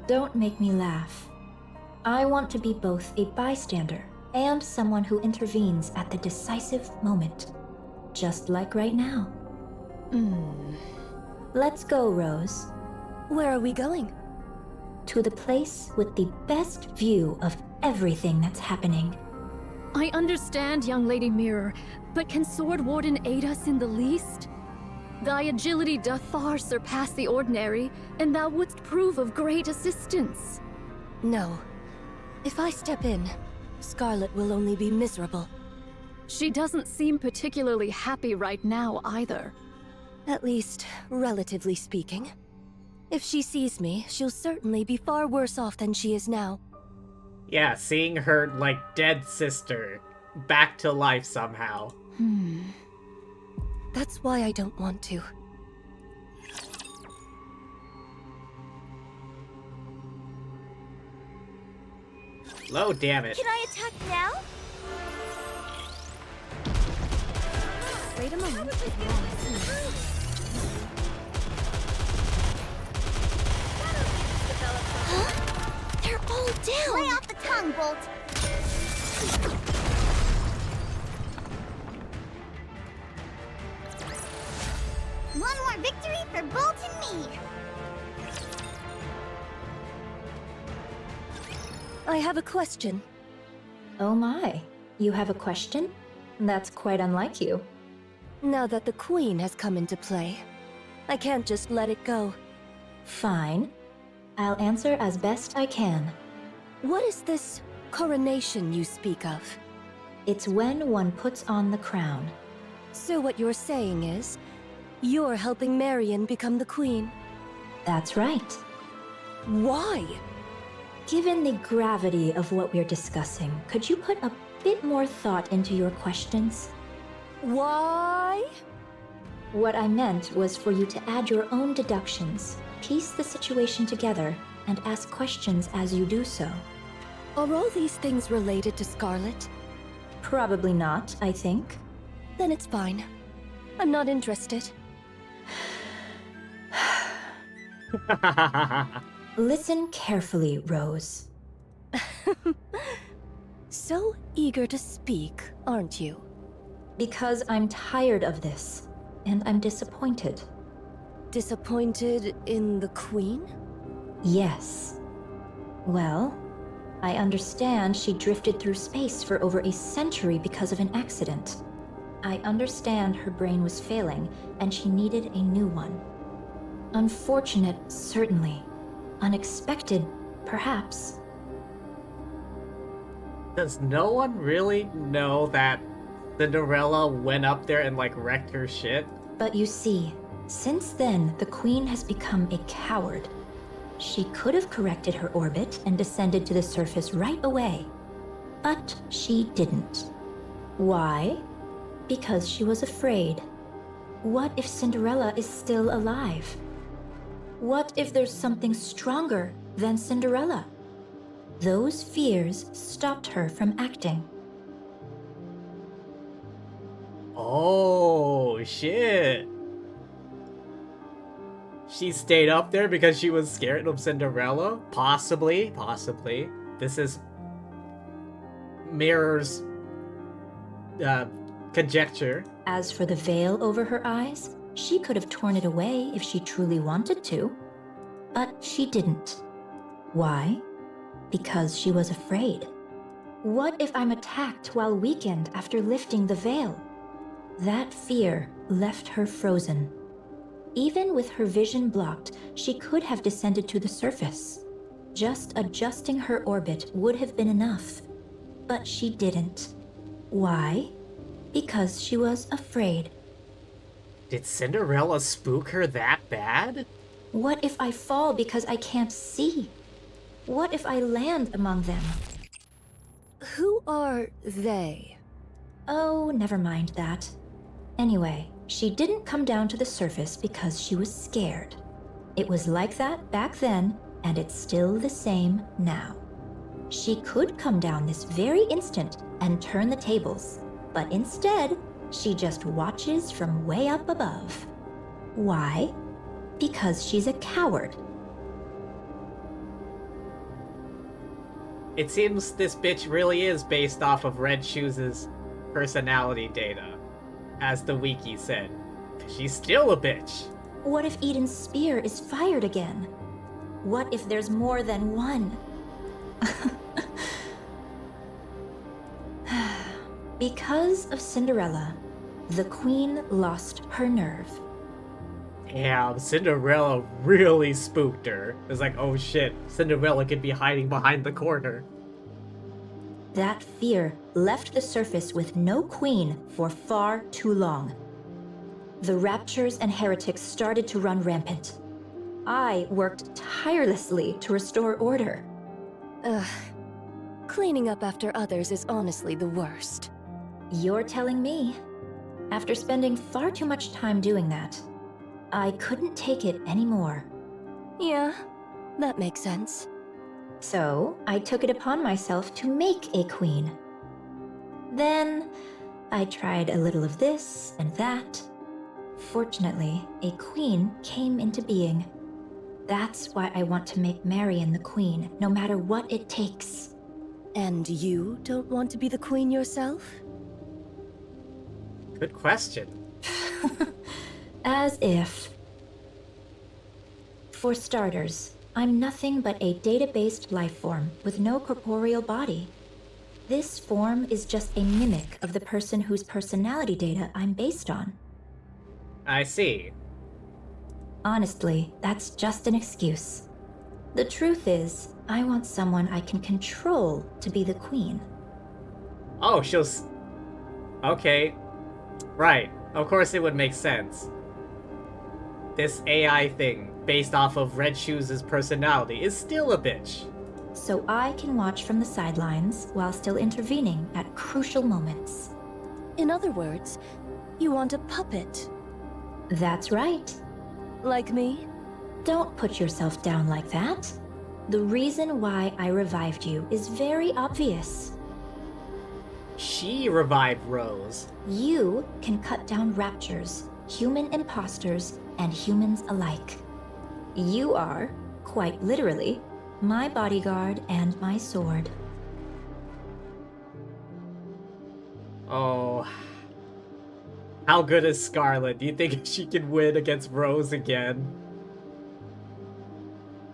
Don't make me laugh. I want to be both a bystander and someone who intervenes at the decisive moment. Just like right now. Let's go, Rose. Where are we going? To the place with the best view of everything that's happening. I understand, young Lady Mirror, but can Sword Warden aid us in the least? Thy agility doth far surpass the ordinary, and thou wouldst prove of great assistance. No. If I step in, Scarlet will only be miserable. She doesn't seem particularly happy right now, either. At least, relatively speaking. If she sees me, she'll certainly be far worse off than she is now. Yeah, seeing her, like, dead sister back to life somehow. That's why I don't want to. Oh, damn it. Can I attack now? Wait a moment. strong, Bolt. One more victory for Bolt and me. I have a question. Oh my, you have a question? That's quite unlike you. Now that the Queen has come into play, I can't just let it go. Fine. I'll answer as best I can. What is this coronation you speak of? It's when one puts on the crown. So what you're saying is, you're helping Marion become the Queen? That's right. Why? Given the gravity of what we're discussing, could you put a bit more thought into your questions? Why? What I meant was for you to add your own deductions, piece the situation together, and ask questions as you do so. Are all these things related to Scarlet? Probably not, I think. Then it's fine. I'm not interested. Listen carefully, Rose. So eager to speak, aren't you? Because I'm tired of this, and I'm disappointed. Disappointed in the Queen? Yes. Well, I understand she drifted through space for over a century because of an accident. I understand her brain was failing, and she needed a new one. Unfortunate, certainly. Unexpected, perhaps. Does no one really know that Cinderella went up there and like wrecked her shit? But you see, since then, the Queen has become a coward. She could have corrected her orbit and descended to the surface right away. But she didn't. Why? Because she was afraid. What if Cinderella is still alive? What if there's something stronger than Cinderella? Those fears stopped her from acting. Oh, shit. She stayed up there because she was scared of Cinderella? Possibly, possibly. This is Mirror's conjecture. As for the veil over her eyes, she could have torn it away if she truly wanted to. But she didn't. Why? Because she was afraid. What if I'm attacked while weakened after lifting the veil? That fear left her frozen. Even with her vision blocked, she could have descended to the surface. Just adjusting her orbit would have been enough. But she didn't. Why? Because she was afraid. Did Cinderella spook her that bad? What if I fall because I can't see? What if I land among them? Who are they? Oh, never mind that. Anyway, she didn't come down to the surface because she was scared. It was like that back then, and it's still the same now. She could come down this very instant and turn the tables, but instead, she just watches from way up above. Why? Because she's a coward. It seems this bitch really is based off of Red Shoes' personality data, as the wiki said. 'Cause she's still a bitch. What if Eden's spear is fired again? What if there's more than one? Because of Cinderella, the Queen lost her nerve. Damn, Cinderella really spooked her. It's like, oh shit, Cinderella could be hiding behind the corner. That fear left the surface with no queen for far too long. The Raptures and Heretics started to run rampant. I worked tirelessly to restore order. Ugh. Cleaning up after others is honestly the worst. You're telling me. After spending far too much time doing that, I couldn't take it anymore. Yeah, that makes sense. So, I took it upon myself to make a queen. Then, I tried a little of this and that. Fortunately, a queen came into being. That's why I want to make Marion the queen, no matter what it takes. And you don't want to be the queen yourself? Good question. As if. For starters, I'm nothing but a data-based life form with no corporeal body. This form is just a mimic of the person whose personality data I'm based on. I see. Honestly, that's just an excuse. The truth is, I want someone I can control to be the queen. Oh, okay. Right. Of course it would make sense. This AI thing, based off of Red Shoes' personality, is still a bitch. So I can watch from the sidelines while still intervening at crucial moments. In other words, you want a puppet. That's right. Like me? Don't put yourself down like that. The reason why I revived you is very obvious. She revived Rose. You can cut down raptures, human imposters, and humans alike. You are, quite literally, my bodyguard and my sword. Oh. How good is Scarlet? Do you think she can win against Rose again?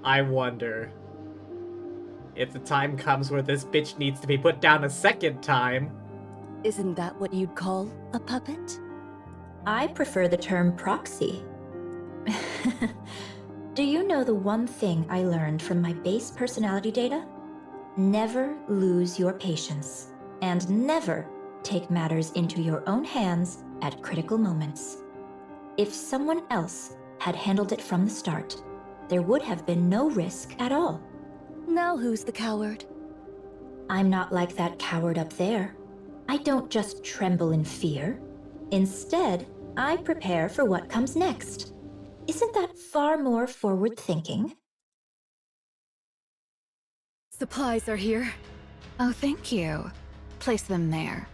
I wonder. If the time comes where this bitch needs to be put down a second time. Isn't that what you'd call a puppet? I prefer the term proxy. Do you know the one thing I learned from my base personality data? Never lose your patience, and never take matters into your own hands at critical moments. If someone else had handled it from the start, there would have been no risk at all. Now who's the coward? I'm not like that coward up there. I don't just tremble in fear. Instead, I prepare for what comes next. Isn't that far more forward-thinking? Supplies are here. Oh, thank you. Place them there.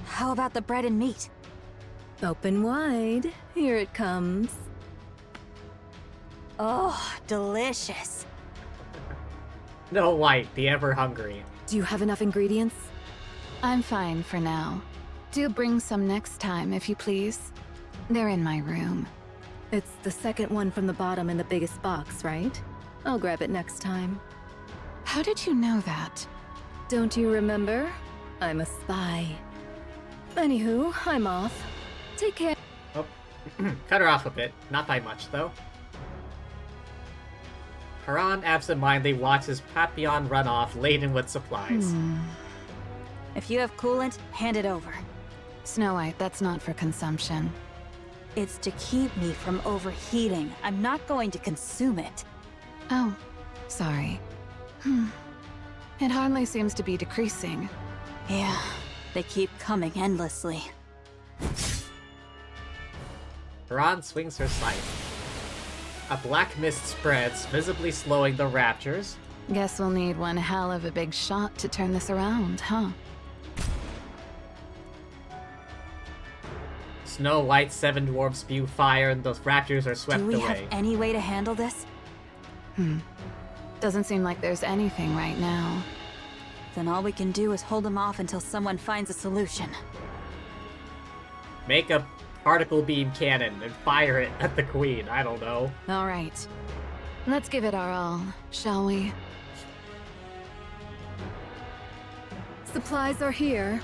How about the bread and meat? Open wide. Here it comes. Oh, delicious. No White, the ever hungry. Do you have enough ingredients? I'm fine for now. Do bring some next time, if you please. They're in my room. It's the second one from the bottom in the biggest box, right? I'll grab it next time. How did you know that? Don't you remember? I'm a spy. Anywho, I'm off. Take care. Oh, cut her off a bit. Not by much, though. Haran absentmindedly watches Papillon run off laden with supplies. If you have coolant, hand it over. Snow White, that's not for consumption. It's to keep me from overheating. I'm not going to consume it. Oh, sorry. It hardly seems to be decreasing. Yeah, they keep coming endlessly. Haran swings her scythe. A black mist spreads, visibly slowing the raptors. Guess we'll need one hell of a big shot to turn this around, huh? Snow White's 7 dwarfs spew fire and those raptors are swept away. Do we have any way to handle this? Doesn't seem like there's anything right now. Then all we can do is hold them off until someone finds a solution. Make a particle beam cannon and fire it at the queen. I don't know. All right. Let's give it our all, shall we? Supplies are here.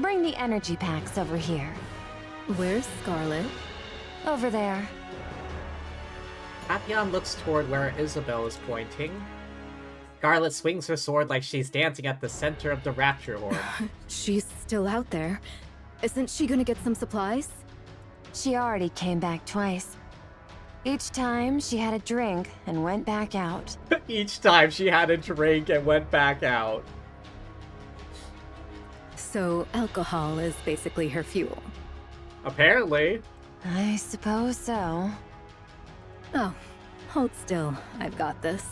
Bring the energy packs over here. Where's Scarlet? Over there. Papillon looks toward where Isabelle is pointing. Scarlet swings her sword like she's dancing at the center of the rapture horde. She's still out there. Isn't she gonna get some supplies? She already came back twice. Each time, she had a drink and went back out. Each time she had a drink and went back out. So, alcohol is basically her fuel. Apparently. I suppose so. Oh, hold still. I've got this.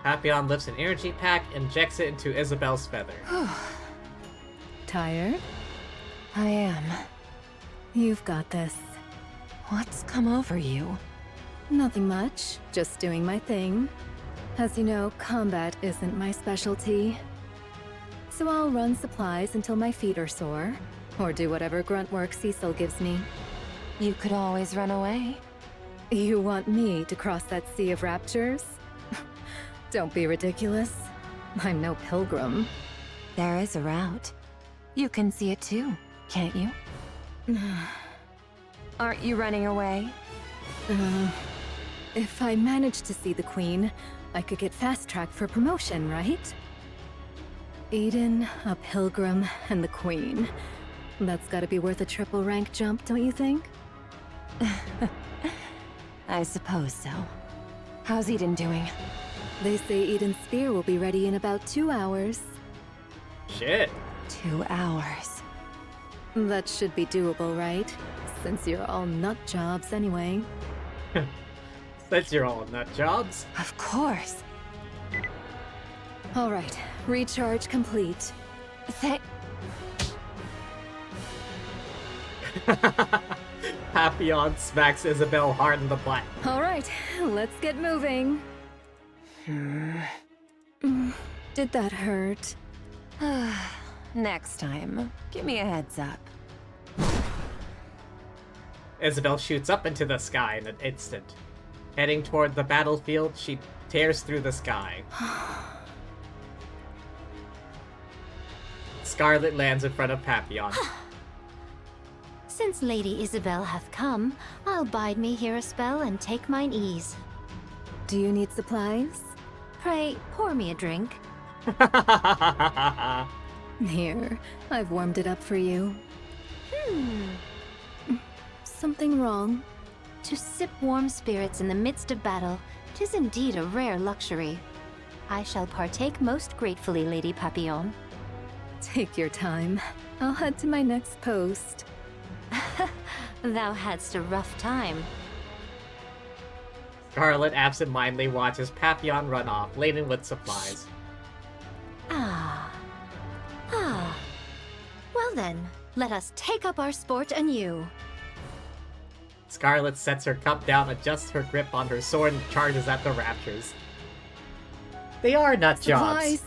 Papillon lifts an energy pack, injects it into Isabelle's feather. Tired? I am. You've got this. What's come over you? Nothing much. Just doing my thing. As you know, combat isn't my specialty. So I'll run supplies until my feet are sore, or do whatever grunt work Cecil gives me. You could always run away. You want me to cross that sea of raptures? Don't be ridiculous. I'm no pilgrim. There is a route. You can see it too, can't you? Aren't you running away? If I managed to see the Queen, I could get fast-tracked for promotion, right? Eden, a pilgrim, and the Queen. That's gotta be worth a triple rank jump, don't you think? I suppose so. How's Eden doing? They say Eden's spear will be ready in about 2 hours. Shit. 2 hours. That should be doable, right? Since you're all nut jobs anyway. Since you're all nut jobs. Of course. All right, recharge complete. Papillon smacks Isabelle hard in the butt. All right, let's get moving. Did that hurt? Next time, give me a heads up. Isabelle shoots up into the sky in an instant. Heading toward the battlefield, she tears through the sky. Scarlet lands in front of Papillon. Since Lady Isabelle hath come, I'll bide me here a spell and take mine ease. Do you need supplies? Pray, pour me a drink. Here, I've warmed it up for you. Something wrong? To sip warm spirits in the midst of battle, 'tis indeed a rare luxury. I shall partake most gratefully, Lady Papillon. Take your time. I'll head to my next post. Thou hadst a rough time. Scarlet absent-mindedly watches Papillon run off, laden with supplies. Well then, let us take up our sport anew. Scarlet sets her cup down, adjusts her grip on her sword, and charges at the raptors. They are nut jobs.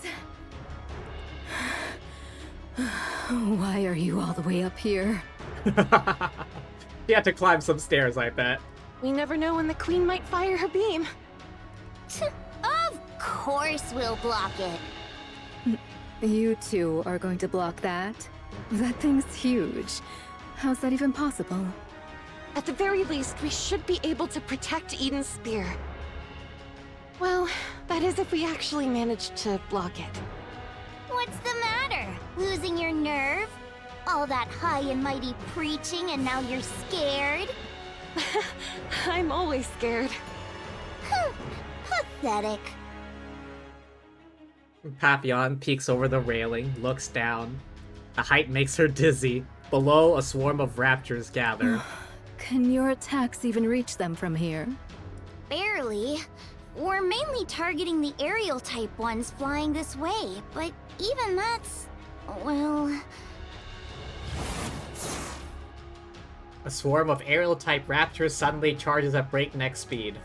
Why are you all the way up here? You had to climb some stairs, I bet. We never know when the Queen might fire her beam. Of course we'll block it. You two are going to block that? That thing's huge. How's that even possible? At the very least, we should be able to protect Eden's spear. Well, that is if we actually manage to block it. What's the matter? Losing your nerve? All that high and mighty preaching and now you're scared? I'm always scared. Pathetic. Papillon peeks over the railing, looks down. The height makes her dizzy. Below, a swarm of raptors gather. Can your attacks even reach them from here? Barely. We're mainly targeting the aerial type ones flying this way, but even that's... well... A swarm of aerial-type raptors suddenly charges at breakneck speed.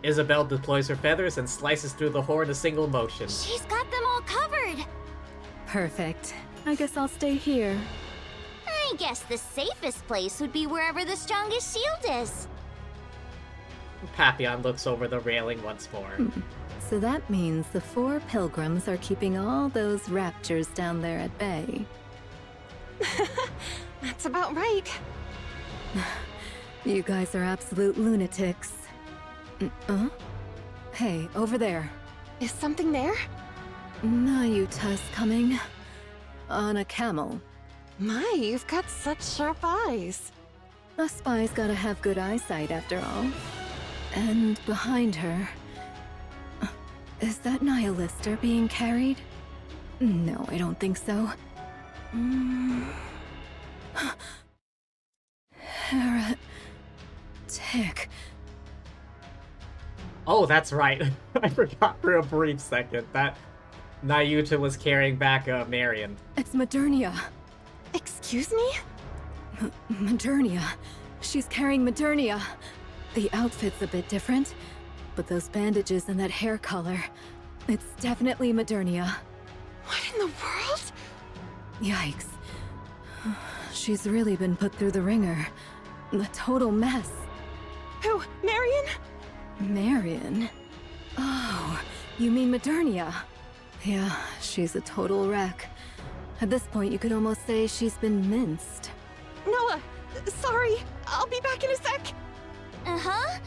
Isabelle deploys her feathers and slices through the horde in a single motion. She's got them all covered! Perfect. I guess I'll stay here. I guess the safest place would be wherever the strongest shield is. Papillon looks over the railing once more. So that means the 4 pilgrims are keeping all those raptors down there at bay. That's about right. You guys are absolute lunatics. Hey, over there. Is something there? Nayuta's coming. On a camel. My, you've got such sharp eyes. A spy's gotta have good eyesight after all. And behind her... Is that Nihilister being carried? No, I don't think so. Heretic. Oh, that's right. I forgot for a brief second that Nayuta was carrying back Marion. It's Modernia. Excuse me? Modernia. She's carrying Modernia. The outfit's a bit different, but those bandages and that hair color, it's definitely Modernia. What in the world? Yikes. She's really been put through the ringer. A total mess. Who? Marion? Marion? Oh, you mean Modernia? Yeah, she's a total wreck. At this point, you could almost say she's been minced. Noah, sorry. I'll be back in a sec. Uh-huh.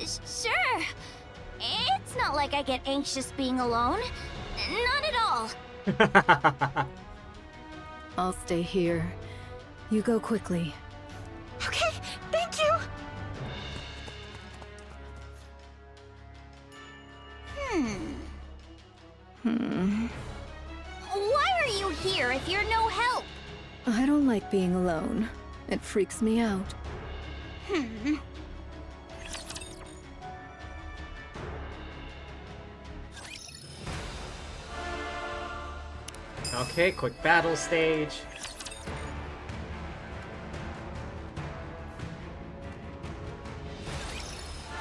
Sure. It's not like I get anxious being alone. Not at all. I'll stay here. You go quickly. Okay, thank you! Why are you here if you're no help? I don't like being alone. It freaks me out. Okay, quick battle stage.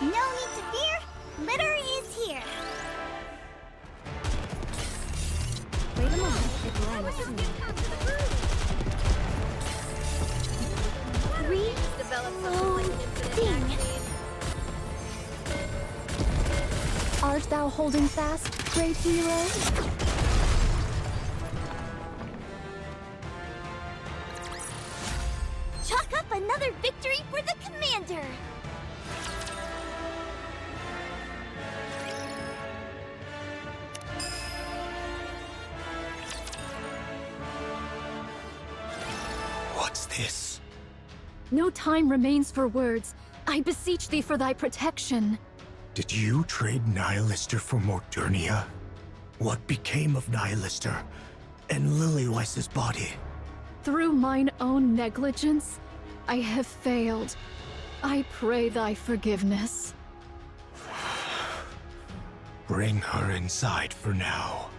No need to fear. Litter is here. Wait a moment. It I was just getting out to the groove. Art thou holding fast, great hero? Chalk up another victory for the commander. What's this? No time remains for words. I beseech thee for thy protection. Did you trade Nihilister for Modernia? What became of Nihilister and Lilyweiss's body? Through mine own negligence, I have failed. I pray thy forgiveness. Bring her inside for now.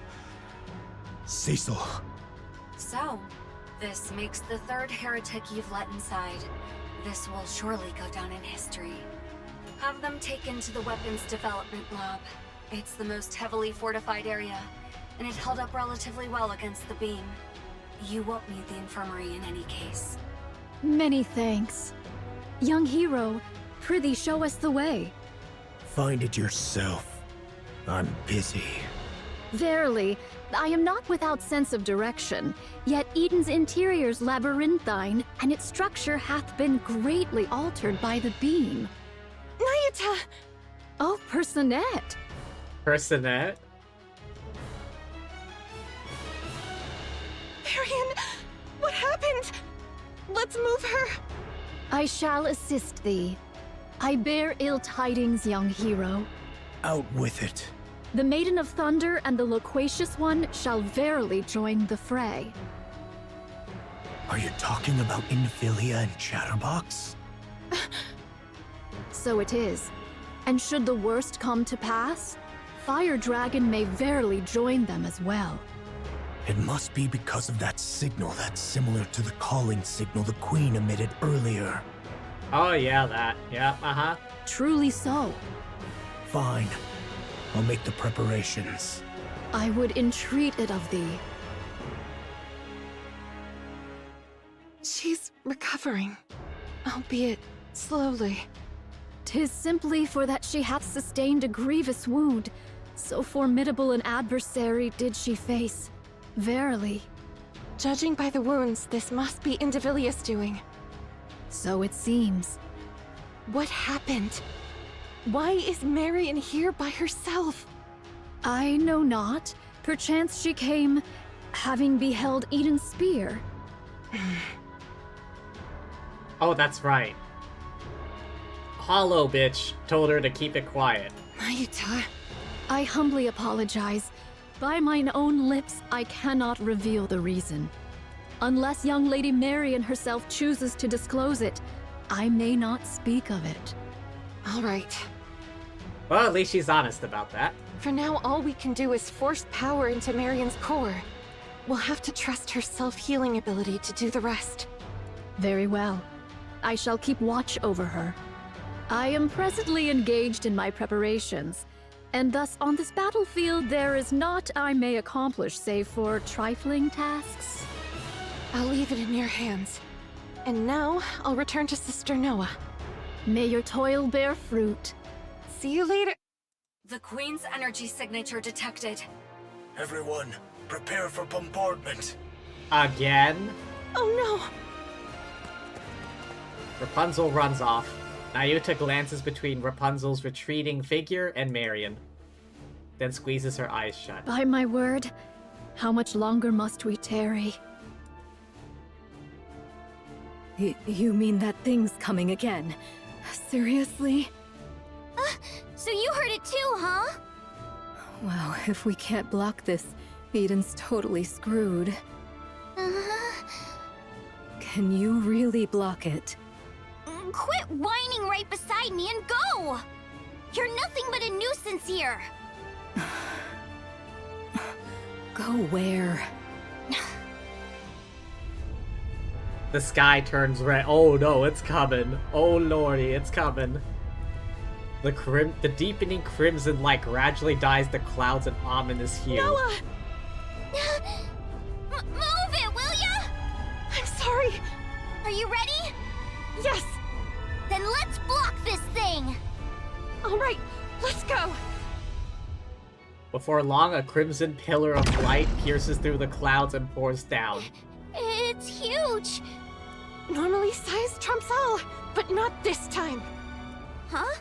Cecil. So, this makes the third heretic you've let inside. This will surely go down in history. Have them taken to the weapons development lab. It's the most heavily fortified area, and it held up relatively well against the beam. You won't need the infirmary in any case. Many thanks. Young hero, prithee show us the way. Find it yourself. I'm busy. Verily, I am not without sense of direction, yet Eden's interior's labyrinthine, and its structure hath been greatly altered by the beam. Nayuta! Oh, Personette! Personette? Marion, what happened? Let's move her. I shall assist thee. I bear ill tidings, young hero. Out with it. The Maiden of Thunder and the Loquacious One shall verily join the fray. Are you talking about Infilia and Chatterbox? So it is. And should the worst come to pass, Fire Dragon may verily join them as well. It must be because of that signal that's similar to the calling signal the Queen emitted earlier. Oh yeah, that. Yeah, uh-huh. Truly so. Fine. I'll make the preparations. I would entreat it of thee. She's recovering, albeit slowly. 'Tis simply for that she hath sustained a grievous wound. So formidable an adversary did she face. Verily. Judging by the wounds, this must be Indivilius doing. So it seems. What happened? Why is Marion here by herself? I know not. Perchance she came, having beheld Eden's spear. Oh, that's right. Hollow bitch told her to keep it quiet. Nayuta. I humbly apologize. By mine own lips, I cannot reveal the reason. Unless young Lady Marion herself chooses to disclose it, I may not speak of it. All right. Well, at least she's honest about that. For now, all we can do is force power into Marion's core. We'll have to trust her self-healing ability to do the rest. Very well. I shall keep watch over her. I am presently engaged in my preparations, and thus on this battlefield there is naught I may accomplish save for trifling tasks. I'll leave it in your hands. And now, I'll return to Sister Noah. May your toil bear fruit. See you later. The Queen's energy signature detected. Everyone, prepare for bombardment. Again? Oh Rapunzel runs off. Nayuta glances between Rapunzel's retreating figure and Marion, then squeezes her eyes shut. By my word, how much longer must we tarry? You mean that thing's coming again? Seriously? So you heard it too, huh? Wow, if we can't block this, Eden's totally screwed. Can you really block it? Quit whining right beside me and go! You're nothing but a nuisance here! Go where? The sky turns red. Oh no, it's coming. Oh lordy, it's coming. The deepening crimson light gradually dyes the clouds an ominous hue. Noah! Move it, will ya? I'm sorry. Are you ready? Yes! Then let's block this thing! Alright, let's go! Before long, a crimson pillar of light pierces through the clouds and pours down. It's huge! Normally size trumps all, but not this time. Huh?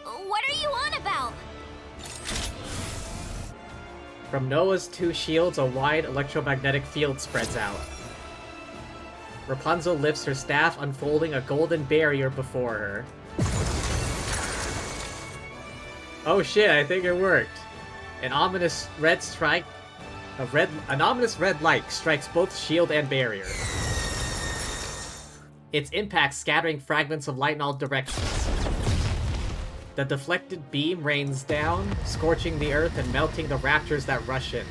What are you on about? From Noah's two shields, a wide electromagnetic field spreads out. Rapunzel lifts her staff, unfolding a golden barrier before her. Oh shit, I think it worked. An ominous red light strikes both shield and barrier. Its impact scattering fragments of light in all directions. The deflected beam rains down, scorching the earth and melting the raptors that rush in.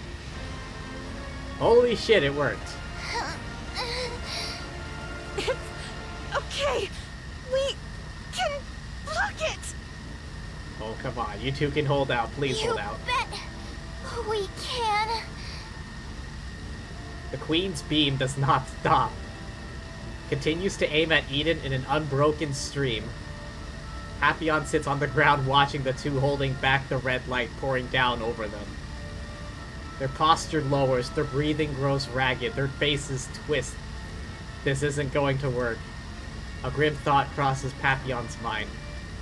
Holy shit, it worked. It's okay. We can block it. Oh, come on. You two can hold out. Please hold out. Bet we can. The Queen's beam does not stop. Continues to aim at Eden in an unbroken stream. Papillon sits on the ground watching the two holding back the red light pouring down over them. Their posture lowers, their breathing grows ragged, their faces twist. This isn't going to work. A grim thought crosses Papillon's mind.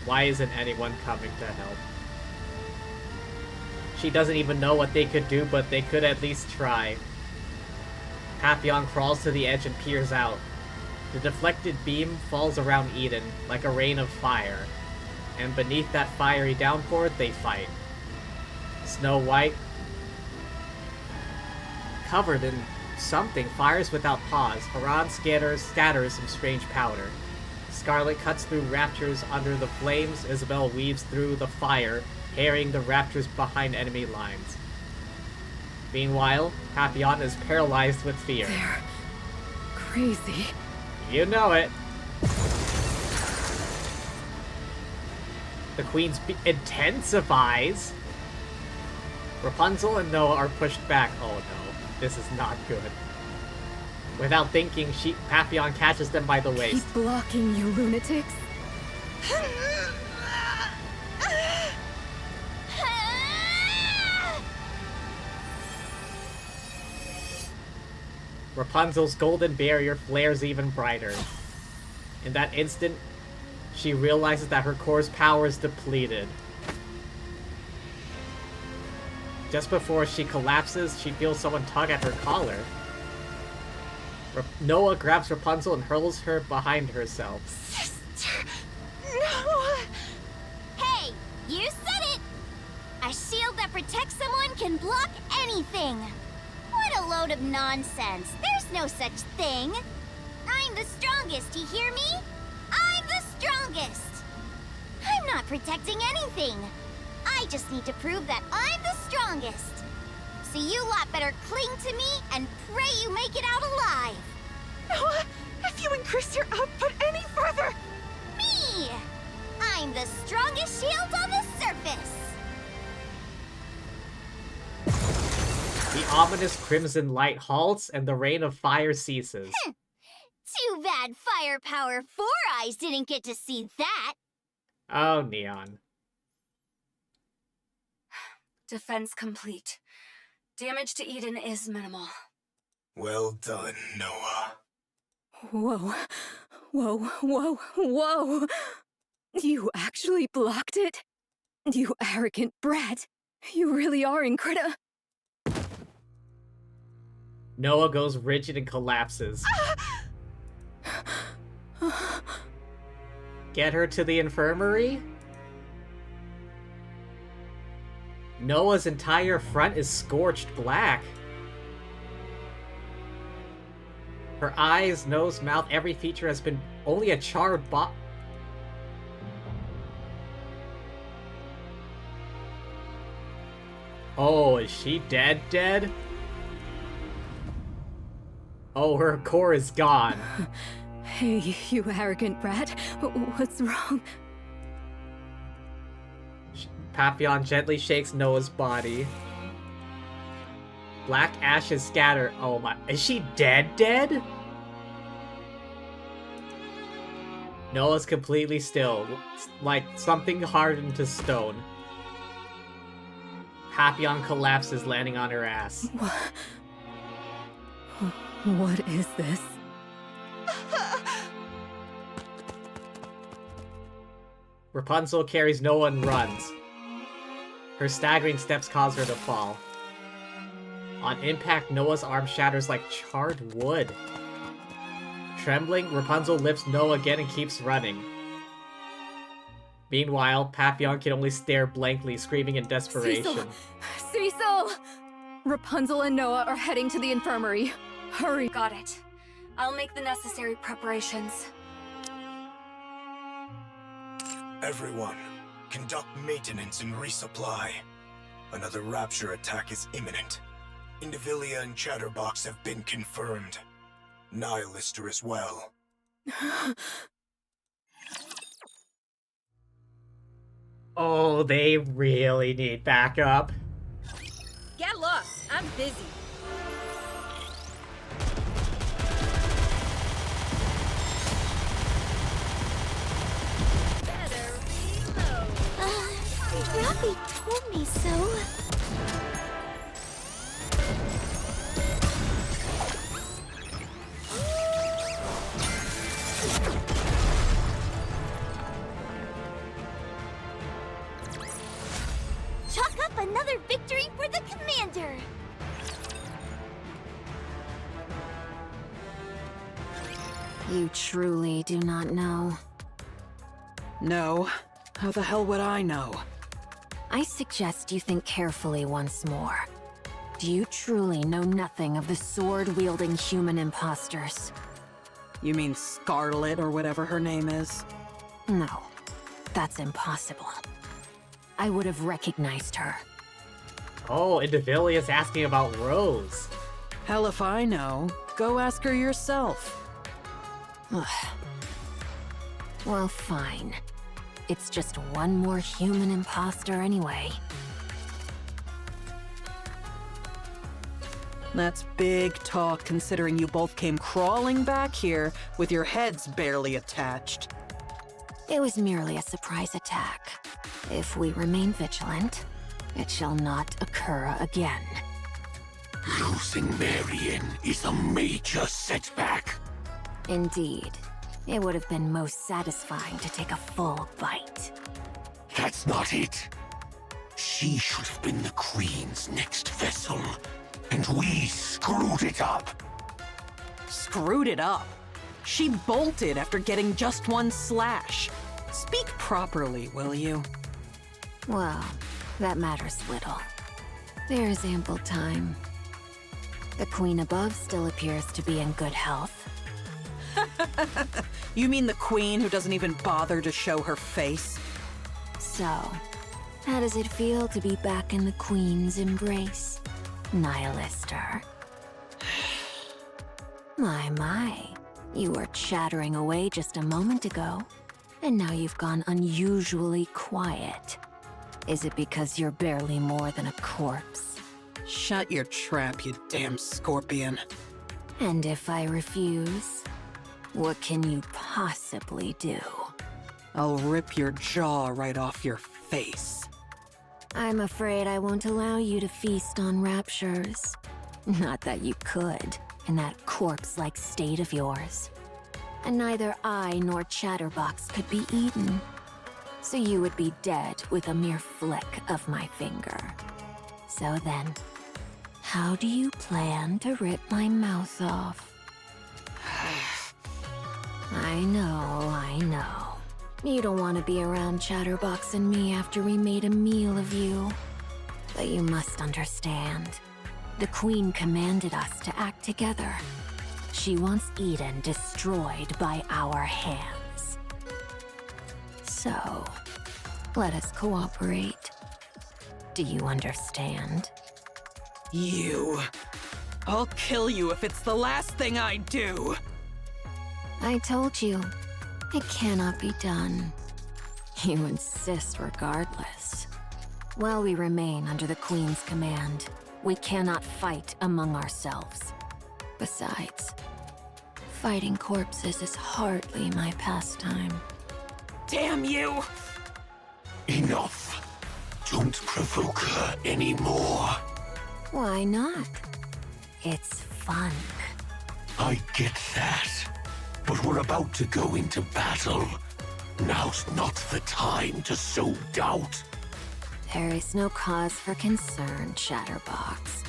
Why isn't anyone coming to help? She doesn't even know what they could do, but they could at least try. Papillon crawls to the edge and peers out. The deflected beam falls around Eden like a rain of fire, and beneath that fiery downpour, they fight. Snow White, covered in something, fires without pause. Haran scatters some strange powder. Scarlet cuts through raptors under the flames. Isabel weaves through the fire, harrying the raptors behind enemy lines. Meanwhile, Papillon is paralyzed with fear. They're crazy. You know it. The Queen's intensifies. Rapunzel and Noah are pushed back. Oh no, this is not good. Without thinking, Papillon catches them by the waist. Keep blocking, you lunatics. Rapunzel's golden barrier flares even brighter. In that instant, she realizes that her core's power is depleted. Just before she collapses, she feels someone tug at her collar. Noah grabs Rapunzel and hurls her behind herself. Sister Noah! Hey, you said it! A shield that protects someone can block anything! What a load of nonsense. There's no such thing. I'm the strongest, you hear me? I'm the strongest. I'm not protecting anything. I just need to prove that I'm the strongest. So you lot better cling to me and pray you make it out alive. Noah, if you increase your output any further... Me! I'm the ominous crimson light halts and the rain of fire ceases. Too bad Firepower 4 Eyes didn't get to see that. Oh, Neon. Defense complete. Damage to Eden is minimal. Well done, Noah. Whoa. Whoa, whoa, whoa! You actually blocked it? You arrogant brat. You really are incredible. Noah goes rigid and collapses. Get her to the infirmary? Noah's entire front is scorched black. Her eyes, nose, mouth, every feature has been only a charred Oh, is she dead? Oh, her core is gone. Hey, you arrogant brat. What's wrong? Papillon gently shakes Noah's body. Black ashes scatter. Oh my. Is she dead? Noah's completely still, like something hardened to stone. Papillon collapses, landing on her ass. What is this? Rapunzel carries Noah and runs. Her staggering steps cause her to fall. On impact, Noah's arm shatters like charred wood. Trembling, Rapunzel lifts Noah again and keeps running. Meanwhile, Papillon can only stare blankly, screaming in desperation. Cecil! Rapunzel and Noah are heading to the infirmary. Hurry. Got it. I'll make the necessary preparations. Everyone, conduct maintenance and resupply. Another Rapture attack is imminent. Indivilia and Chatterbox have been confirmed. Nihilister as well. Oh, they really need backup. Get lost. I'm busy. Rappy told me so. Chalk up another victory for the commander! You truly do not know. No. How the hell would I know? I suggest you think carefully once more. Do you truly know nothing of the sword-wielding human imposters? You mean Scarlet or whatever her name is? No, that's impossible. I would have recognized her. Oh, Indivilia's asking about Rose. Hell if I know. Go ask her yourself. Well, fine. It's just one more human imposter anyway. That's big talk considering you both came crawling back here with your heads barely attached. It was merely a surprise attack. If we remain vigilant, it shall not occur again. Losing Marion is a major setback. Indeed. It would have been most satisfying to take a full bite. That's not it. She should have been the Queen's next vessel, and we screwed it up. Screwed it up? She bolted after getting just one slash. Speak properly, will you? Well, that matters little. There is ample time. The Queen above still appears to be in good health. You mean the Queen who doesn't even bother to show her face? So, how does it feel to be back in the Queen's embrace, Nihilister? My, you were chattering away just a moment ago, and now you've gone unusually quiet. Is it because you're barely more than a corpse? Shut your trap, you damn scorpion. And if I refuse, what can you possibly do? I'll rip your jaw right off your face. I'm afraid I won't allow you to feast on raptures. Not that you could, in that corpse-like state of yours. And neither I nor Chatterbox could be eaten. So you would be dead with a mere flick of my finger. So then, how do you plan to rip my mouth off? I know. You don't want to be around Chatterbox and me after we made a meal of you. But you must understand. The Queen commanded us to act together. She wants Eden destroyed by our hands. So, let us cooperate. Do you understand? You. I'll kill you if it's the last thing I do. I told you, it cannot be done. You insist regardless. While we remain under the Queen's command, we cannot fight among ourselves. Besides, fighting corpses is hardly my pastime. Damn you! Enough. Don't provoke her anymore. Why not? It's fun. I get that. But we're about to go into battle. Now's not the time to sow doubt. There is no cause for concern, Chatterbox.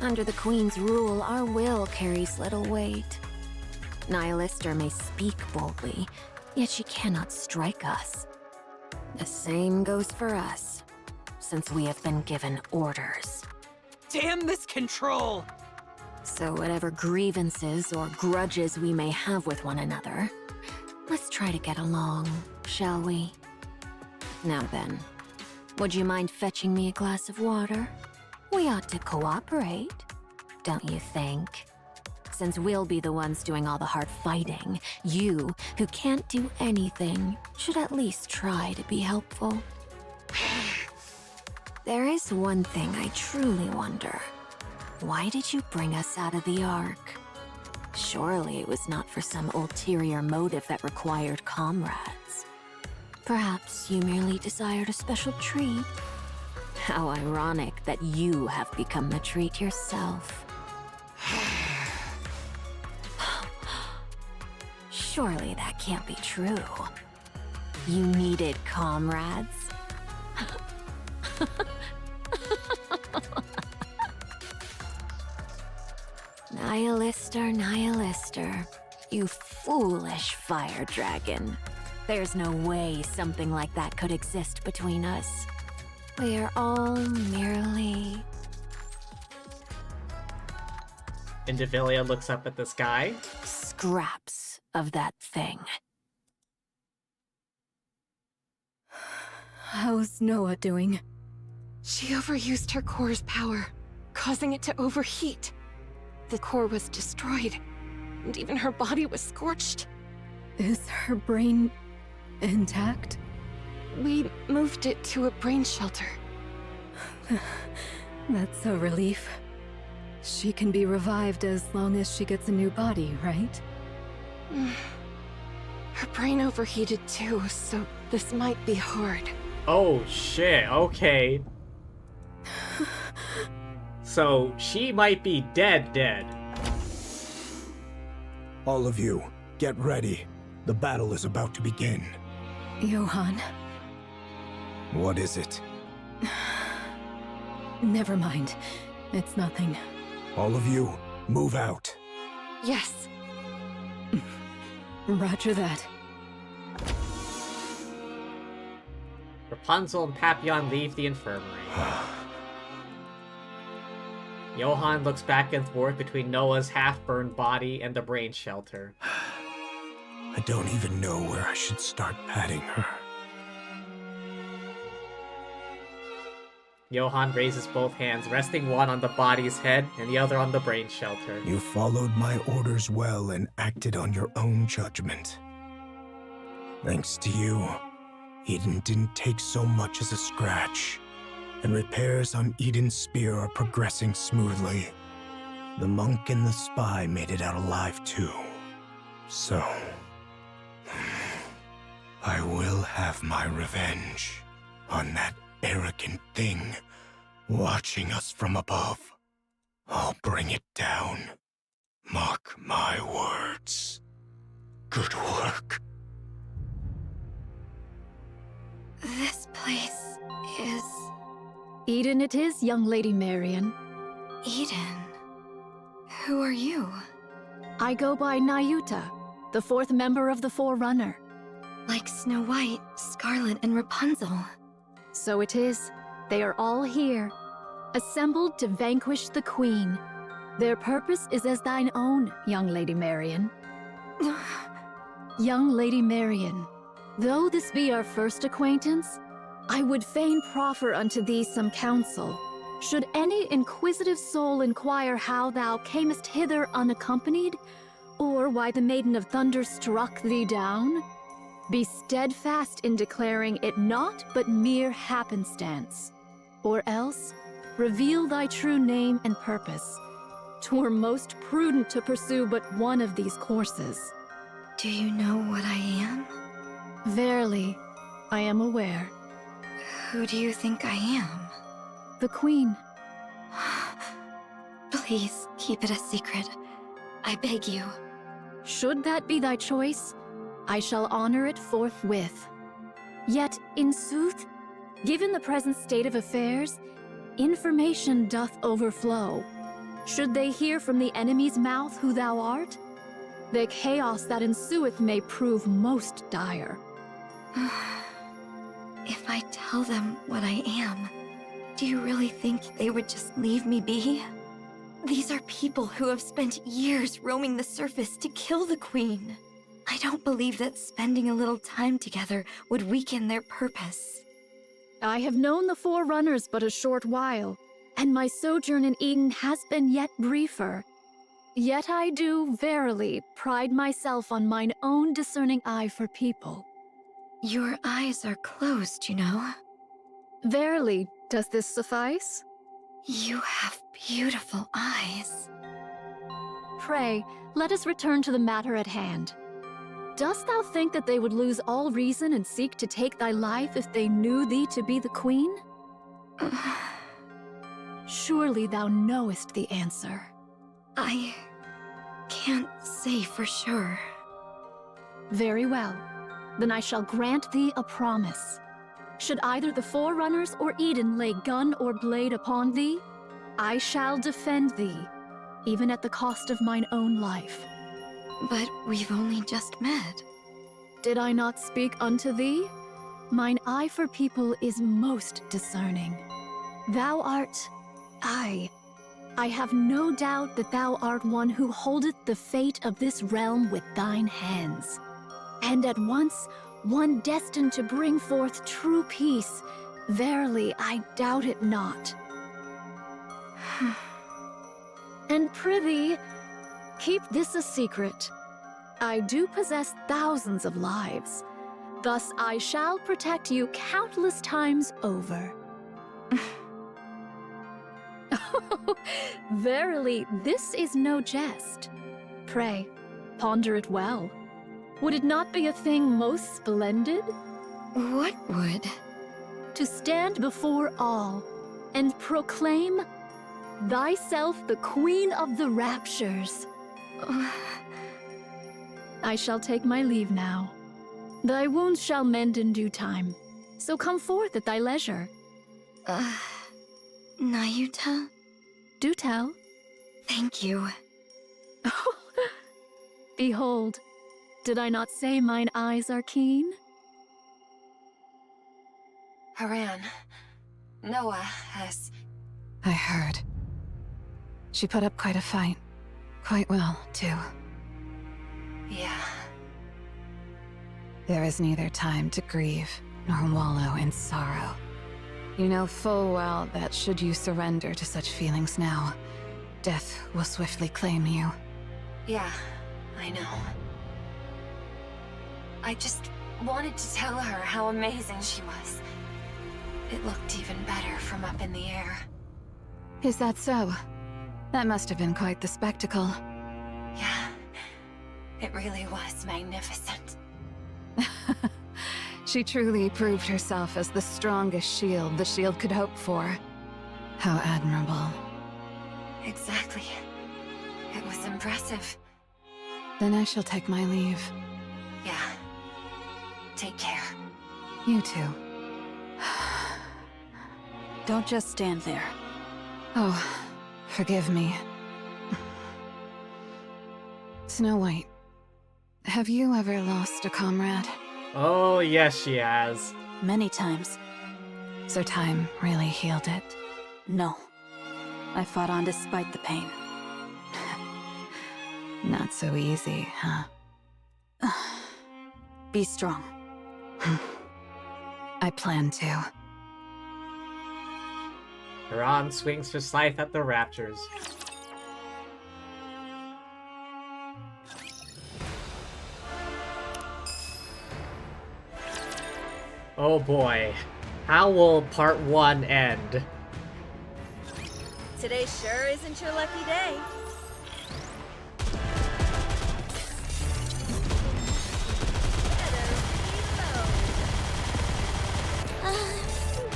Under the Queen's rule, our will carries little weight. Nihilister may speak boldly, yet she cannot strike us. The same goes for us, since we have been given orders. Damn this control! So whatever grievances or grudges we may have with one another, let's try to get along, shall we? Now then, would you mind fetching me a glass of water? We ought to cooperate, don't you think? Since we'll be the ones doing all the hard fighting, you, who can't do anything, should at least try to be helpful. There is one thing I truly wonder. Why did you bring us out of the Ark? Surely it was not for some ulterior motive that required comrades. Perhaps you merely desired a special treat. How ironic that you have become the treat yourself. Surely that can't be true. You needed comrades? Nihilister, you foolish fire dragon. There's no way something like that could exist between us. We are all merely... Indivilia looks up at the sky. scraps of that thing. How's Noah doing? She overused her core's power, causing it to overheat. The core was destroyed, and even her body was scorched. Is her brain intact? We moved it to a brain shelter. That's a relief. She can be revived as long as she gets a new body, right? Her brain overheated too, so this might be hard. Oh shit, okay. So, she might be dead. All of you, get ready. The battle is about to begin. Johan. What is it? Never mind. It's nothing. All of you, move out. Yes. Roger that. Rapunzel and Papillon leave the infirmary. Johan looks back and forth between Noah's half-burned body and the brain shelter. I don't even know where I should start patting her. Johan raises both hands, resting one on the body's head and the other on the brain shelter. You followed my orders well and acted on your own judgment. Thanks to you, Eden didn't take so much as a scratch. and repairs on Eden's spear are progressing smoothly. The monk and the spy made it out alive too. So, I will have my revenge on that arrogant thing watching us from above. I'll bring it down. Mark my words. Good work. This place is... Eden it is, young Lady Marion. Eden? Who are you? I go by Nayuta, the fourth member of the Forerunner. Like Snow White, Scarlet, and Rapunzel. So it is. They are all here, assembled to vanquish the Queen. Their purpose is as thine own, young Lady Marion. Young Lady Marion, though this be our first acquaintance, I would fain proffer unto thee some counsel. Should any inquisitive soul inquire how thou camest hither unaccompanied, or why the Maiden of Thunder struck thee down, be steadfast in declaring it naught but mere happenstance. Or else, reveal thy true name and purpose. 'Twere most prudent to pursue but one of these courses. Do you know what I am? Verily, I am aware. Who do you think I am? The Queen. Please, keep it a secret. I beg you. Should that be thy choice, I shall honor it forthwith. Yet, in sooth, given the present state of affairs, information doth overflow. Should they hear from the enemy's mouth who thou art, the chaos that ensueth may prove most dire. If I tell them what I am, do you really think they would just leave me be? These are people who have spent years roaming the surface to kill the Queen. I don't believe that spending a little time together would weaken their purpose. I have known the Forerunners but a short while, and my sojourn in Eden has been yet briefer. Yet I do, verily, pride myself on mine own discerning eye for people. Your eyes are closed, you know. Verily, does this suffice? You have beautiful eyes. Pray, let us return to the matter at hand. Dost thou think that they would lose all reason and seek to take thy life if they knew thee to be the Queen? Surely thou knowest the answer. I can't say for sure. Very well. Then I shall grant thee a promise. Should either the Forerunners or Eden lay gun or blade upon thee, I shall defend thee, even at the cost of mine own life. But we've only just met. Did I not speak unto thee? Mine eye for people is most discerning. Thou art... I have no doubt that thou art one who holdeth the fate of this realm with thine hands. And at once, one destined to bring forth true peace. Verily, I doubt it not. And prithee, keep this a secret. I do possess thousands of lives. Thus I shall protect you countless times over. Verily, this is no jest. Pray, ponder it well. Would it not be a thing most splendid? What would? To stand before all and proclaim thyself the Queen of the Raptures. I shall take my leave now. Thy wounds shall mend in due time, so come forth at thy leisure. Nayuta? Do tell. Thank you. Behold, did I not say mine eyes are keen? Haran, Noah has... I heard. She put up quite a fight. Quite well, too. Yeah. There is neither time to grieve, nor wallow in sorrow. You know full well that should you surrender to such feelings now, death will swiftly claim you. Yeah, I know. I just wanted to tell her how amazing she was. It looked even better from up in the air. Is that so? That must have been quite the spectacle. Yeah, it really was magnificent. She truly proved herself as the strongest shield the shield could hope for. How admirable. Exactly. It was impressive. Then I shall take my leave. Yeah. Take care. You too. Don't just stand there. Oh, forgive me. Snow White, have you ever lost a comrade? Oh, yes, she has. Many times. So time really healed it? No. I fought on despite the pain. Not so easy, huh? Be strong. I plan to. Haran swings her scythe at the Raptors. Oh boy. How will part 1 end? Today sure isn't your lucky day.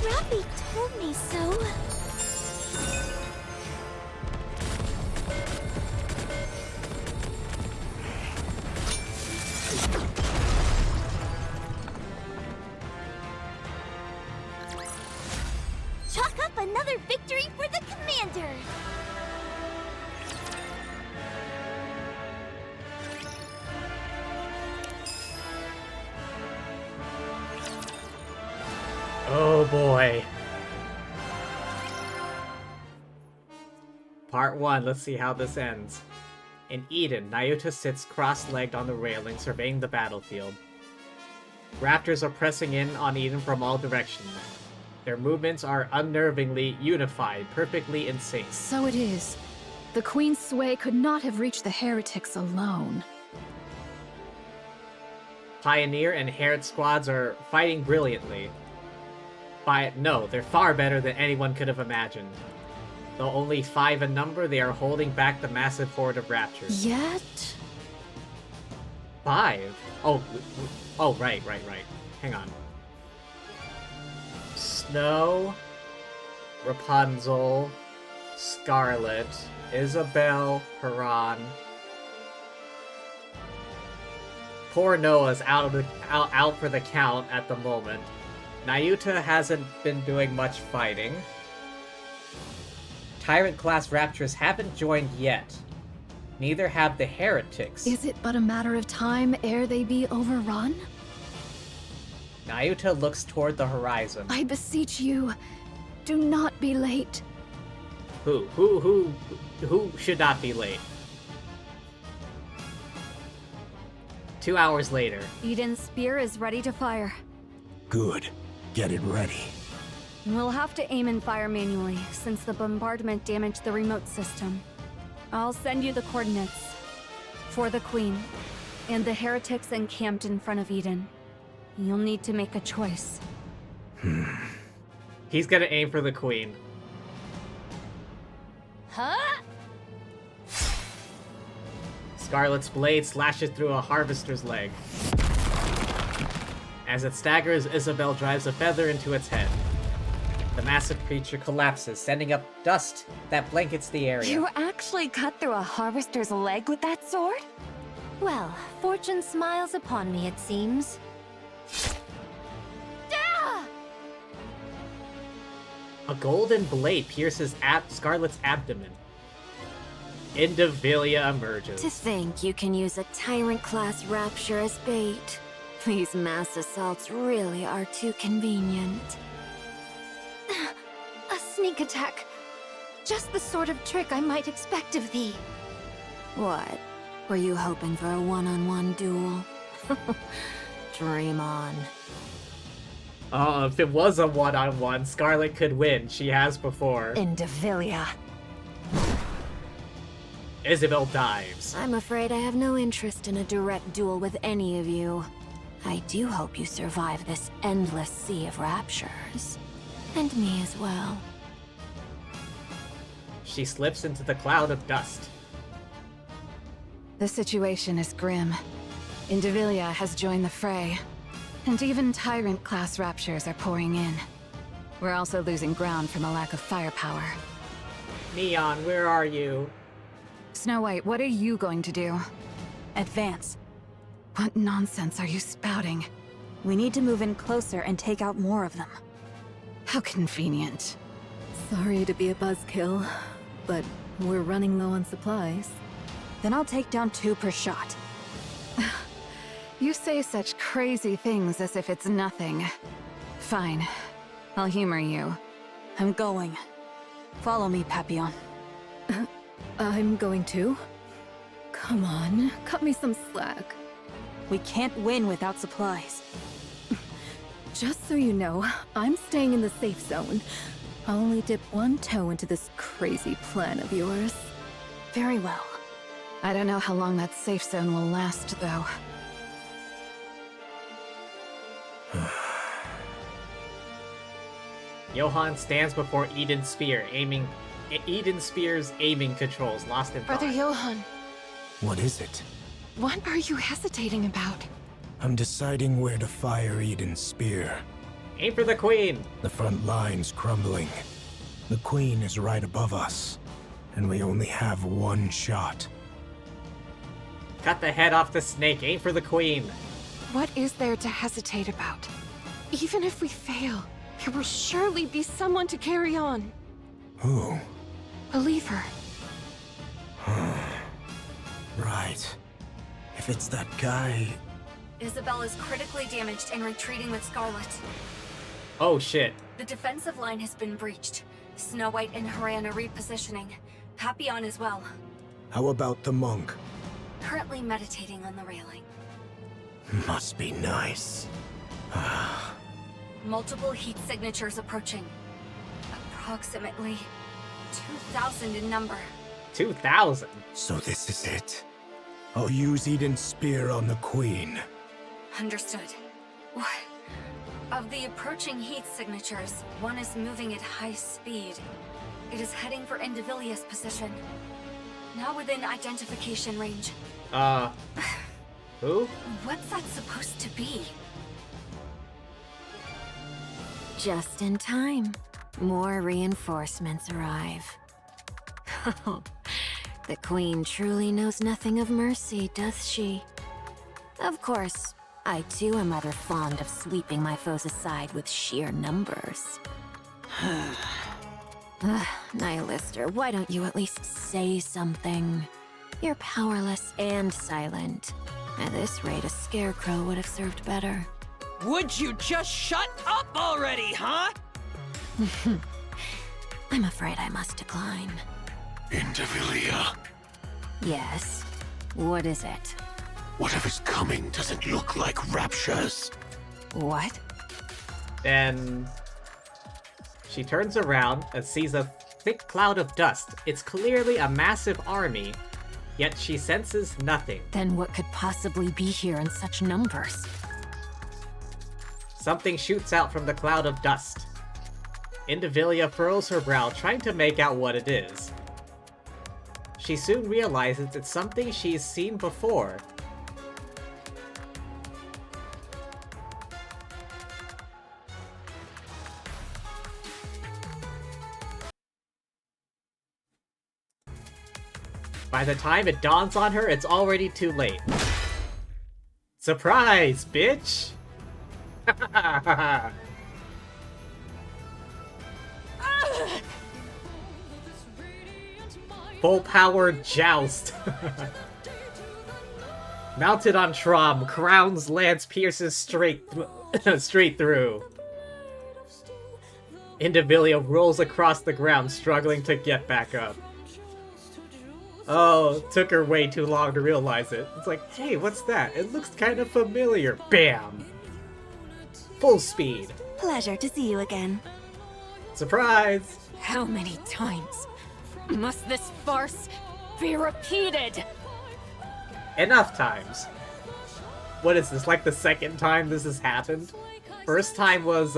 Rappy told me so. Chalk up another victory for the commander! Oh boy. Part 1, let's see how this ends. In Eden, Nayuta sits cross-legged on the railing surveying the battlefield. Raptors are pressing in on Eden from all directions. Their movements are unnervingly unified, perfectly in sync. So it is. The Queen's sway could not have reached the heretics alone. Pioneer and Herod squads are fighting brilliantly. No, they're far better than anyone could have imagined. Though only 5 in number, they are holding back the massive horde of Raptors. Yet? 5? Oh, right. Hang on. Snow, Rapunzel, Scarlet, Isabel, Haran. Poor Noah's out for the count at the moment. Nayuta hasn't been doing much fighting. Tyrant-class Raptors haven't joined yet. Neither have the heretics. Is it but a matter of time ere they be overrun? Nayuta looks toward the horizon. I beseech you, do not be late. Who should not be late? 2 hours later. Eden's spear is ready to fire. Good. Get it ready. We'll have to aim and fire manually, since the bombardment damaged the remote system. I'll send you the coordinates. For the Queen, and the heretics encamped in front of Eden. You'll need to make a choice. He's gonna aim for the Queen. Huh? Scarlet's blade slashes through a harvester's leg. As it staggers, Isabel drives a feather into its head. The massive creature collapses, sending up dust that blankets the area. You actually cut through a harvester's leg with that sword? Well, fortune smiles upon me, it seems. A golden blade pierces Scarlet's abdomen. Indivilia emerges. To think you can use a Tyrant-class Rapture as bait. These mass assaults really are too convenient. A sneak attack. Just the sort of trick I might expect of thee. What? Were you hoping for a one-on-one duel? Dream on. If it was a one-on-one, Scarlet could win. She has before. Indivilia. Isabel dives. I'm afraid I have no interest in a direct duel with any of you. I do hope you survive this endless sea of raptures. And me as well. She slips into the cloud of dust. The situation is grim. Indivilia has joined the fray, and even Tyrant-class raptures are pouring in. We're also losing ground from a lack of firepower. Neon, where are you? Snow White, what are you going to do? Advance. What nonsense are you spouting? We need to move in closer and take out more of them. How convenient. Sorry to be a buzzkill, but we're running low on supplies. Then I'll take down 2 per shot. You say such crazy things as if it's nothing. Fine. I'll humor you. I'm going. Follow me, Papillon. I'm going to. Come on, cut me some slack. We can't win without supplies. Just so you know, I'm staying in the safe zone. I'll only dip one toe into this crazy plan of yours. Very well. I don't know how long that safe zone will last, though. Johann stands before Eden's spear, Eden's spear's aiming controls, lost in thought. Brother Johann, What is it? what are you hesitating about? I'm deciding where to fire Eden's spear. Aim for the queen! The front line's crumbling. The queen is right above us, and we only have one shot. Cut the head off the snake, aim for the queen! What is there to hesitate about? Even if we fail, there will surely be someone to carry on. Who? Believe her. Right. If it's that guy... Isabel is critically damaged and retreating with Scarlet. Oh shit. The defensive line has been breached. Snow White and Haran are repositioning. Papillon as well. How about the monk? Currently meditating on the railing. Must be nice. Multiple heat signatures approaching. Approximately 2,000 in number. 2,000? So this is it. I'll use Eden's spear on the queen. Understood. What? Of the approaching heat signatures, one is moving at high speed. It is heading for Indivilia's position. Now within identification range. Who? What's that supposed to be? Just in time. More reinforcements arrive. The Queen truly knows nothing of mercy, does she? Of course, I too am rather fond of sweeping my foes aside with sheer numbers. Nihilister, why don't you at least say something? You're powerless and silent. At this rate, a scarecrow would have served better. Would you just shut up already, huh? I'm afraid I must decline. Indivilia, Yes? What is it? whatever's coming doesn't look like raptures. What? Then she turns around and sees a thick cloud of dust. It's clearly a massive army, yet she senses nothing. Then what could possibly be here in such numbers? Something shoots out from the cloud of dust. Indivilia furrows her brow, trying to make out what it is. She soon realizes it's something she's seen before. By the time it dawns on her, it's already too late. Surprise, bitch! Full power joust. Mounted on Trom, Crown's lance pierces straight through. Indivilia rolls across the ground, struggling to get back up. Oh, took her way too long to realize it. It's like, hey, what's that? It looks kind of familiar. Bam! Full speed. Pleasure to see you again. Surprise! How many times must this farce be repeated? Enough times. What is this, like the second time this has happened? First time was,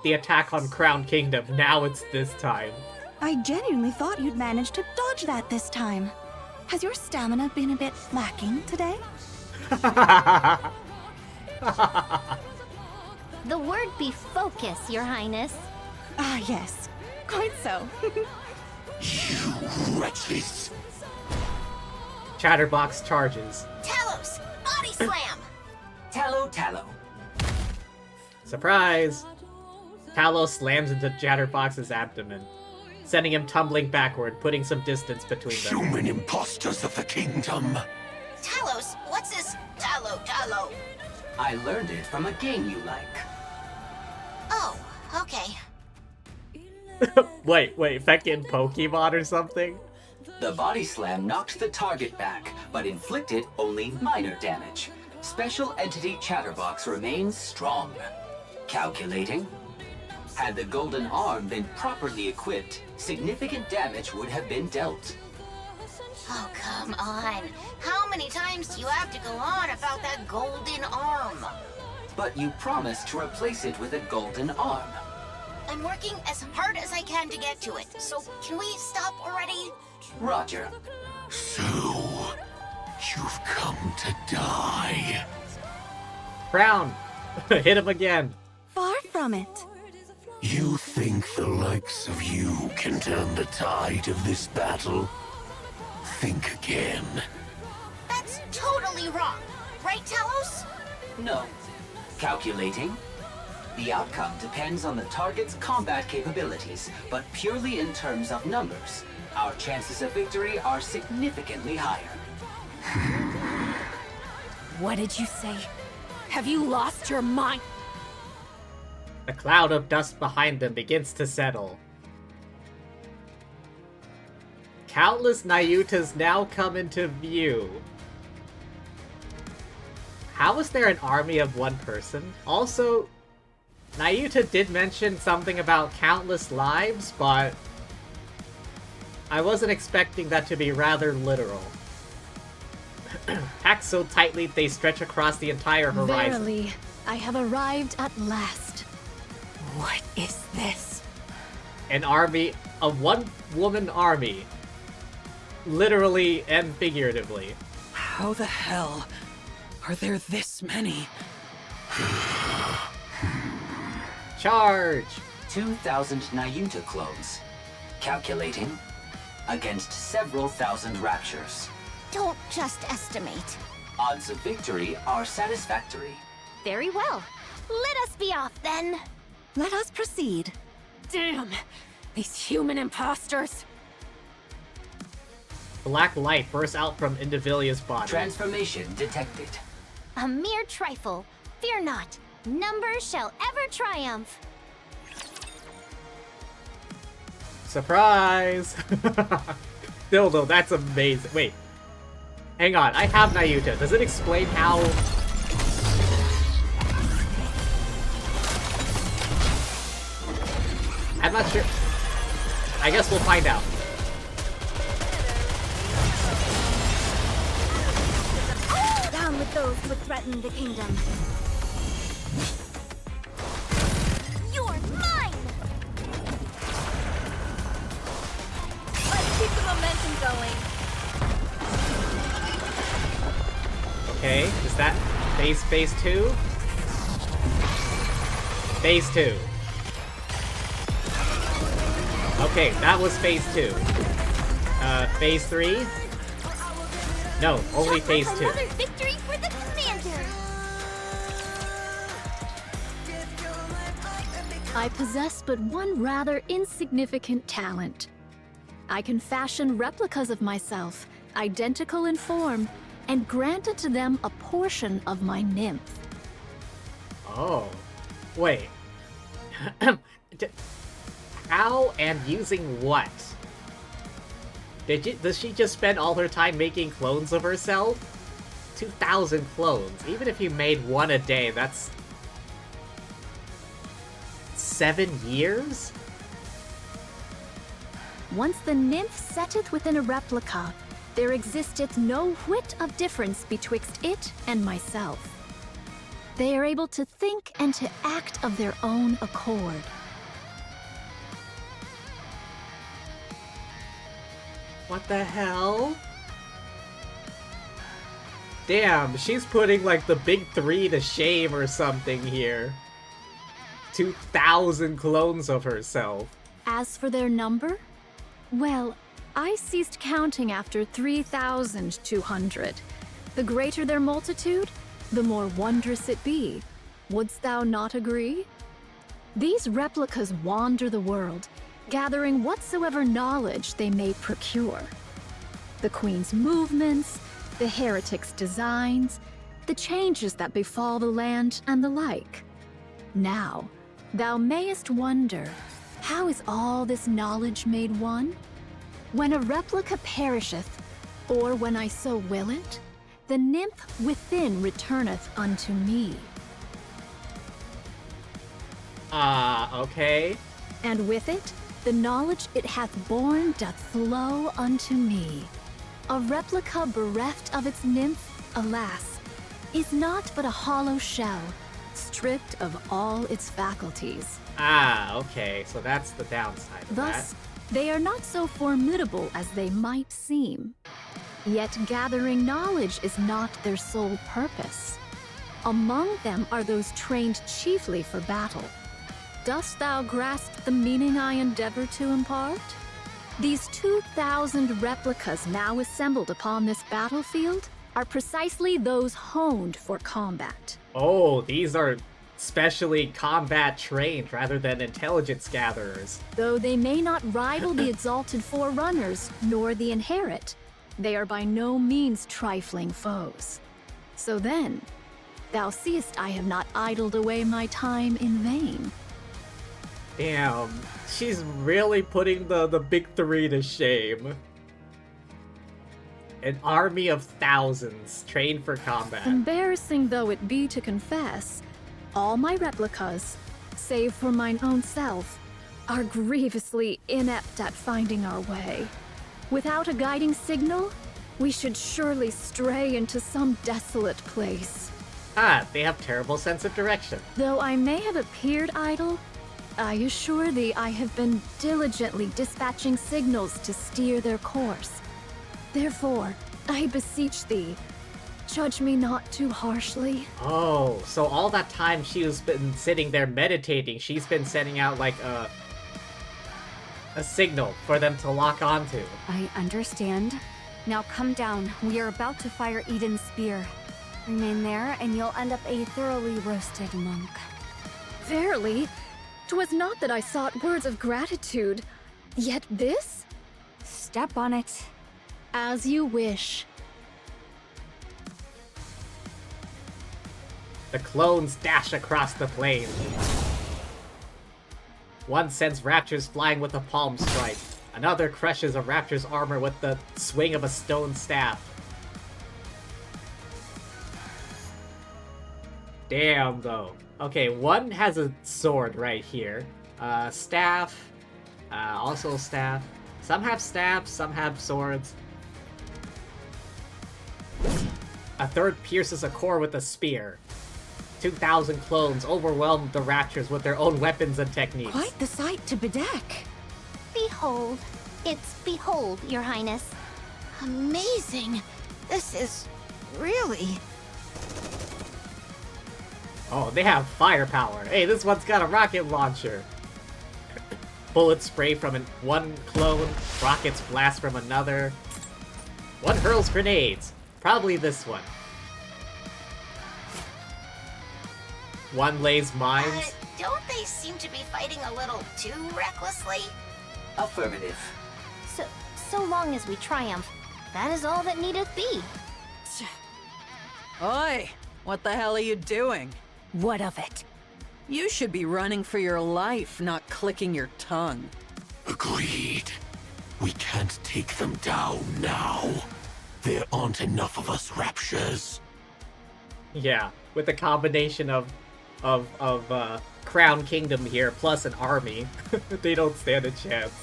the attack on Crown Kingdom. Now it's this time. I genuinely thought you'd managed to dodge that this time. Has your stamina been a bit lacking today? The word be focus, Your Highness. Ah, yes. Quite so. You wretches! Chatterbox charges. Talos, body slam! Tallow. Surprise! Talos slams into Chatterbox's abdomen, sending him tumbling backward, putting some distance between them. Human imposters of the kingdom! Talos, what's this tallow? I learned it from a game you like. Oh, okay. wait, fucking Pokemon or something? The body slam knocked the target back, but inflicted only minor damage. Special entity Chatterbox remains strong. Calculating. Had the golden arm been properly equipped, significant damage would have been dealt. Oh, come on. How many times do you have to go on about that golden arm? But you promised to replace it with a golden arm. I'm working as hard as I can to get to it, so can we stop already? Roger. So, you've come to die. Crown! Hit him again. Far from it. You think the likes of you can turn the tide of this battle? Think again. That's totally wrong. Right, Talos? No. Calculating. The outcome depends on the target's combat capabilities, but purely in terms of numbers. Our chances of victory are significantly higher. What did you say? Have you lost your mind? The cloud of dust behind them begins to settle. Countless Nayutas now come into view. How is there an army of one person? Also, Nayuta did mention something about countless lives, but I wasn't expecting that to be rather literal. Packed so tightly they stretch across the entire horizon. Verily, I have arrived at last. What is this? An army, a one-woman army. Literally and figuratively. How the hell are there this many? Charge! 2,000 Nayuta clones. Calculating. Against several thousand raptures. Don't just estimate. Odds of victory are satisfactory. Very well. Let us be off then. Let us proceed. Damn! These human imposters! Black light bursts out from Indivilia's body. Transformation detected. A mere trifle. Fear not. Numbers shall ever triumph. Surprise! Dildo, that's amazing. Wait. Hang on, I have Nayuta. Does it explain how... I'm not sure. I guess we'll find out. Down with those who would threaten the kingdom. You're mine! Let's keep the momentum going. Okay, is that phase 2? Phase 2. Okay, that was phase 2. Phase 3? No, only phase 2. Another victory for the commander! I possess but one rather insignificant talent. I can fashion replicas of myself, identical in form, and grant to them a portion of my nymph. Oh. Wait. How and using what? Does she just spend all her time making clones of herself? 2,000 clones. Even if you made one a day, that's... 7 years? Once the nymph setteth within a replica, there existeth no whit of difference betwixt it and myself. They are able to think and to act of their own accord. What the hell? Damn, she's putting like the big three to shame or something here. 2,000 clones of herself. As for their number, well, I ceased counting after 3,200. The greater their multitude, the more wondrous it be. Wouldst thou not agree? These replicas wander the world, gathering whatsoever knowledge they may procure. The Queen's movements, the heretic's designs, the changes that befall the land, and the like. Now, thou mayest wonder, how is all this knowledge made one? When a replica perisheth, or when I so will it, the nymph within returneth unto me. Okay. And with it, the knowledge it hath borne doth flow unto me. A replica bereft of its nymph, alas, is not but a hollow shell, stripped of all its faculties. Okay, so that's the downside of Thus, that. they are not so formidable as they might seem. Yet gathering knowledge is not their sole purpose. Among them are those trained chiefly for battle. Dost thou grasp the meaning I endeavor to impart? These 2,000 replicas now assembled upon this battlefield are precisely those honed for combat. Oh, these are specially combat trained rather than intelligence gatherers. Though they may not rival the exalted Forerunners nor the Inherit, they are by no means trifling foes. So then, thou seest I have not idled away my time in vain. Damn, she's really putting the big three to shame. An army of thousands trained for combat. Embarrassing though it be to confess, all my replicas, save for mine own self, are grievously inept at finding our way. Without a guiding signal, we should surely stray into some desolate place. They have terrible sense of direction. Though I may have appeared idle, I assure thee I have been diligently dispatching signals to steer their course. Therefore, I beseech thee, judge me not too harshly. Oh, so all that time she's been sitting there meditating, she's been sending out like a signal for them to lock onto. I understand. Now come down. We are about to fire Eden's spear. Remain there, and you'll end up a thoroughly roasted monk. Verily, 'twas not that I sought words of gratitude, yet this? Step on it. As you wish. The clones dash across the plain. One sends raptors flying with a palm strike. Another crushes a raptor's armor with the swing of a stone staff. Damn, though. Okay, one has a sword right here. Staff. Also staff. Some have staffs, some have swords. A third pierces a core with a spear. 2,000 clones overwhelm the raptors with their own weapons and techniques. Quite the sight to bedeck. Behold. It's behold, Your Highness. Amazing. This is really... Oh, they have firepower. Hey, this one's got a rocket launcher. Bullets spray from one clone, rockets blast from another. One hurls grenades. Probably this one. One lays mines. Don't they seem to be fighting a little too recklessly? Affirmative. So long as we triumph, that is all that needeth be. Oi! What the hell are you doing? What of it? You should be running for your life, not clicking your tongue. Agreed. We can't take them down now. There aren't enough of us raptures. Yeah, with a combination of Crown Kingdom here, plus an army, they don't stand a chance.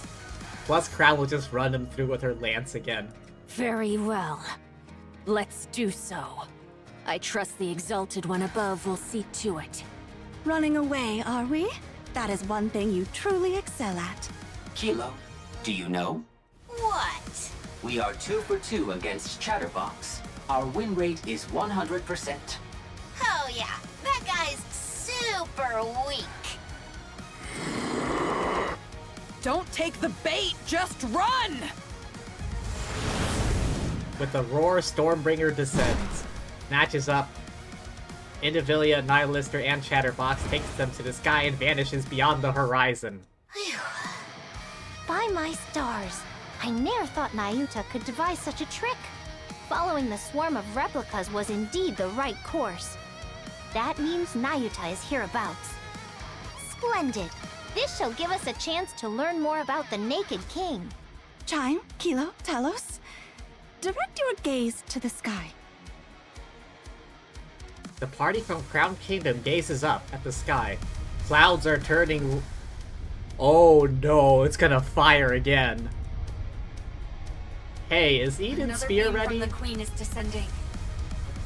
Plus Crown will just run them through with her lance again. Very well. Let's do so. I trust the Exalted One above will see to it. Running away, are we? That is one thing you truly excel at. Kilo, do you know? What? We are 2 for 2 against Chatterbox. Our win rate is 100%. Oh yeah, that guy's super weak. Don't take the bait, just run! With a roar, Stormbringer descends, snatches up Indivilia, Nihilister, and Chatterbox, takes them to the sky, and vanishes beyond the horizon. By my stars, I ne'er thought Nayuta could devise such a trick. Following the swarm of replicas was indeed the right course. That means Nayuta is hereabouts. Splendid! This shall give us a chance to learn more about the Naked King. Chime, Kilo, Talos, direct your gaze to the sky. The party from Crown Kingdom gazes up at the sky. Clouds are turning... Oh no, it's gonna fire again. Hey, is Eden's Another spear beam ready? From the queen is descending.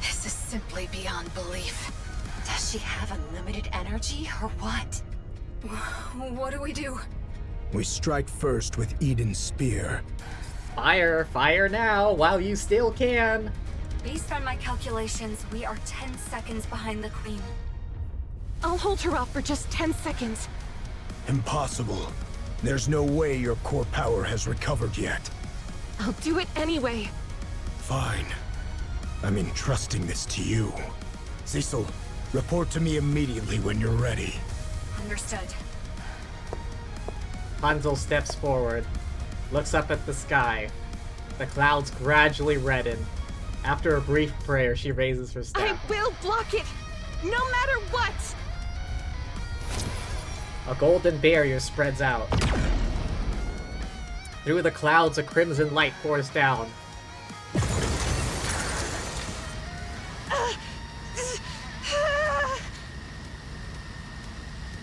This is simply beyond belief. Does she have unlimited energy, or what? What do we do? We strike first with Eden's spear. Fire! Fire now, while you still can! Based on my calculations, we are 10 seconds behind the queen. I'll hold her off for just 10 seconds. Impossible. There's no way your core power has recovered yet. I'll do it anyway. Fine. I'm entrusting this to you. Cecil, report to me immediately when you're ready. Understood. Hansel steps forward, looks up at the sky. The clouds gradually redden. After a brief prayer, she raises her staff. I will block it, no matter what! A golden barrier spreads out. Through the clouds, a crimson light pours down.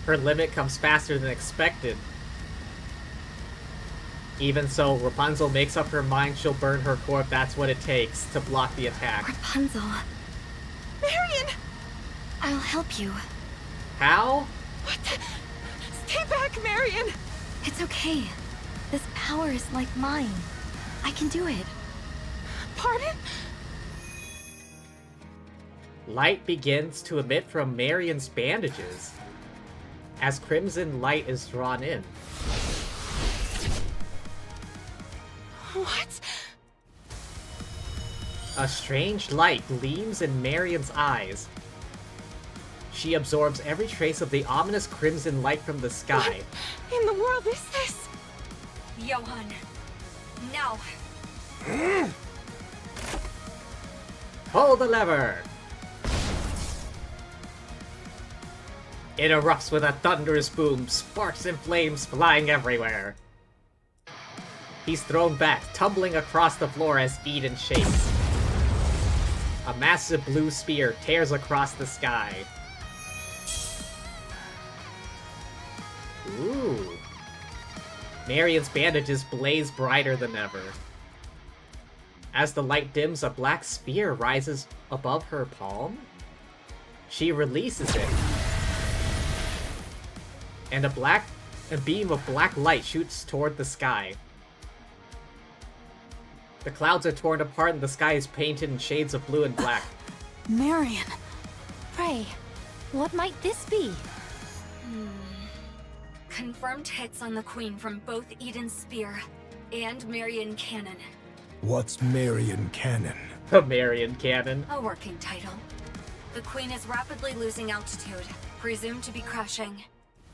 Her limit comes faster than expected. Even so, Rapunzel makes up her mind she'll burn her core if that's what it takes to block the attack. Rapunzel. Marion! I'll help you. How? What the? Stay back, Marion! It's okay. This power is like mine. I can do it. Pardon? Light begins to emit from Marion's bandages as crimson light is drawn in. What? A strange light gleams in Marion's eyes. She absorbs every trace of the ominous crimson light from the sky. What in the world is this? Johan. Now. Pull the lever! It erupts with a thunderous boom, sparks and flames flying everywhere. He's thrown back, tumbling across the floor as Eden shakes. A massive blue spear tears across the sky. Ooh. Marion's bandages blaze brighter than ever. As the light dims, a black spear rises above her palm. She releases it. And a beam of black light shoots toward the sky. The clouds are torn apart and the sky is painted in shades of blue and black. Marion! Pray, what might this be? Confirmed hits on the queen from both Eden's spear and Marion Cannon. What's Marion Cannon? A Marion Cannon. A working title. The queen is rapidly losing altitude, presumed to be crashing.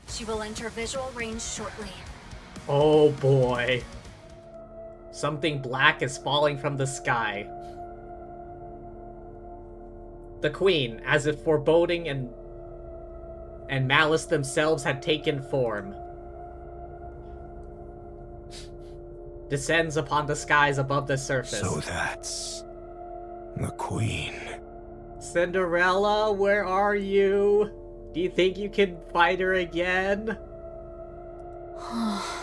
She will enter visual range shortly. Oh boy. Something black is falling from the sky. The queen, as if foreboding and malice themselves had taken form, descends upon the skies above the surface. So that's the queen. Cinderella, where are you? Do you think you can fight her again? Oh.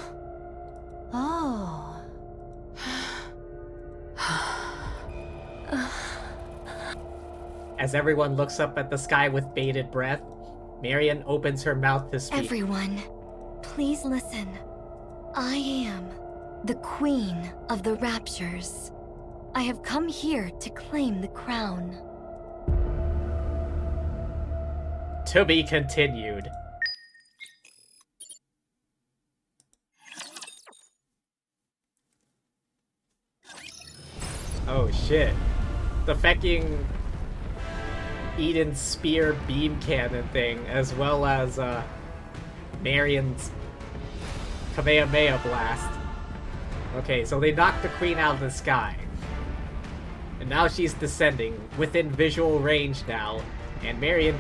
As everyone looks up at the sky with bated breath, Marion opens her mouth to speak. Everyone, please listen. I am the Queen of the Raptures. I have come here to claim the crown. To be continued. Oh shit. The fecking Eden Spear beam cannon thing, as well as Marion's Kamehameha blast. Okay, so they knocked the queen out of the sky. And now she's descending, within visual range now, and Marion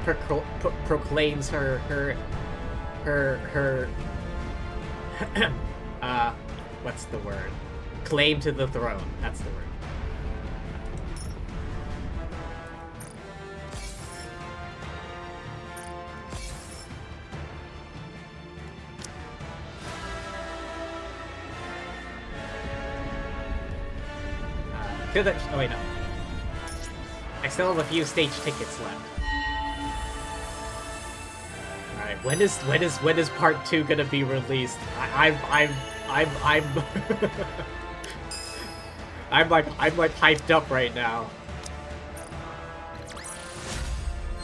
proclaims her what's the word? Claim to the throne. That's the word. Oh wait, no. I still have a few stage tickets left. Alright, when is part 2 gonna be released? I'm I'm like hyped up right now.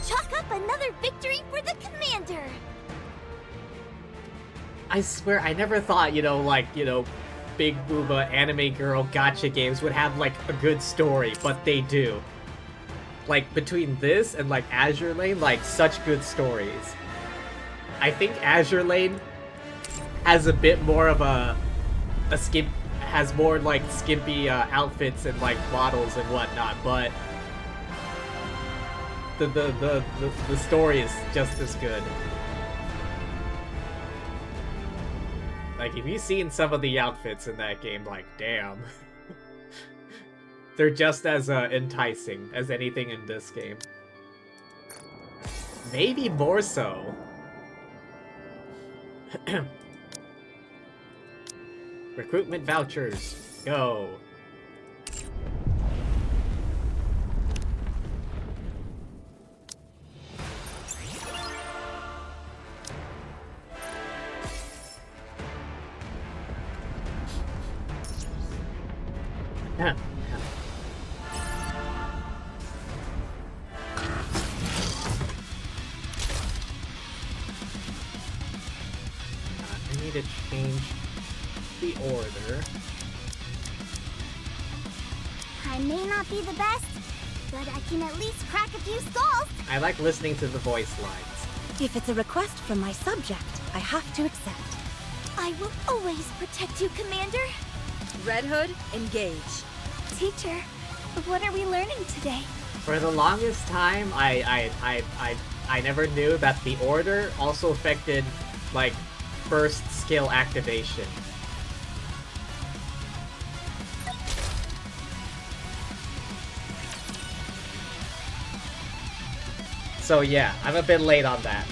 Chalk up another victory for the commander! I swear, I never thought, Big Booba anime girl gacha games would have, like, a good story, but they do. Like, between this and, like, Azure Lane, like, such good stories. I think Azure Lane has a bit more of has more, like, skimpy, outfits and, like, models and whatnot, but the story is just as good. Like, if you've seen some of the outfits in that game, like, damn. They're just as enticing as anything in this game. Maybe more so. Recruitment vouchers. Go. Yeah. I need to change the order. I may not be the best, but I can at least crack a few skulls. I like listening to the voice lines. If it's a request from my subject, I have to accept. I will always protect you, Commander. Red Hood, engage. Teacher, what are we learning today? For the longest time, I never knew that the order also affected, like, first skill activation. So yeah, I'm a bit late on that.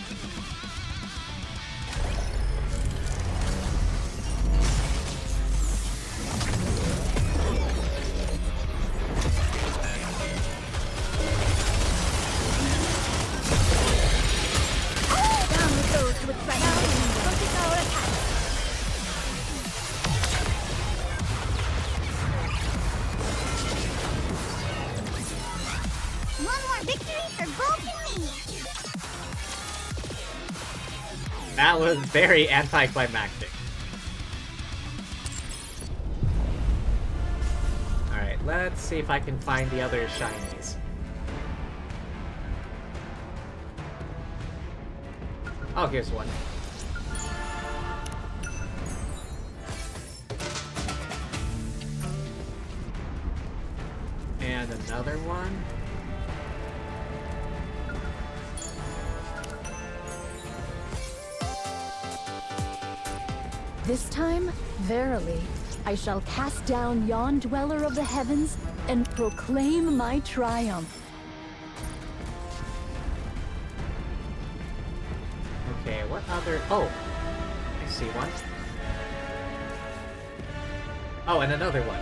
That was very anticlimactic. Alright, let's see if I can find the other shinies. Oh, here's one. And another one. This time, verily, I shall cast down yon dweller of the heavens and proclaim my triumph. Okay, what other... Oh! I see one. Oh, and another one.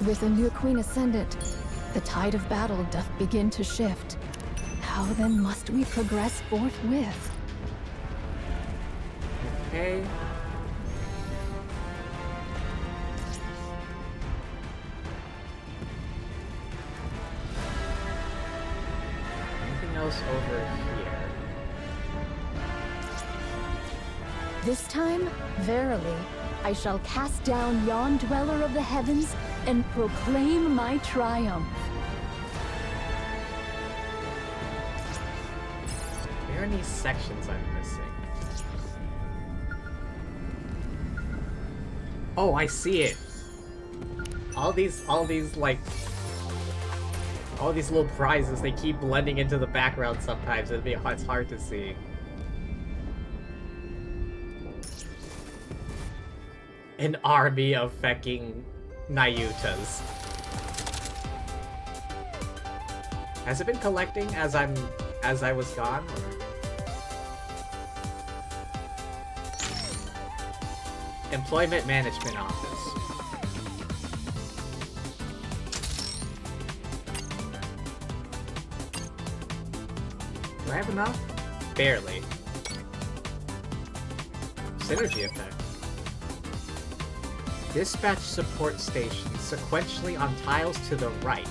With a new queen ascendant, the tide of battle doth begin to shift. How then must we progress forthwith? Okay. Anything else over here? This time, verily, I shall cast down yon dweller of the heavens and proclaim my triumph. Are there any sections I'm missing? Oh, I see it. All these like all these little prizes, they keep blending into the background sometimes. It's hard to see. An army of fecking Nayutas. Has it been collecting as I was gone? Or? Employment Management Office. Do I have enough? Barely. Synergy effect. Dispatch support stations sequentially on tiles to the right.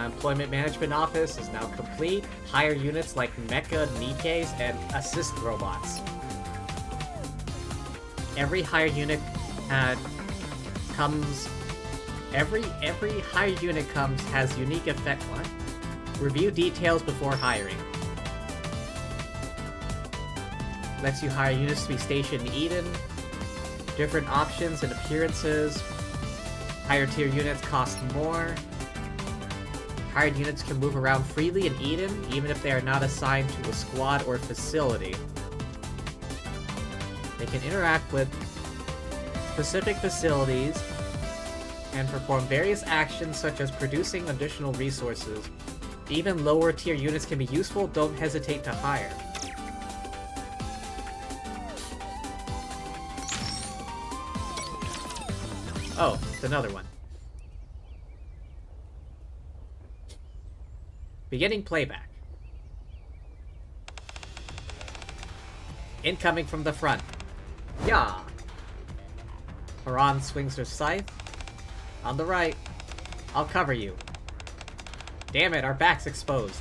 Employment Management Office is now complete. Hire units like mecha Nikkes and assist robots. Every hire unit has unique effect. What? Review details before hiring. Lets you hire units to be stationed in Eden. Different options and appearances. Higher tier units cost more. Hired units can move around freely in Eden, even if they are not assigned to a squad or facility. They can interact with specific facilities and perform various actions such as producing additional resources. Even lower tier units can be useful, don't hesitate to hire. Oh, it's another one. Beginning playback. Incoming from the front. Yeah. Haran swings her scythe. On the right. I'll cover you. Damn it, our back's exposed.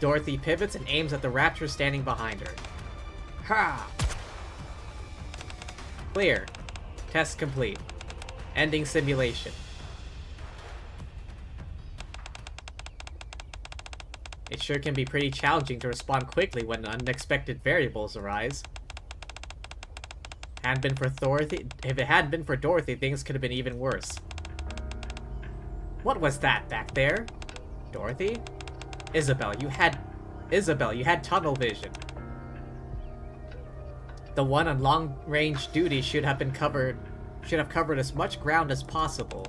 Dorothy pivots and aims at the raptor standing behind her. Ha! Clear. Test complete. Ending simulation. It sure can be pretty challenging to respond quickly when unexpected variables arise. If it hadn't been for Dorothy, things could have been even worse. What was that back there? Dorothy? Isabel, you had tunnel vision. The one on long-range duty should have covered as much ground as possible.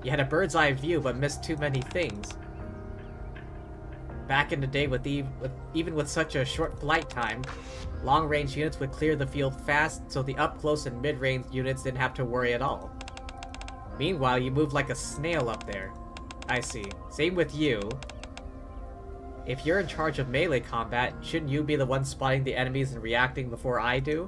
You had a bird's eye view, but missed too many things. Back in the day, even with such a short flight time, long-range units would clear the field fast, so the up-close and mid-range units didn't have to worry at all. Meanwhile, you moved like a snail up there. I see. Same with you. If you're in charge of melee combat, shouldn't you be the one spotting the enemies and reacting before I do?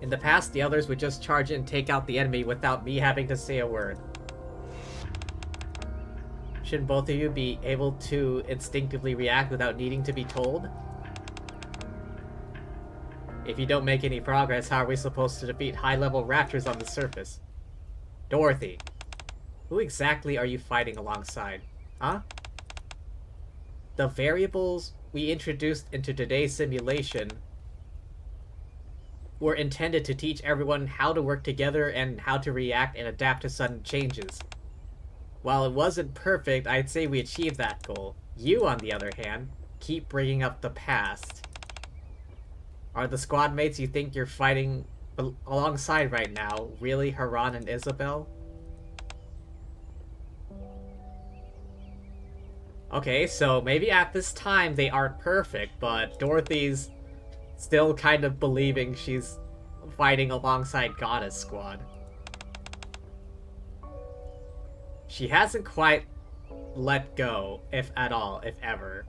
In the past, the others would just charge in and take out the enemy without me having to say a word. Shouldn't both of you be able to instinctively react without needing to be told? If you don't make any progress, how are we supposed to defeat high-level raptors on the surface? Dorothy, who exactly are you fighting alongside? Huh? The variables we introduced into today's simulation were intended to teach everyone how to work together and how to react and adapt to sudden changes. While it wasn't perfect, I'd say we achieved that goal. You, on the other hand, keep bringing up the past. Are the squad mates you think you're fighting alongside right now really Haran and Isabel? Okay, so maybe at this time they aren't perfect, but Dorothy's still kind of believing she's fighting alongside Goddess Squad. She hasn't quite let go, if at all, if ever.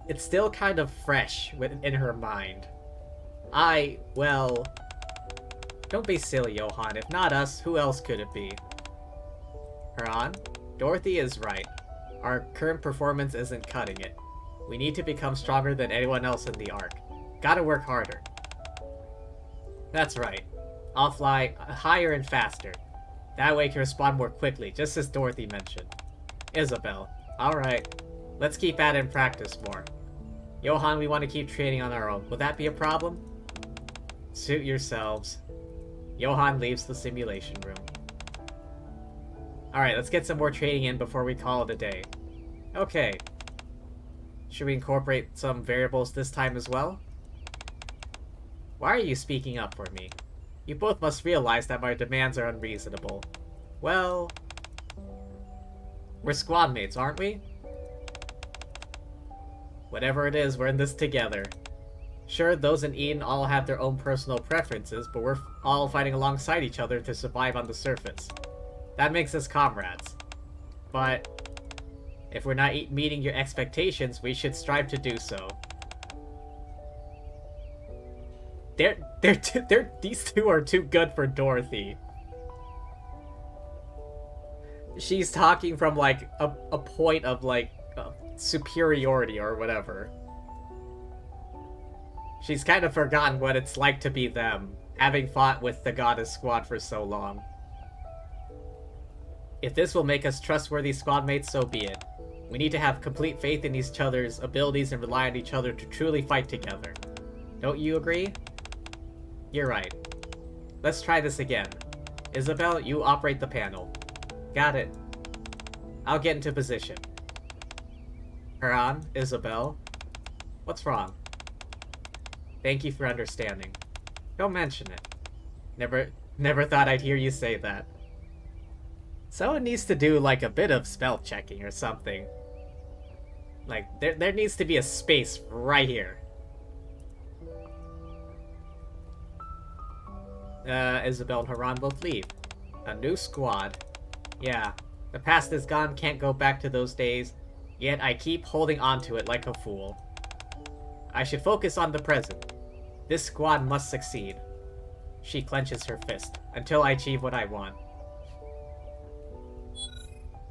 It's still kind of fresh in her mind. Well... Don't be silly, Johan. If not us, who else could it be? Haran, Dorothy is right. Our current performance isn't cutting it. We need to become stronger than anyone else in the Ark. Gotta work harder. That's right. I'll fly higher and faster. That way I can respond more quickly, just as Dorothy mentioned. Isabel. Alright. Let's keep at it and practice more. Johan, we want to keep training on our own. Will that be a problem? Suit yourselves. Johan leaves the simulation room. Alright, let's get some more training in before we call it a day. Okay. Should we incorporate some variables this time as well? Why are you speaking up for me? You both must realize that my demands are unreasonable. Well... We're squad mates, aren't we? Whatever it is, we're in this together. Sure, those in Eden all have their own personal preferences, but we're all fighting alongside each other to survive on the surface. That makes us comrades. But if we're not meeting your expectations, we should strive to do so. These two are too good for Dorothy. She's talking from, like, a point of, like, superiority or whatever. She's kind of forgotten what it's like to be them, having fought with the Goddess Squad for so long. If this will make us trustworthy squad mates, so be it. We need to have complete faith in each other's abilities and rely on each other to truly fight together. Don't you agree? You're right. Let's try this again. Isabel, you operate the panel. Got it. I'll get into position. Haran, Isabel. What's wrong? Thank you for understanding. Don't mention it. Never thought I'd hear you say that. Someone needs to do, like, a bit of spell checking or something. Like, there needs to be a space right here. Isabel and Haran both leave. A new squad. Yeah, the past is gone, can't go back to those days, yet I keep holding on to it like a fool. I should focus on the present. This squad must succeed. She clenches her fist. Until I achieve what I want.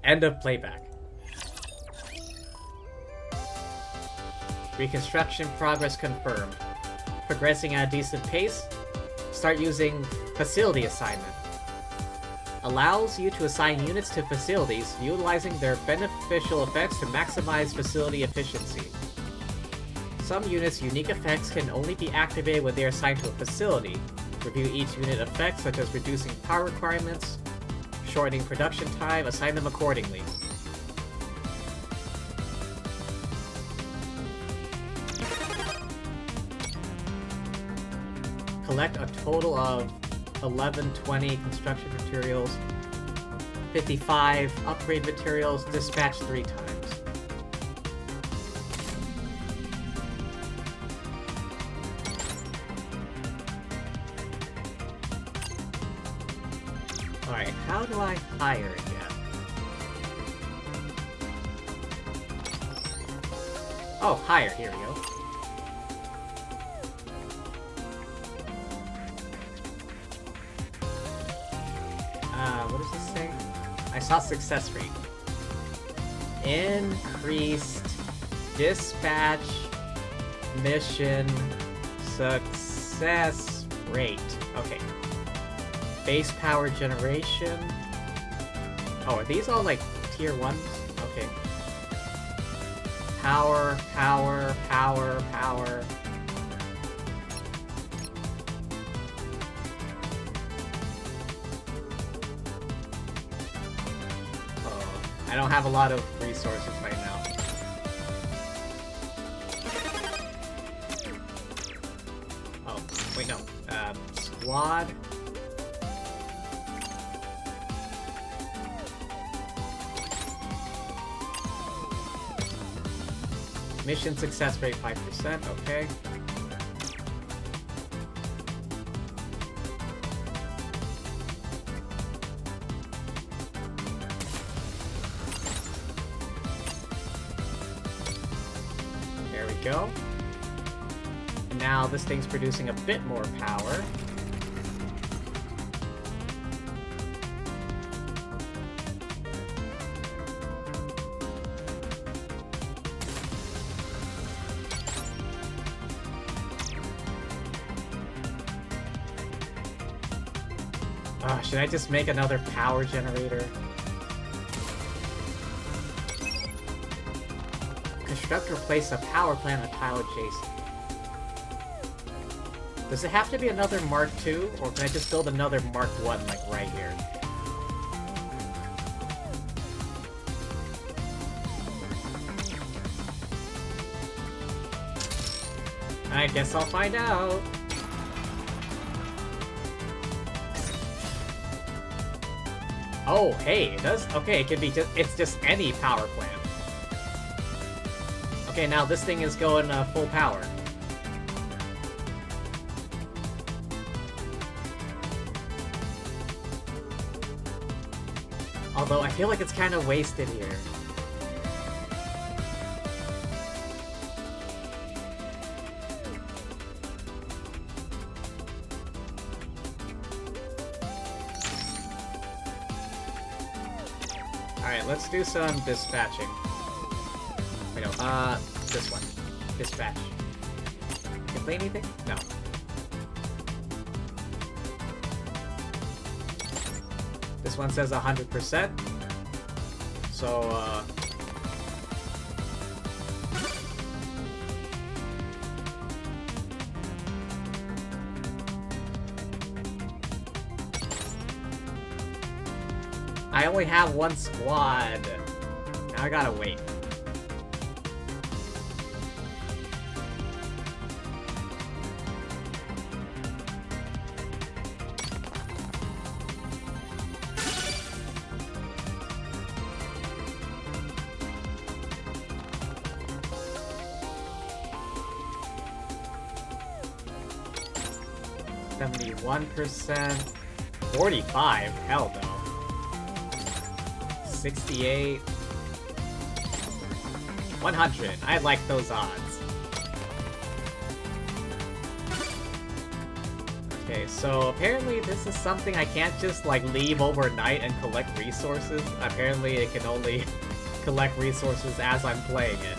End of playback. Reconstruction progress confirmed. Progressing at a decent pace. Start using facility assignment. Allows you to assign units to facilities, utilizing their beneficial effects to maximize facility efficiency. Some units' unique effects can only be activated when they are assigned to a facility. Review each unit effects, such as reducing power requirements, shortening production time, assign them accordingly. Collect a total of 1120 construction materials, 55 upgrade materials, dispatch 3 times. Alright, how do I hire again? Oh, hire, here we go. What does this say? I saw success rate. Increased dispatch mission success rate. Okay. Base power generation. Oh, are these all like tier 1s? Okay. Power, power, power, power. I don't have a lot of resources right now. Oh, wait, no. Squad. Mission success rate 5%, okay. There we go. And now this thing's producing a bit more power. Should I just make another power generator? Construct or place a power plant on tile adjacent. Does it have to be another Mark II, or can I just build another Mark I, like, right here? I guess I'll find out. Oh, hey, it does? Okay, it can be just, it's just any power plant. Okay, now this thing is going full power. Although, I feel like it's kind of wasted here. Alright, let's do some dispatching. Wait, no, this one. Dispatch. Can play anything? No. This one says 100%. So, I only have one squad. Now I gotta wait. %, 45. Hell no. 68. 100. I like those odds. Okay, so apparently this is something I can't just like leave overnight and collect resources. Apparently it can only collect resources as I'm playing it.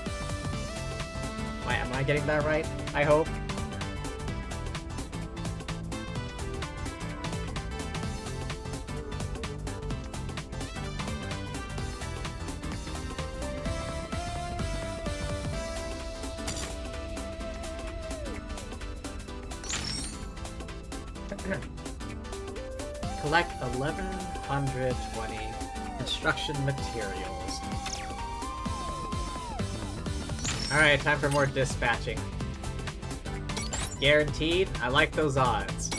Am I getting that right? I hope. Collect 1120 construction materials. Alright, time for more dispatching. Guaranteed? I like those odds.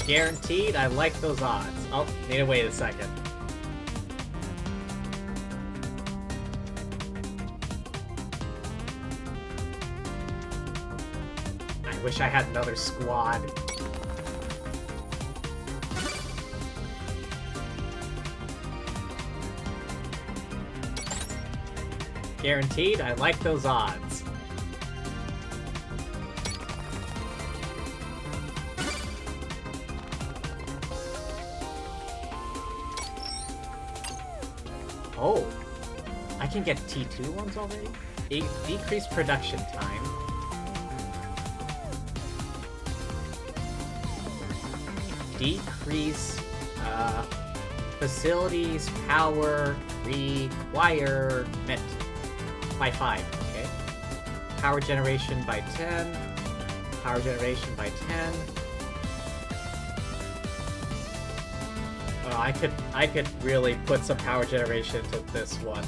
Guaranteed? I like those odds. Oh, need to wait a second. Wish I had another squad. Guaranteed, I like those odds. Oh, I can get T2 ones already? Decrease production time. Decrease facilities power requirement by 5, okay? Power generation by 10. power generation by 10. Oh, I could really put some power generation into this one.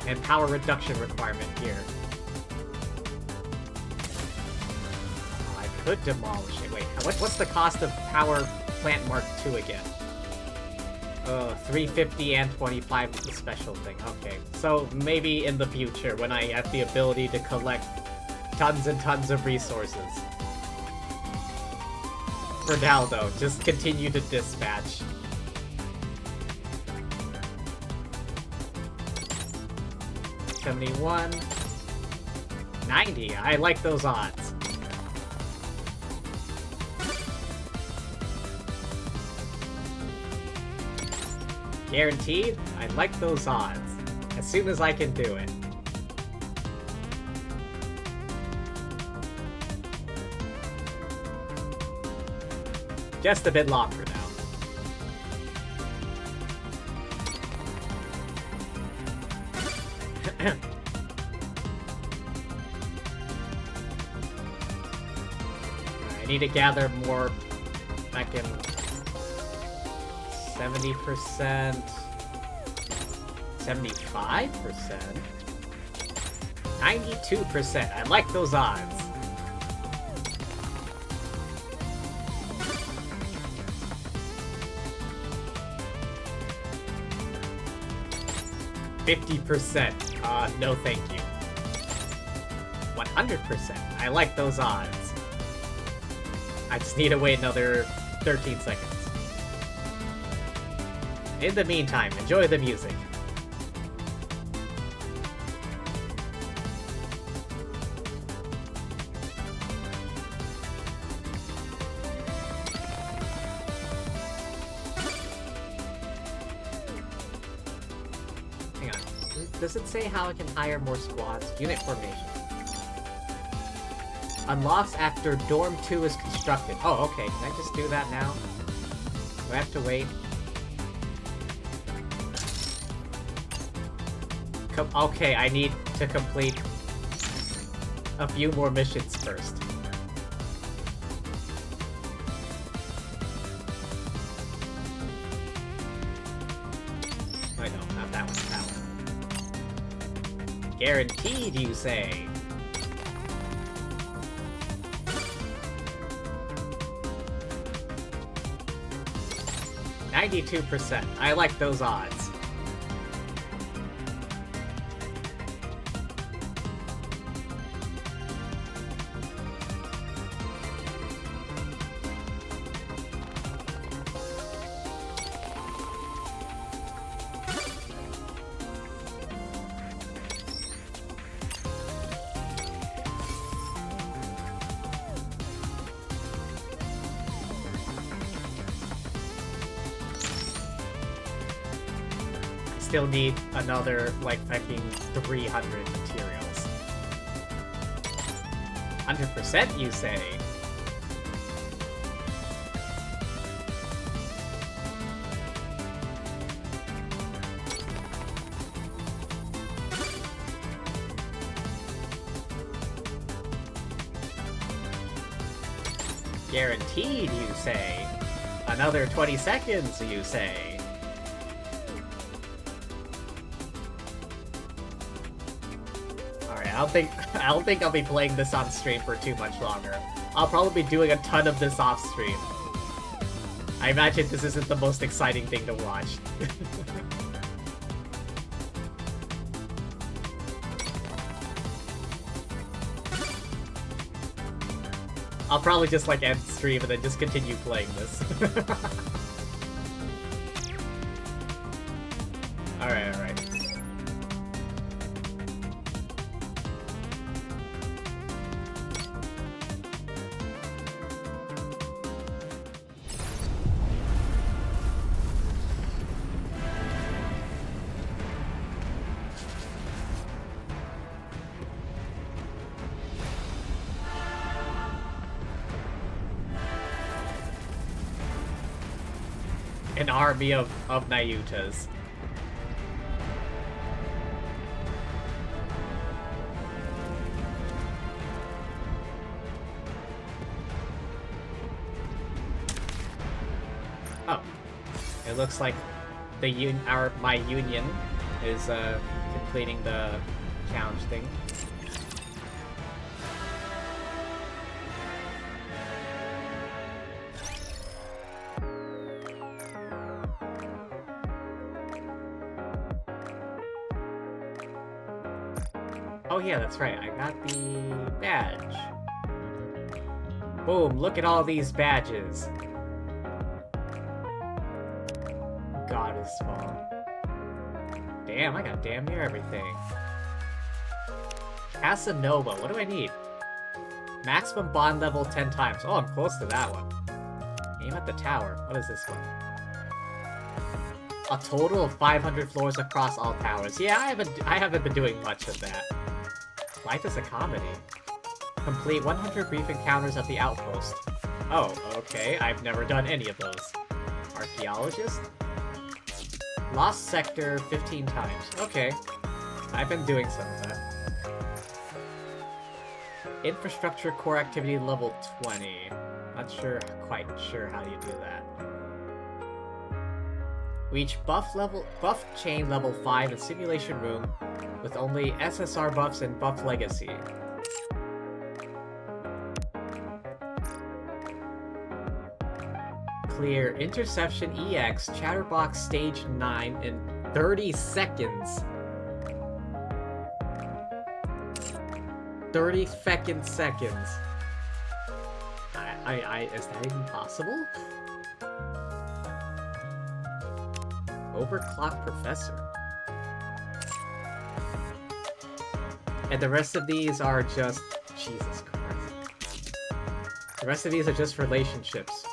And power reduction requirement here. Oh, I could demolish it. Wait, what's the cost of power plant Mark II again? 350 and 25 is the special thing. Okay, so maybe in the future when I have the ability to collect tons and tons of resources. For now, though, just continue to dispatch. $71. $90. I like those odds. Guaranteed? I like those odds. As soon as I can do it. Just a bit longer now. I need to gather more back in 70%, 75%, 92%. I like those odds. $50%. No thank you. 100%. I like those odds. I just need to wait another 13 seconds. In the meantime, enjoy the music. Hang on. Does it say how I can hire more squads? Unit formation. Unlocks after Dorm 2 is constructed. Oh, okay. Can I just do that now? Do I have to wait? Okay, I need to complete a few more missions first. Wait, no, not that one, that one. Guaranteed, you say? $92%. I like those odds. Still need another, like, fucking 300 materials. 100%, you say? Guaranteed, you say? Another 20 seconds, you say? I don't think I'll be playing this on stream for too much longer. I'll probably be doing a ton of this off stream. I imagine this isn't the most exciting thing to watch. I'll probably just like end stream and then just continue playing this. Alright, alright. An army of Nayutas. It looks like my union is completing the challenge thing. Oh yeah, that's right. I got the badge. Boom, look at all these badges. Goddess Fall. Damn, I got damn near everything. Casanova, what do I need? Maximum bond level 10 times. Oh, I'm close to that one. Aim at the tower. What is this one? A total of 500 floors across all towers. Yeah, I haven't been doing much of that. Life is a comedy. Complete 100 brief encounters at the outpost. Oh, okay. I've never done any of those. Archaeologist? Lost sector 15 times. Okay. I've been doing some of that. Infrastructure core activity level 20. Not quite sure how you do that. Reach buff chain level 5 in simulation room with only SSR buffs and buff legacy. Clear Interception EX Chatterbox Stage 9 in 30 seconds. 30 feckin' seconds. Is that even possible? Overclock Professor. And the rest of these are just... Jesus Christ. The rest of these are just relationships.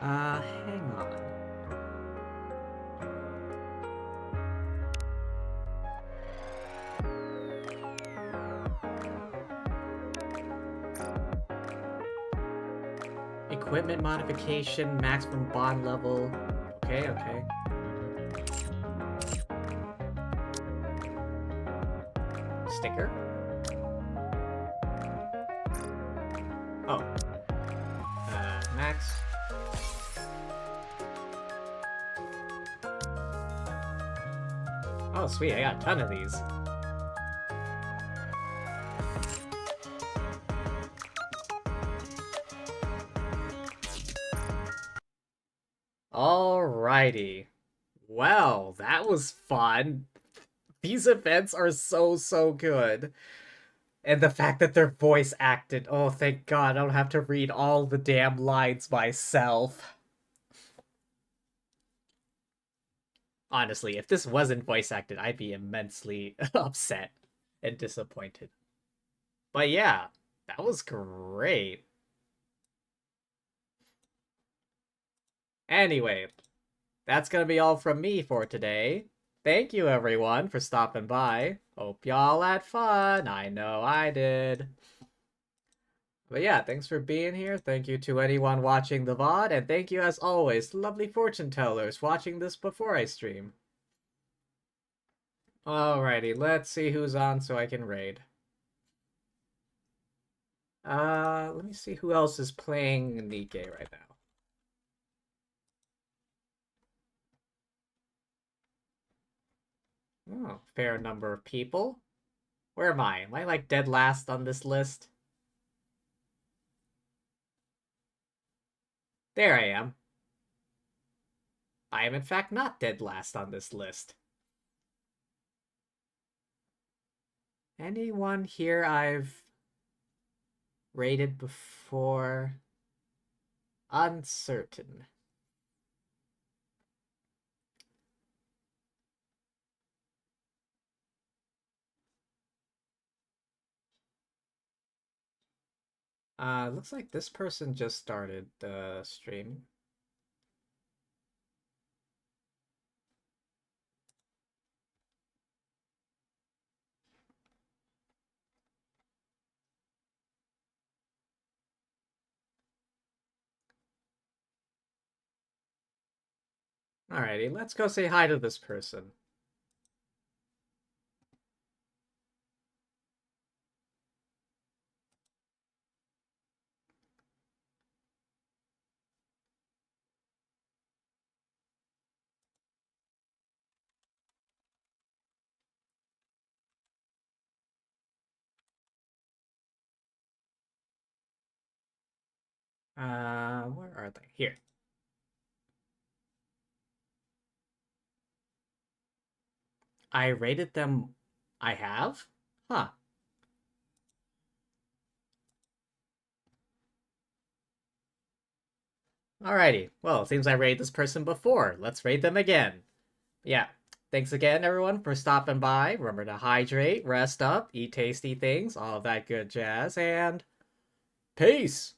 Hang on. Equipment modification, maximum bond level. Okay, okay. Sticker? Oh. Max. Oh, sweet, I got a ton of these. Alrighty. Well, that was fun. These events are so good. And the fact that they're voice acted, oh thank God, I don't have to read all the damn lines myself. Honestly, if this wasn't voice acted, I'd be immensely upset and disappointed. But yeah, that was great. Anyway, that's gonna be all from me for today. Thank you everyone for stopping by. Hope y'all had fun. I know I did. But yeah, thanks for being here. Thank you to anyone watching the VOD, and thank you as always to lovely fortune tellers watching this before I stream. Alrighty, let's see who's on so I can raid. Let me see who else is playing Nikke right now. Oh, fair number of people. Where am I? Am I like dead last on this list? There I am. I am in fact not dead last on this list. Anyone here I've rated before? Uncertain. Looks like this person just started the stream. Alrighty, let's go say hi to this person. Where are they? Here. I rated them... I have? Huh. Alrighty. Well, it seems I rated this person before. Let's rate them again. Yeah. Thanks again, everyone, for stopping by. Remember to hydrate, rest up, eat tasty things, all of that good jazz, and... peace!